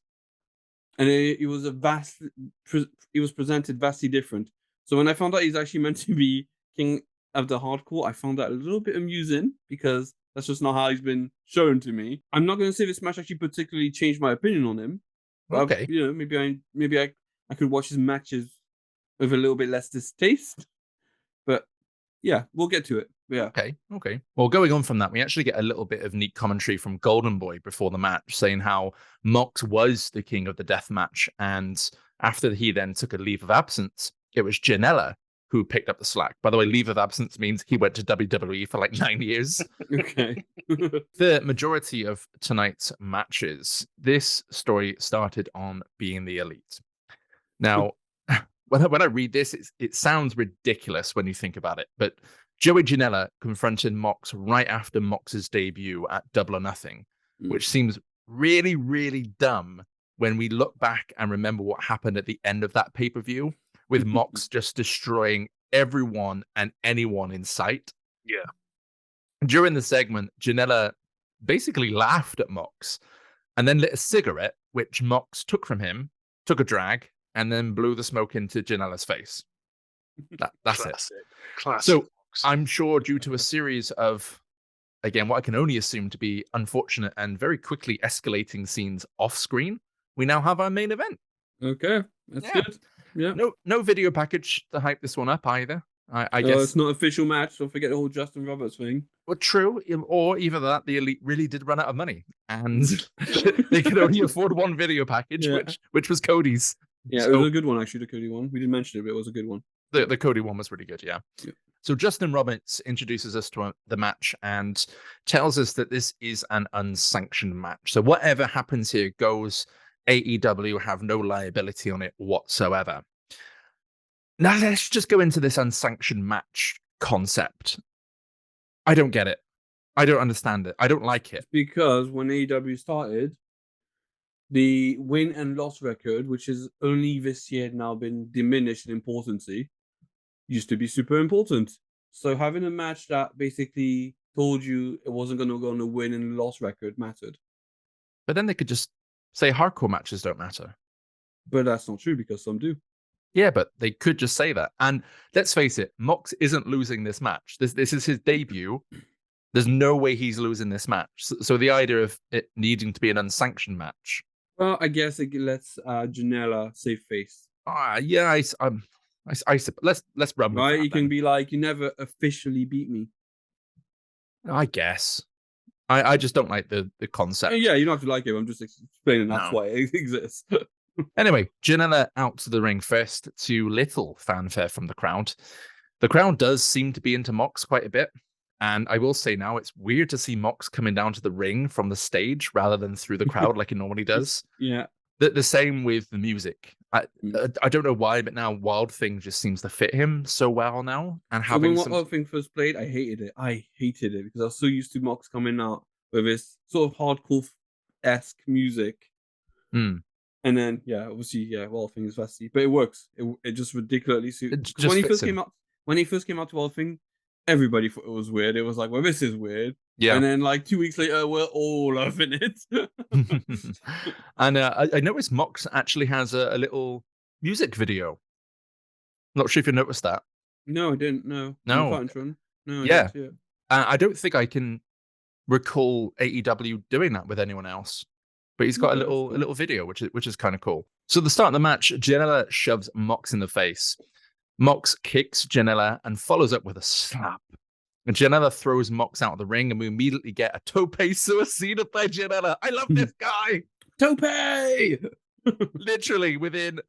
and it was it was presented vastly different. So when I found out he's actually meant to be king of the hardcore, I found that a little bit amusing because that's just not how he's been shown to me. I'm not going to say this match actually particularly changed my opinion on him. But Okay. maybe I could watch his matches with a little bit less distaste. But yeah, we'll get to it. Yeah. Okay. Well, going on from that, we actually get a little bit of neat commentary from Golden Boy before the match, saying how Mox was the king of the death match, and after he then took a leave of absence, it was Janela who picked up the slack. By the way, leave of absence means he went to WWE for like 9 years. Okay. The majority of tonight's matches, this story started on being the elite. Now, when I read this, it sounds ridiculous when you think about it, but Joey Janela confronted Mox right after Mox's debut at Double or Nothing, which seems really, really dumb when we look back and remember what happened at the end of that pay-per-view with Mox just destroying everyone and anyone in sight. Yeah. During the segment, Janela basically laughed at Mox and then lit a cigarette, which Mox took from him, took a drag, and then blew the smoke into Janela's face. That's Classic. it. Classic. So I'm sure due to a series of, again, what I can only assume to be unfortunate and very quickly escalating scenes off screen, we now have our main event. Okay. That's good. Yeah. No video package to hype this one up either. I guess it's not official match. Don't forget the whole Justin Roberts thing. Well, true, or either that the elite really did run out of money and they could only afford one video package, which was Cody's. Yeah, it was a good one actually. The Cody one. We didn't mention it, but it was a good one. The Cody one was really good. Yeah. So Justin Roberts introduces us to the match and tells us that this is an unsanctioned match. So whatever happens here goes. AEW have no liability on it whatsoever. Now let's just go into this unsanctioned match concept. I don't get it. I don't understand it. I don't like it. Because when AEW started, the win and loss record, which has only this year now been diminished in importance, used to be super important. So having a match that basically told you it wasn't going to go on a win and loss record mattered. But then they could just say hardcore matches don't matter. But that's not true because some do. Yeah, but they could just say that. And let's face it, Mox isn't losing this match. This is his debut. There's no way he's losing this match. So the idea of it needing to be an unsanctioned match. Well, I guess it lets Janela save face. Yeah, let's run with right, that, you can be like, you never officially beat me. I guess. I just don't like the concept. Yeah, you don't have to like it. I'm just explaining that's why it exists. Anyway, Janela out to the ring first to little fanfare from the crowd. The crowd does seem to be into Mox quite a bit. And I will say now, it's weird to see Mox coming down to the ring from the stage rather than through the crowd like he normally does. Yeah. The same with the music. I don't know why, but now Wild Thing just seems to fit him so well now. And having when Wild Thing first played, I hated it because I was so used to Mox coming out with this sort of hardcore-esque music. And then, obviously, Wild Thing is fasty, but it works. It just ridiculously suits. When he first came out, when he first came out to World Thing, everybody thought it was weird. It was like, well, this is weird. Yeah. And then like 2 weeks later, we're all loving it. And I noticed Mox actually has a little music video. Not sure if you noticed that. No, I didn't. No. No. No, I Yeah. didn't see it. I don't think I can recall AEW doing that with anyone else. But he's got Okay, a that's cool. little video, which is kind of cool. So at the start of the match, Janela shoves Mox in the face. Mox kicks Janela and follows up with a slap. And Janela throws Mox out of the ring, and we immediately get a tope suicida by Janela. I love this guy. Tope! Literally within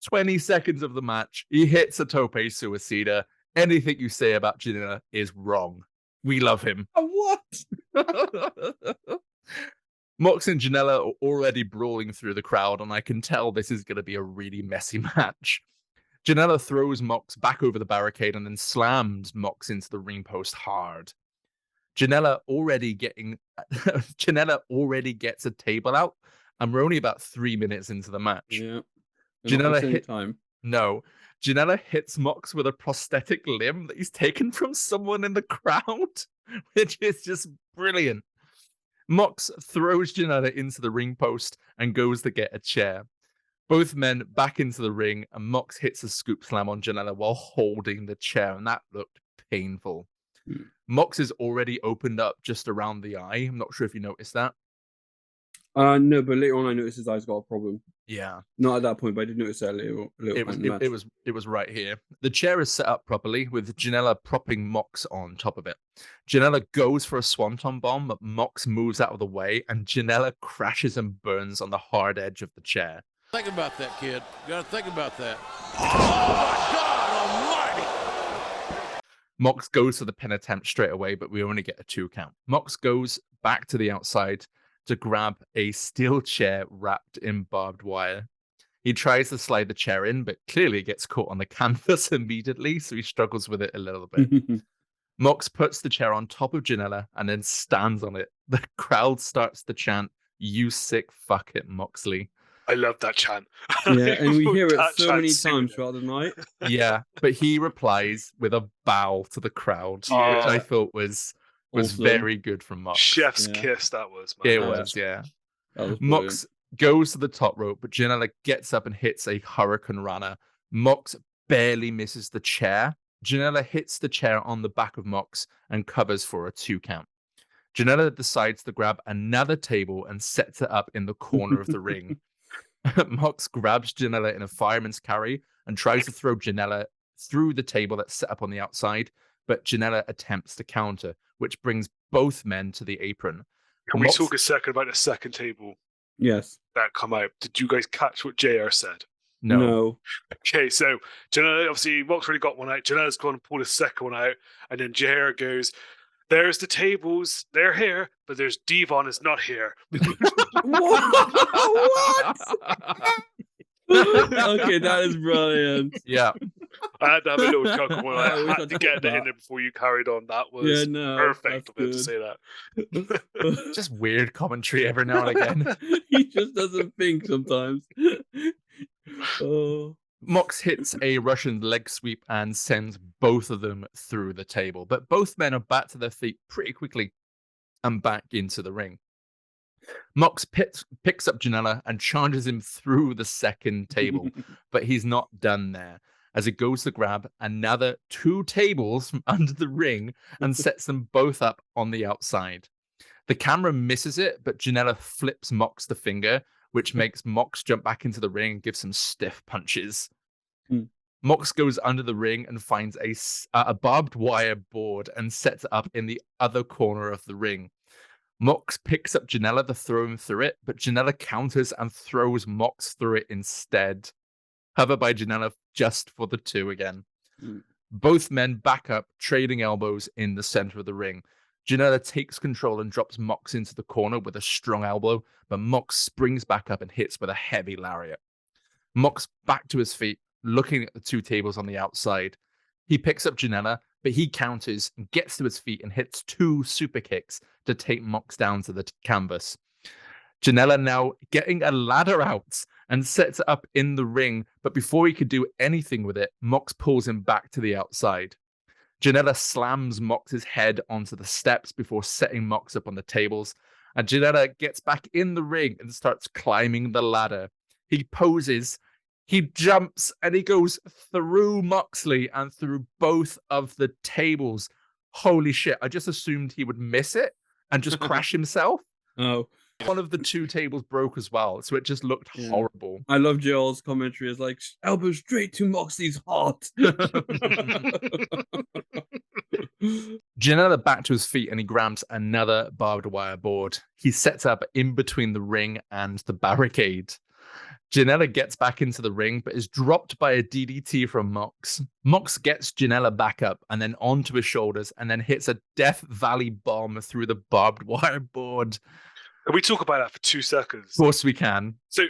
20 seconds of the match, he hits a tope suicida. Anything you say about Janela is wrong. We love him. What? Mox and Janela are already brawling through the crowd, and I can tell this is going to be a really messy match. Janela throws Mox back over the barricade and then slams Mox into the ring post hard. Janela already gets a table out, and we're only about 3 minutes into the match. Yeah. Janela hits Mox with a prosthetic limb that he's taken from someone in the crowd, which is just brilliant. Mox throws Janela into the ring post and goes to get a chair. Both men back into the ring, and Mox hits a scoop slam on Janela while holding the chair, and that looked painful. Mox is already opened up just around the eye. I'm not sure if you noticed that. No, but later on I noticed his eye's got a problem. Yeah. Not at that point, but I did notice that a little It was right here. The chair is set up properly with Janela propping Mox on top of it. Janela goes for a swanton bomb, but Mox moves out of the way, and Janela crashes and burns on the hard edge of the chair. Think about that, kid. You gotta think about that. Oh my God almighty! Mox goes for the pin attempt straight away, but we only get a 2 count. Mox goes back to the outside to grab a steel chair wrapped in barbed wire. He tries to slide the chair in, but clearly gets caught on the canvas immediately, so he struggles with it a little bit. Mox puts the chair on top of Janela and then stands on it. The crowd starts to chant, "You sick fuck it, Moxley." I love that chant. Yeah, and we hear it That so many chant's times soothing. throughout the night. Yeah, but he replies with a bow to the crowd, which I thought was Awesome. very good from Mox. Chef's kiss, that was, man. It was, yeah. That was Mox goes to the top rope, but Janela gets up and hits a Hurricane Rana. Mox barely misses the chair. Janela hits the chair on the back of Mox and covers for a 2 count. Janela decides to grab another table and sets it up in the corner of the ring. Mox grabs Janela in a fireman's carry and tries to throw Janela through the table that's set up on the outside, but Janela attempts to counter, which brings both men to the apron. Can we talk a second about the second table Yes. that come out? Did you guys catch what JR said? No. Okay, so Janela, obviously, Mox already got one out. Janela's going to pull the second one out, and then JR goes, "There's the tables, they're here, but there's Devon is not here." What? Okay, that is brilliant. Yeah. I had to have a little chuckle when I I had to get that in there before you carried on. That was perfect of him to say that. Just weird commentary every now and again. He just doesn't think sometimes. Oh. Mox hits a Russian leg sweep and sends both of them through the table, but both men are back to their feet pretty quickly and back into the ring. Mox picks up Janela and charges him through the second table, but he's not done there, as he goes to grab another 2 tables from under the ring and sets them both up on the outside. The camera misses it, but Janela flips Mox the finger, which makes Mox jump back into the ring and give some stiff punches. Mox goes under the ring and finds a barbed wire board and sets it up in the other corner of the ring. Mox picks up Janela to throw him through it, but Janela counters and throws Mox through it instead. Cover by Janela just for the 2 again. Both men back up, trading elbows in the center of the ring. Janela takes control and drops Mox into the corner with a strong elbow, but Mox springs back up and hits with a heavy lariat. Mox back to his feet, looking at the 2 tables on the outside. He picks up Janela, but he counters and gets to his feet and hits 2 super kicks to take Mox down to the canvas. Janela now getting a ladder out and sets it up in the ring, but before he could do anything with it, Mox pulls him back to the outside. Janela slams Mox's head onto the steps before setting Mox up on the tables, and Janela gets back in the ring and starts climbing the ladder. He poses, he jumps, and he goes through Moxley and through both of the tables. Holy shit, I just assumed he would miss it and just crash himself. Oh. One of the two tables broke as well, so it just looked horrible. I love Joel's commentary. It's like, elbow straight to Moxley's heart. Janela back to his feet and he grabs another barbed wire board. He sets up in between the ring and the barricade. Janela gets back into the ring, but is dropped by a DDT from Mox. Mox gets Janela back up and then onto his shoulders and then hits a Death Valley bomb through the barbed wire board. Can we talk about that for 2 seconds? Of course we can. So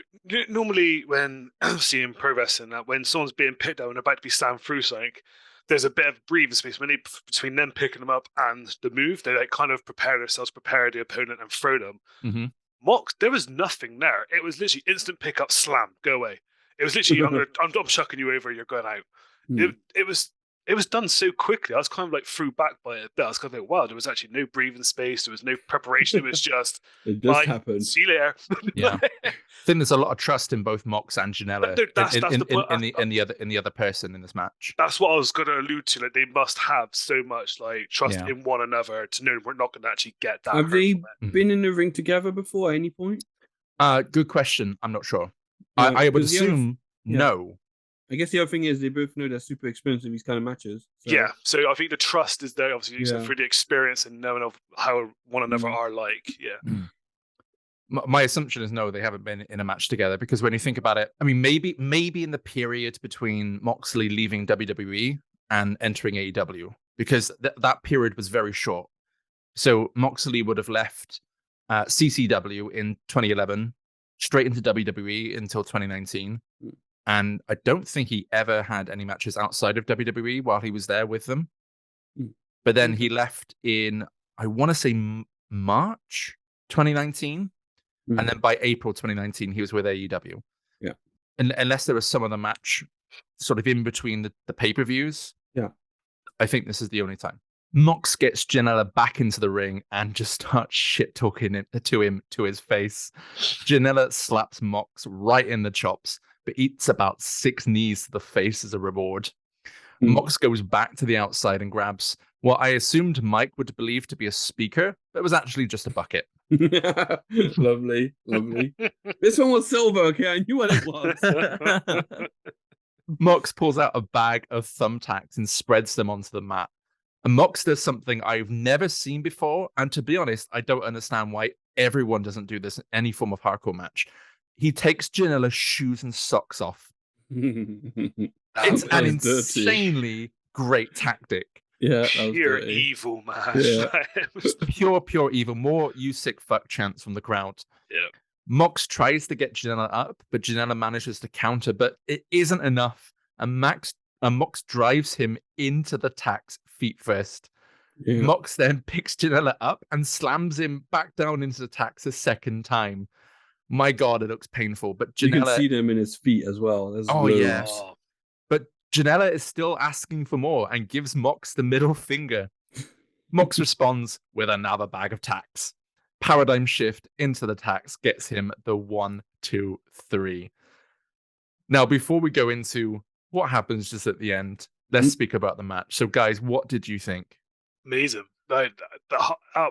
normally when seeing pro wrestling, when someone's being picked down and about to be slammed through something, there's a bit of breathing space between them picking them up and the move. They like kind of prepare themselves, prepare the opponent, and throw them. Mm-hmm. Mox, there was nothing there. It was literally instant pick up, slam, go away. It was literally I'm chucking you over, you're going out. It was done so quickly. I was kind of like threw back by it. But I was kind of like, wow, there was actually no breathing space. There was no preparation. It was just it just happened. See you later. Yeah, I think there's a lot of trust in both Mox and Janela in the other person in this match. That's what I was going to allude to. Like they must have so much like trust in one another to know we're not going to actually get that. Have they been in the ring together before at any point? Good question. I'm not sure. I would assume no. I guess the other thing is they both know they're super experienced in these kind of matches. So. Yeah, so I think the trust is there, obviously, through the experience and knowing of how one another are like. Yeah. My assumption is no, they haven't been in a match together because when you think about it, I mean, maybe in the period between Moxley leaving WWE and entering AEW, because that period was very short. So Moxley would have left CCW in 2011, straight into WWE until 2019. And I don't think he ever had any matches outside of WWE while he was there with them. But then he left in, I want to say March 2019. And then by April 2019, he was with AEW. Yeah. And unless there was some other match sort of in between the pay-per-views. Yeah. I think this is the only time. Mox gets Janela back into the ring and just starts shit-talking to his face. Janela slaps Mox right in the chops, but eats about 6 knees to the face as a reward. Mox goes back to the outside and grabs what I assumed Mike would believe to be a speaker, but it was actually just a bucket. Lovely. This one was silver, okay? I knew what it was. Mox pulls out a bag of thumbtacks and spreads them onto the mat. And Mox does something I've never seen before, and to be honest, I don't understand why everyone doesn't do this in any form of hardcore match. He takes Janela's shoes and socks off. It's an insanely great tactic. Yeah, pure evil, man. Yeah. pure evil. More "you sick fuck" chants from the crowd. Yeah. Mox tries to get Janela up, but Janela manages to counter, but it isn't enough. And Mox drives him into the tacks feet first. Yeah. Mox then picks Janela up and slams him back down into the tacks a second time. My God, it looks painful. But Janela, you can see them in his feet as well. There's yes. Oh. But Janela is still asking for more and gives Mox the middle finger. Mox responds with another bag of tacks. Paradigm shift into the tacks gets him the 1, 2, 3. Now, before we go into what happens just at the end, let's speak about the match. So, guys, what did you think? Amazing. That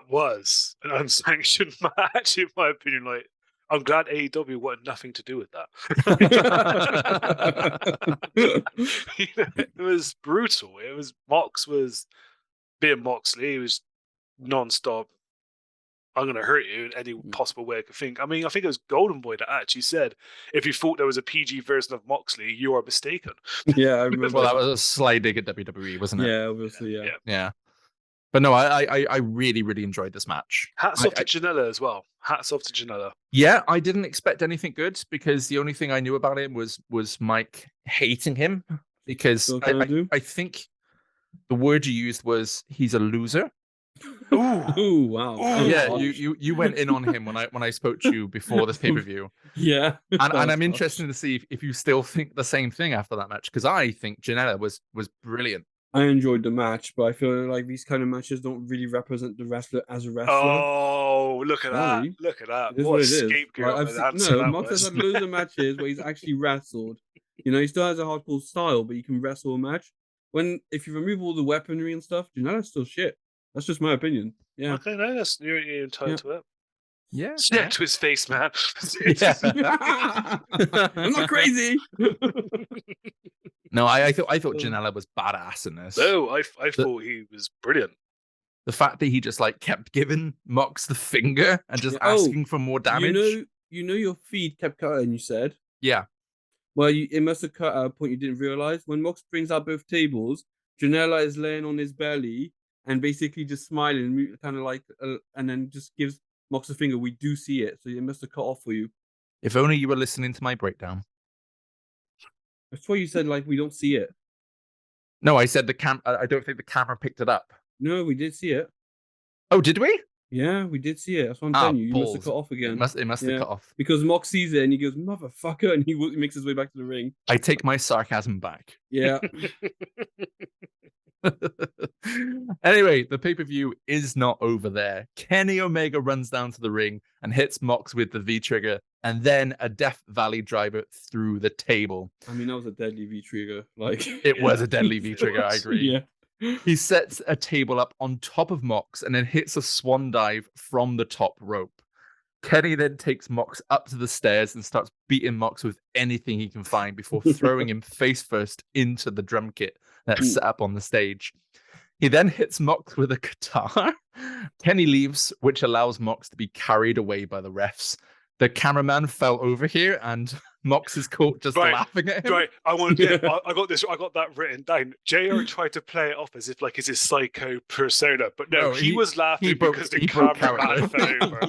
was an unsanctioned match, in my opinion. Like, I'm glad AEW wanted nothing to do with that. It was brutal. Mox was being Moxley. It was non-stop. I'm going to hurt you in any possible way I could think. I mean, I think it was Golden Boy that actually said, if you thought there was a PG version of Moxley, you are mistaken. Yeah, I remember. Well, that was a slight dig at WWE, wasn't it? Yeah, obviously, yeah. But no, I really, really enjoyed this match. Hats off to Janela as well. Hats off to Janela. Yeah, I didn't expect anything good because the only thing I knew about him was Mike hating him because I think the word you used was he's a loser. Ooh, wow. Yeah, you went in on him when I spoke to you before this pay-per-view. Yeah. And I'm interested to see if you still think the same thing after that match, because I think Janela was brilliant. I enjoyed the match, but I feel like these kind of matches don't really represent the wrestler as a wrestler. Oh, look at Sorry. that. Look at that. It is what what a it is. scapegoat Like, of an answer that Mox has was. had loads of matches where he's actually wrestled. You know, he still has a hardcore style, but he can wrestle a match. If you remove all the weaponry and stuff, Janela's still shit. That's just my opinion. Yeah. Okay, no, you're entitled to it. Yeah. Snap to his face, man. I'm not crazy. No, I thought Janela was badass in this. No, I thought he was brilliant. The fact that he just like kept giving Mox the finger and just asking for more damage. You know your feed kept cutting, you said? Yeah. Well, it must have cut at a point you didn't realize. When Mox brings out both tables, Janela is laying on his belly and basically just smiling, kind of like, and then just gives Mox a finger. We do see it, so it must have cut off for you. If only you were listening to my breakdown. That's why you said, like, we don't see it. No, I said I don't think the camera picked it up. No, we did see it. Oh, did we? Yeah, we did see it. That's what I'm telling you. You must have balls. cut off again. It must have cut off. Because Mox sees it and he goes, motherfucker, and he makes his way back to the ring. I take my sarcasm back. Yeah. Anyway, the pay-per-view is not over there. Kenny Omega runs down to the ring and hits Mox with the V-trigger and then a Death Valley driver through the table. I mean, that was a deadly V-trigger. Like, it was a deadly V-trigger, I agree. Yeah. He sets a table up on top of Mox and then hits a swan dive from the top rope. Kenny then takes Mox up to the stairs and starts beating Mox with anything he can find before throwing him face first into the drum kit that's set up on the stage. He then hits Mox with a guitar. Kenny leaves, which allows Mox to be carried away by the refs. The cameraman fell over here and Mox is caught just laughing at him. Right, I got that written down. JR tried to play it off as if like it's his psycho persona, but no, he was laughing because the cameraman fell over.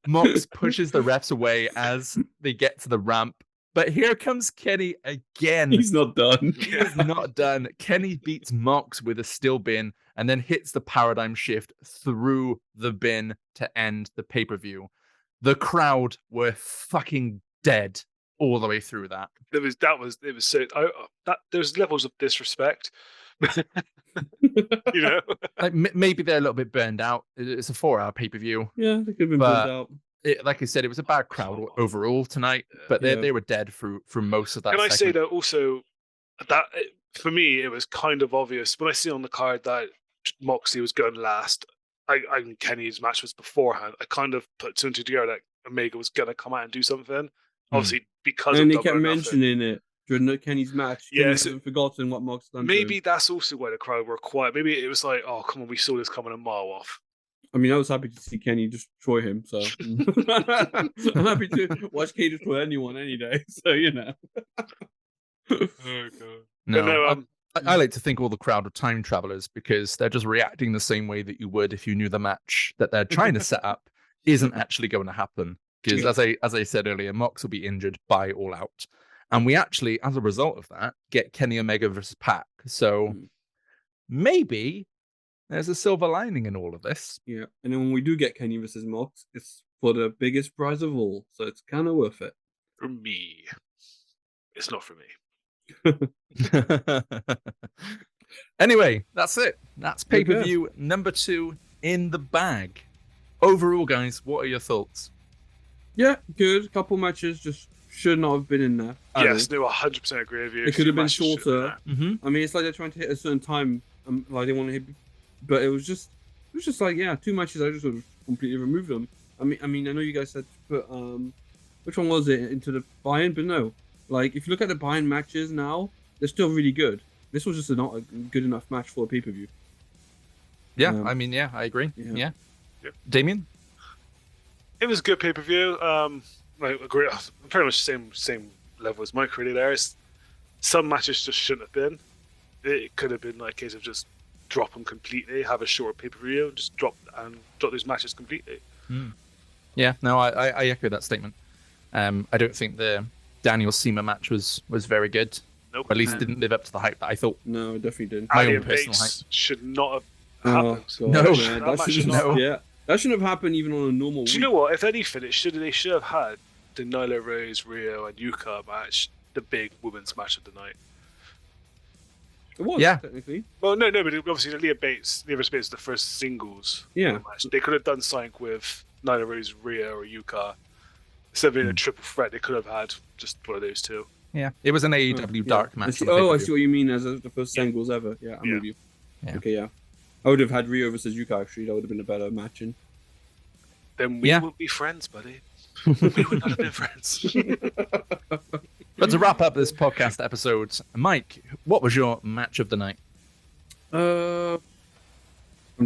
Mox pushes the refs away as they get to the ramp. But here comes Kenny again. He's not done. He is not done. Kenny beats Mox with a steel bin and then hits the paradigm shift through the bin to end the pay-per-view. The crowd were fucking dead all the way through that. There's levels of disrespect. You know, like maybe they're a little bit burned out. It's a 4-hour pay-per-view. Yeah, they could have been burned out. Like I said, it was a bad crowd overall tonight, but they were dead through most of that. Can I say that also that for me it was kind of obvious when I see on the card that Moxley was going last. And Kenny's match was beforehand. I kind of put two and two together that Omega was gonna come out and do something. Obviously, because and of they kept mentioning it during Kenny's match. Yes, Kenny hasn't forgotten what Mox done. Maybe that's also why the crowd were quiet. Maybe it was like, oh come on, we saw this coming a mile off. I mean, I was happy to see Kenny destroy him, so I'm happy to watch Kenny destroy anyone any day. So you know. Oh god. I like to think all the crowd are time travelers because they're just reacting the same way that you would if you knew the match that they're trying to set up isn't actually going to happen. Because as I said earlier, Mox will be injured by All Out, and we actually, as a result of that, get Kenny Omega versus Pac. So maybe there's a silver lining in all of this. Yeah, and then when we do get Kenny versus Mox, it's for the biggest prize of all, so it's kind of worth it. For me, it's not for me. Anyway, that's it. That's pay-per-view number 2 in the bag. Overall, guys, what are your thoughts? Yeah, good. Couple matches just should not have been in there. Yes, no, 100% agree with you. It could have been shorter. Mm-hmm. I mean, it's like they're trying to hit a certain time, like they want to hit, but it was just like 2 matches. I just sort of completely removed them. I mean, I know you guys said to put which one was it into the buy-in, but no. Like, if you look at the buy-in matches now, they're still really good. This was just not a good enough match for a pay-per-view. Yeah, I mean, I agree. Yeah. Yep. Damien? It was a good pay-per-view. I agree. Pretty much the same level as Mike really there. Some matches just shouldn't have been. It could have been like a case of just drop them completely, have a short pay-per-view, and just drop those matches completely. Yeah, no, I echo that statement. I don't think the Daniel Cena match was very good. Nope. Or at least didn't live up to the hype that I thought. No, it definitely didn't. My Ali own personal Bates should not have happen. No. man, That that match should is have, no. yeah, that shouldn't have happened even on a normal Do week. you know what? If anything, they should have had the Nyla Rose, Rio, and Yuka match, the big women's match of the night. It was, Yeah. technically. Well, no, but obviously Leah Bates, the first singles Yeah. match. They could have done something with Nyla Rose, Rio, or Yuka. Instead of being a triple threat, they could have had just one of those two. Yeah, it was an AEW Yeah. dark I match. see, on the I pay-per-view. see what you mean as the first singles ever. Yeah, I'm Yeah. with you. Yeah. Okay, yeah. I would have had Rio versus Yuka, actually. That would have been a better matching. Then we Yeah. wouldn't be friends, buddy. We would not have been friends. But to wrap up this podcast episode, Mike, what was your match of the night? I'm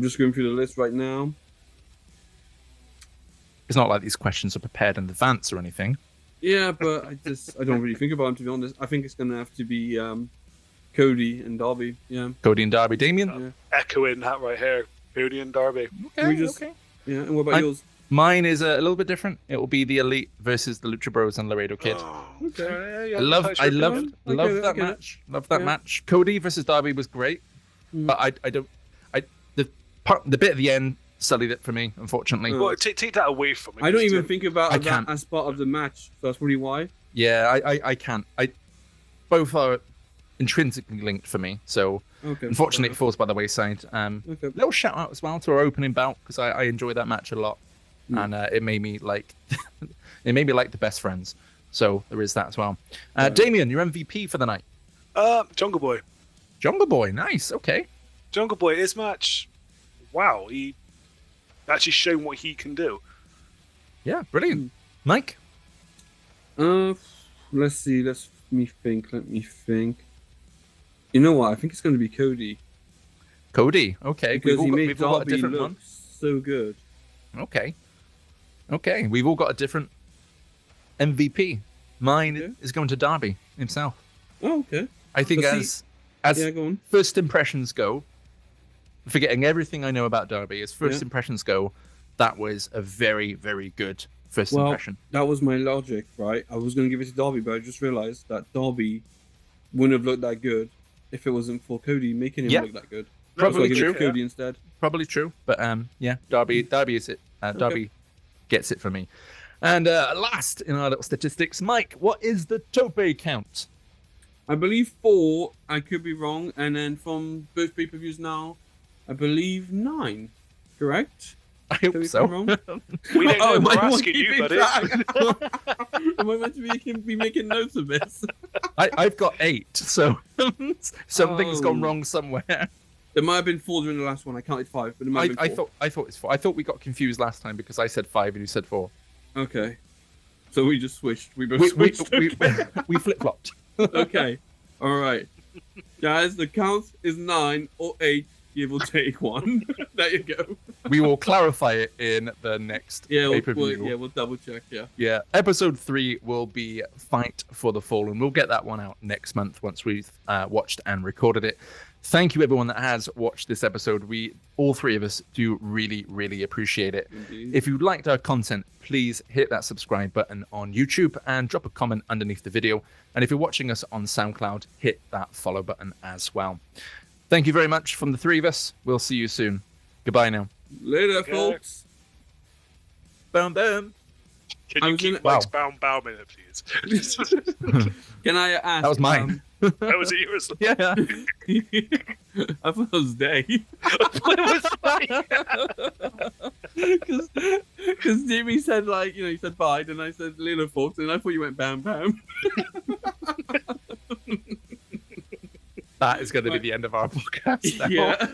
just going through the list right now. It's not like these questions are prepared in advance or anything. Yeah, but I don't really think about him, to be honest. I think it's going to have to be Cody and Darby. Yeah. Cody and Darby. Damien? Yeah. Echoing that right here. Cody and Darby. Okay, just- okay. Yeah, and what about yours? Mine is a little bit different. It will be the Elite versus the Lucha Bros and Laredo Kid. Oh, Okay. yeah, I love Okay, that okay. match. Love that Yeah. match. Cody versus Darby was great, Mm. but the bit at the end sullied it for me, unfortunately. Well, take that away from me. I don't because even think about I that can't. as part of the match, so that's probably why. Yeah, I can't. Both are intrinsically linked for me, so Okay. unfortunately it falls by the wayside. Okay. Little shout out as well to our opening bout because I enjoyed that match a lot, and it made me like the best friends. So there is that as well. Damien, your MVP for the night. Jungle Boy. Jungle Boy, nice. Okay. Jungle Boy, his match. Wow, he actually shown what he can do. Yeah, brilliant. Mike. Let's see. Let me think. You know what? I think it's going to be Cody Cody. Okay. because he made we've all got a Darby different look one. so good. Okay. Okay. We've all got a different MVP. Mine Okay. is going to Darby himself. Oh, okay. I think But as Yeah, go on. first impressions go, forgetting everything I know about Darby, as first Yeah. impressions go, that was a very, very good first Well, impression. that was my logic, right? I was going to give it to Darby, but I just realized that Darby wouldn't have looked that good if it wasn't for Cody making him Yeah. look that good. Probably so I give it true. to Cody instead. Probably true, but yeah, Darby is it. Darby gets it for me. And last in our little statistics, Mike, what is the tope count? I believe 4. I could be wrong. And then from both pay-per-views now, I believe 9. Correct? I Tell hope me if so. I'm wrong. We don't know. am We're I asking you, keeping buddy. track? Am I meant to be making notes of this? I've got 8, so something's gone Oh. wrong somewhere. There might have been 4 during the last one. I counted 5, but it might have I been 4. thought it's 4. I thought we got confused last time because I said 5 and you said 4. Okay. So we just switched. We both We switched. we flip flopped. Okay. All right. Guys, the count is 9 or 8, give or take 1. There you go. We will clarify it in the next Yeah, pay-per-view. we'll double check, yeah. Yeah, episode 3 will be Fight for the Fallen. We'll get that one out next month once we've watched and recorded it. Thank you, everyone that has watched this episode. We, all 3 of us, do really, really appreciate it. Indeed. If you liked our content, please hit that subscribe button on YouTube and drop a comment underneath the video. And if you're watching us on SoundCloud, hit that follow button as well. Thank you very much from the 3 of us. We'll see you soon. Goodbye now. Later, folks. Boom, boom. Can I you was keep gonna- Mike's bow minute, please? Can I ask? That was mine. That was yours. Yeah. I thought it was Day. Because Jimmy said, like, he said bye, and I said little folks, and I thought you went bam bam. That is going to be the end of our podcast now. Yeah.